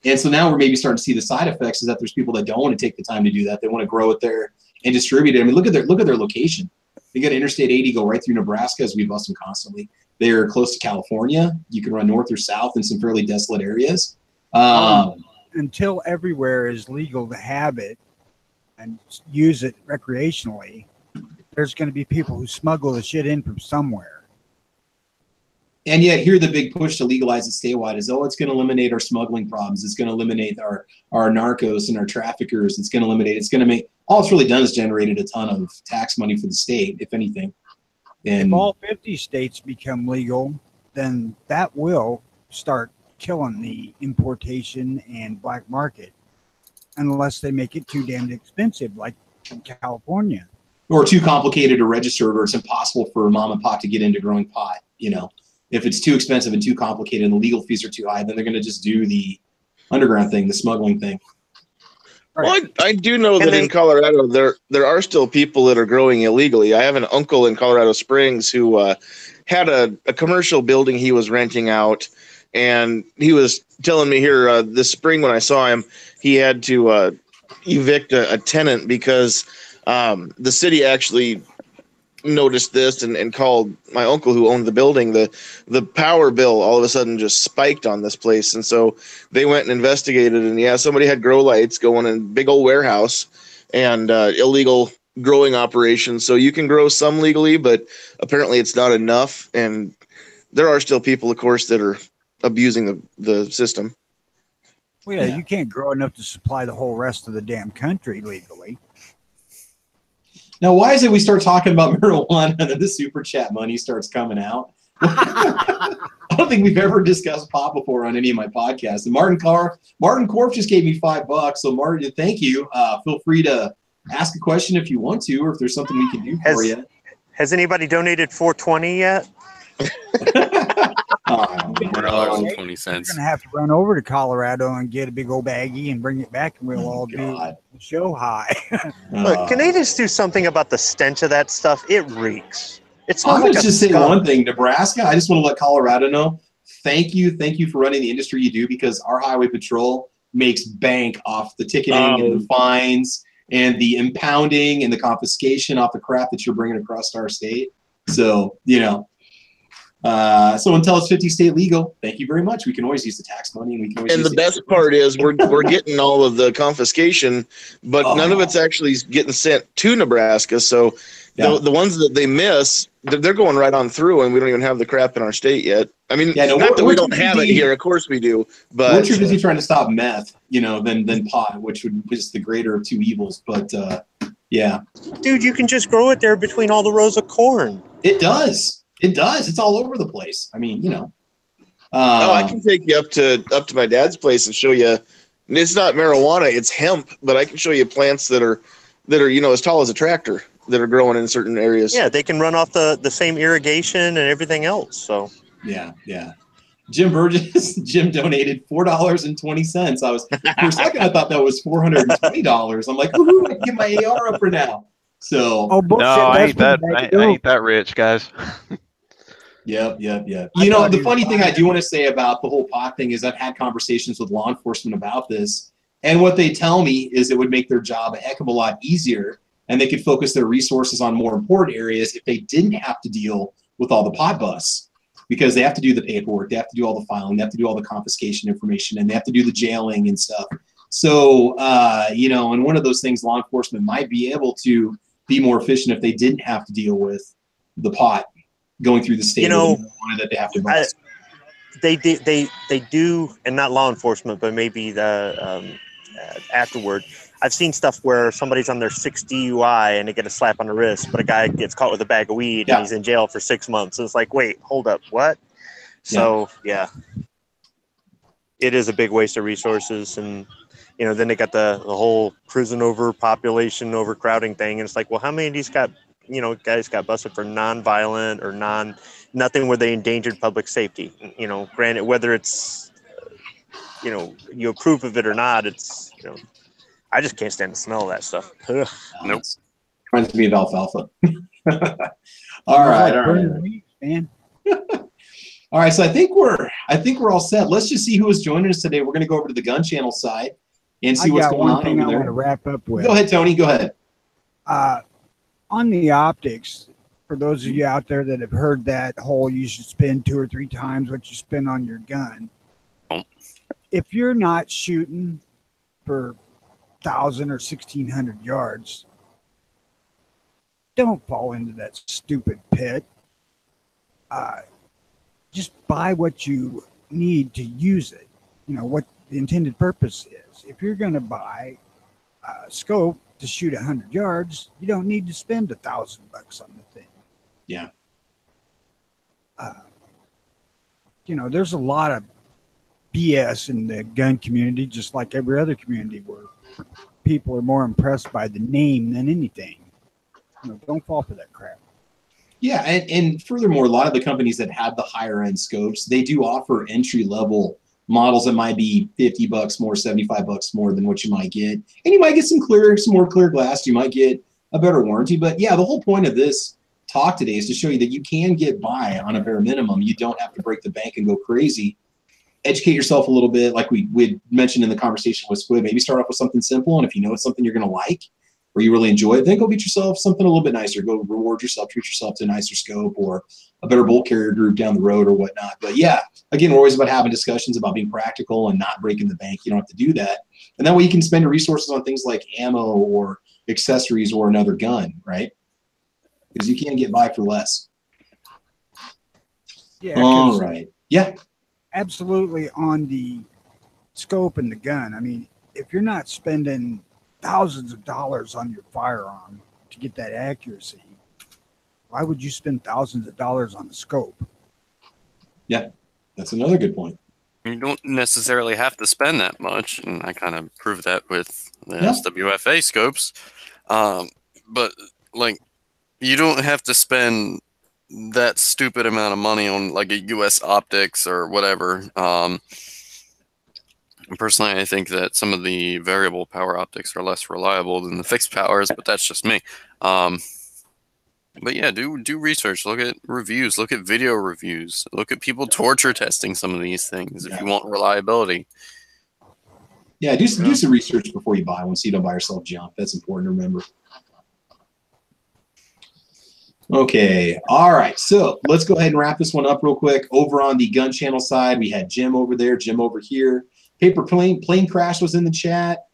And so now we're maybe starting to see the side effects is that there's people that don't want to take the time to do that. They want to grow it there and distribute it. I mean, look at their location. They got Interstate 80 go right through Nebraska, as we bust them constantly. They're close to California. You can run north or south in some fairly desolate areas. Until everywhere is legal to have it and use it recreationally, there's going to be people who smuggle the shit in from somewhere. And yet here the big push to legalize it statewide is, it's going to eliminate our smuggling problems. It's going to eliminate our narcos and our traffickers. It's going to make, all it's really done is generated a ton of tax money for the state, if anything. And if all 50 states become legal, then that will start killing the importation and black market, unless they make it too damn expensive, like in California. Or too complicated to register, or it's impossible for mom and pop to get into growing pot, If it's too expensive and too complicated and the legal fees are too high, then they're going to just do the underground thing, the smuggling thing. Well, I do know that in Colorado, there are still people that are growing illegally. I have an uncle in Colorado Springs who had a commercial building he was renting out, and he was telling me here this spring when I saw him, he had to evict a tenant because the city actually noticed this and called my uncle who owned the building. The power bill all of a sudden just spiked on this place, and so they went and investigated, and somebody had grow lights going in a big old warehouse and illegal growing operations. So you can grow some legally, but apparently it's not enough, and there are still people, of course, that are abusing the system. Well, yeah, you can't grow enough to supply the whole rest of the damn country legally. Now, why is it we start talking about marijuana and then the super chat money starts coming out? I don't think we've ever discussed pot before on any of my podcasts. And Martin Korf just gave me $5. So Martin, thank you. Feel free to ask a question if you want to, or if there's something we can do for you. Has anybody donated $4.20 yet? $4.20. We're going to have to run over to Colorado and get a big old baggie and bring it back, and we'll all do show high. Look, can they just do something about the stench of that stuff? It reeks. I'm going to just say one thing, Nebraska. I just want to let Colorado know. Thank you for running the industry you do, because our highway patrol makes bank off the ticketing and the fines and the impounding and the confiscation off the crap that you're bringing across our state. So, So until it's 50 state legal, thank you very much. We can always use the tax money, and we can always. And the best part is we're getting all of the confiscation, but none of it's actually getting sent to Nebraska. So the ones that they miss, they're going right on through, and we don't even have the crap in our state yet. I mean, not that we don't have it here. Of course we do. But we're too busy trying to stop meth, than pot, which is the greater of two evils. But yeah, dude, you can just grow it there between all the rows of corn. It does. It does. It's all over the place. I mean, I can take you up to my dad's place and show you. It's not marijuana; it's hemp. But I can show you plants that are as tall as a tractor that are growing in certain areas. Yeah, they can run off the same irrigation and everything else. So yeah. Jim Burgess, Jim donated $4.20. I was for a second I thought that was $420. I'm like, woohoo! I can get my AR up for now. So no, I ain't that rich, guys. Yep. The funny thing I do want to say about the whole pot thing is I've had conversations with law enforcement about this, and what they tell me is it would make their job a heck of a lot easier, and they could focus their resources on more important areas if they didn't have to deal with all the pot busts, because they have to do the paperwork, they have to do all the filing, they have to do all the confiscation information, and they have to do the jailing and stuff. So, and one of those things law enforcement might be able to be more efficient if they didn't have to deal with the pot going through the state that they have to buy. They do, and not law enforcement, but maybe the afterward. I've seen stuff where somebody's on their 6th DUI and they get a slap on the wrist, but a guy gets caught with a bag of weed and he's in jail for 6 months. So it's like, wait, hold up, what? So it is a big waste of resources, and then they got the whole prison overpopulation, overcrowding thing, and it's like, well, how many of these guys got busted for non-violent or nothing where they endangered public safety? Granted, whether it's you approve of it or not, it's I just can't stand the smell of that stuff. Ugh. Nope. Reminds me of alfalfa. All right, man. All right, so I think we're all set. Let's just see who is joining us today. We're going to go over to the gun channel side and see what's going on over there. I got one thing I want to wrap up with. Go ahead, Tony. Go ahead. On the optics, for those of you out there that have heard that whole you should spend 2 or 3 times what you spend on your gun. If you're not shooting for 1,000 or 1,600 yards, don't fall into that stupid pit. Just buy what you need to use it. What the intended purpose is. If you're going to buy a scope to shoot 100 yards, you don't need to spend $1,000 on the thing. Yeah. There's a lot of BS in the gun community, just like every other community, where people are more impressed by the name than anything. Don't fall for that crap. Yeah, and furthermore, a lot of the companies that have the higher end scopes, they do offer entry level models that might be $50 more, $75 more than what you might get, and you might get some more clear glass. You might get a better warranty. But yeah, the whole point of this talk today is to show you that you can get by on a bare minimum. You don't have to break the bank and go crazy. Educate yourself a little bit, like we mentioned in the conversation with Squid. Maybe start off with something simple, and if you know it's something you're going to like or you really enjoy it, then go get yourself something a little bit nicer. Go reward yourself, treat yourself to a nicer scope or a better bolt carrier group down the road or whatnot. But yeah, again, we're always about having discussions about being practical and not breaking the bank. You don't have to do that, and that way you can spend your resources on things like ammo or accessories or another gun, right? Because you can get by for less. Yeah. All right. Yeah. Absolutely, on the scope and the gun. I mean, if you're not spending thousands of dollars on your firearm to get that accuracy, why would you spend thousands of dollars on the scope? Yeah, that's another good point. You don't necessarily have to spend that much, and I kind of proved that with the SWFA scopes. But like, you don't have to spend that stupid amount of money on like a US optics or whatever. Personally, I think that some of the variable power optics are less reliable than the fixed powers, but that's just me. But yeah, do research, look at reviews, look at video reviews, look at people torture testing some of these things if you want reliability. Yeah, do some research before you buy one so you don't buy yourself junk. That's important to remember. Okay. All right. So let's go ahead and wrap this one up real quick. Over on the gun channel side, we had Jim over there, Jim over here. Paper plane crash was in the chat.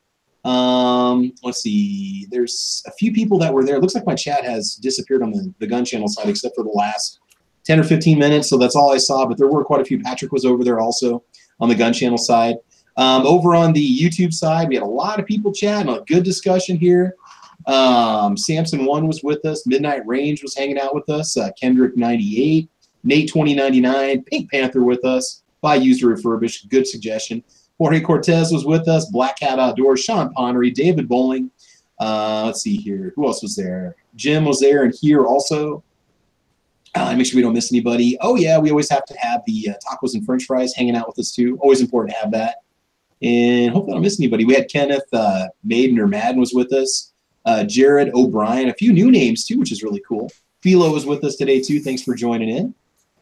Let's see. There's a few people that were there. It looks like my chat has disappeared on the gun channel side, except for the last 10 or 15 minutes. So that's all I saw. But there were quite a few. Patrick was over there also on the gun channel side. Over on the YouTube side, we had a lot of people chatting. A good discussion here. Samson 1 was with us. Midnight Range was hanging out with us. Kendrick 98, Nate 2099, Pink Panther with us. Buy used or refurbished. Good suggestion. Jorge Cortez was with us. Black Cat Outdoors. Sean Ponnery, David Bowling. Let's see here. Who else was there? Jim was there and here also. Make sure we don't miss anybody. Oh yeah, we always have to have the tacos and French fries hanging out with us too. Always important to have that. And hopefully I don't miss anybody. We had Kenneth Maiden or Madden was with us. Jared O'Brien, a few new names too, which is really cool. Philo was with us today too. Thanks for joining in.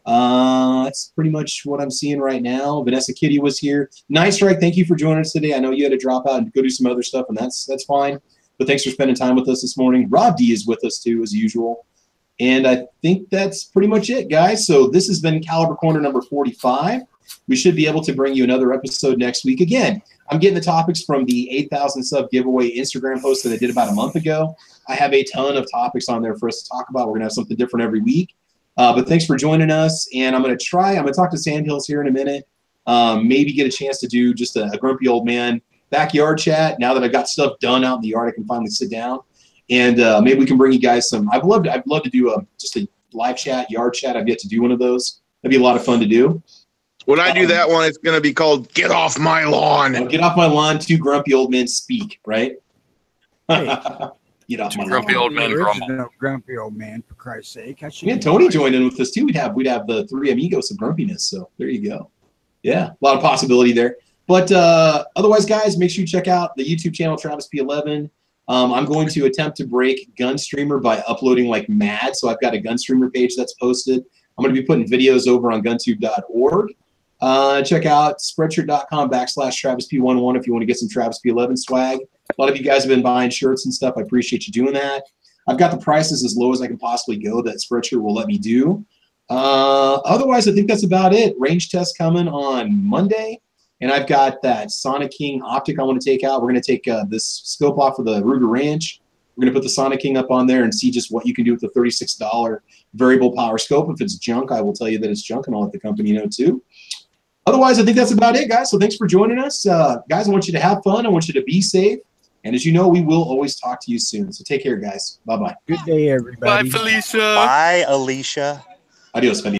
That's pretty much what I'm seeing right now. Vanessa Kitty was here. Night Strike, thank you for joining us today. I know you had to drop out and go do some other stuff, and that's fine. But thanks for spending time with us this morning. Rob D is with us too, as usual. And I think that's pretty much it, guys. So this has been Caliber Corner number 45. We should be able to bring you another episode next week. Again, I'm getting the topics from the 8,000 sub giveaway Instagram post that I did about a month ago. I have a ton of topics on there for us to talk about. We're going to have something different every week. But thanks for joining us. And I'm going to talk to Sandhills here in a minute. Maybe get a chance to do just a grumpy old man backyard chat. Now that I've got stuff done out in the yard, I can finally sit down. And maybe we can bring you guys some. I'd love to do just a live chat, yard chat. I've yet to do one of those. That'd be a lot of fun to do. When I do that one, it's going to be called "Get Off My Lawn." Get off my lawn. Two grumpy old men speak. Right? Hey, get off my grumpy lawn. old men grumble. No grumpy old man, for Christ's sake. Yeah, Tony joined in with us too. We'd have the three amigos of grumpiness. So there you go. Yeah, a lot of possibility there. But otherwise, guys, make sure you check out the YouTube channel Travis P11. I'm going to attempt to break Gunstreamer by uploading like mad. So I've got a Gunstreamer page that's posted. I'm going to be putting videos over on guntube.org. Check out spreadshirt.com/TravisP11 if you want to get some Travis P11 swag. A lot of you guys have been buying shirts and stuff. I appreciate you doing that. I've got the prices as low as I can possibly go that Spreadshirt will let me do. Otherwise, I think that's about it. Range test coming on Monday. And I've got that Sonic King optic I want to take out. We're going to take this scope off of the Ruger Ranch. We're going to put the Sonic King up on there and see just what you can do with the $36 variable power scope. If it's junk, I will tell you that it's junk, and I'll let the company know too. Otherwise, I think that's about it, guys. So thanks for joining us. Guys, I want you to have fun. I want you to be safe. And as you know, we will always talk to you soon. So take care, guys. Bye-bye. Good day, everybody. Bye, Felicia. Bye, Alicia. Adios, Felicia.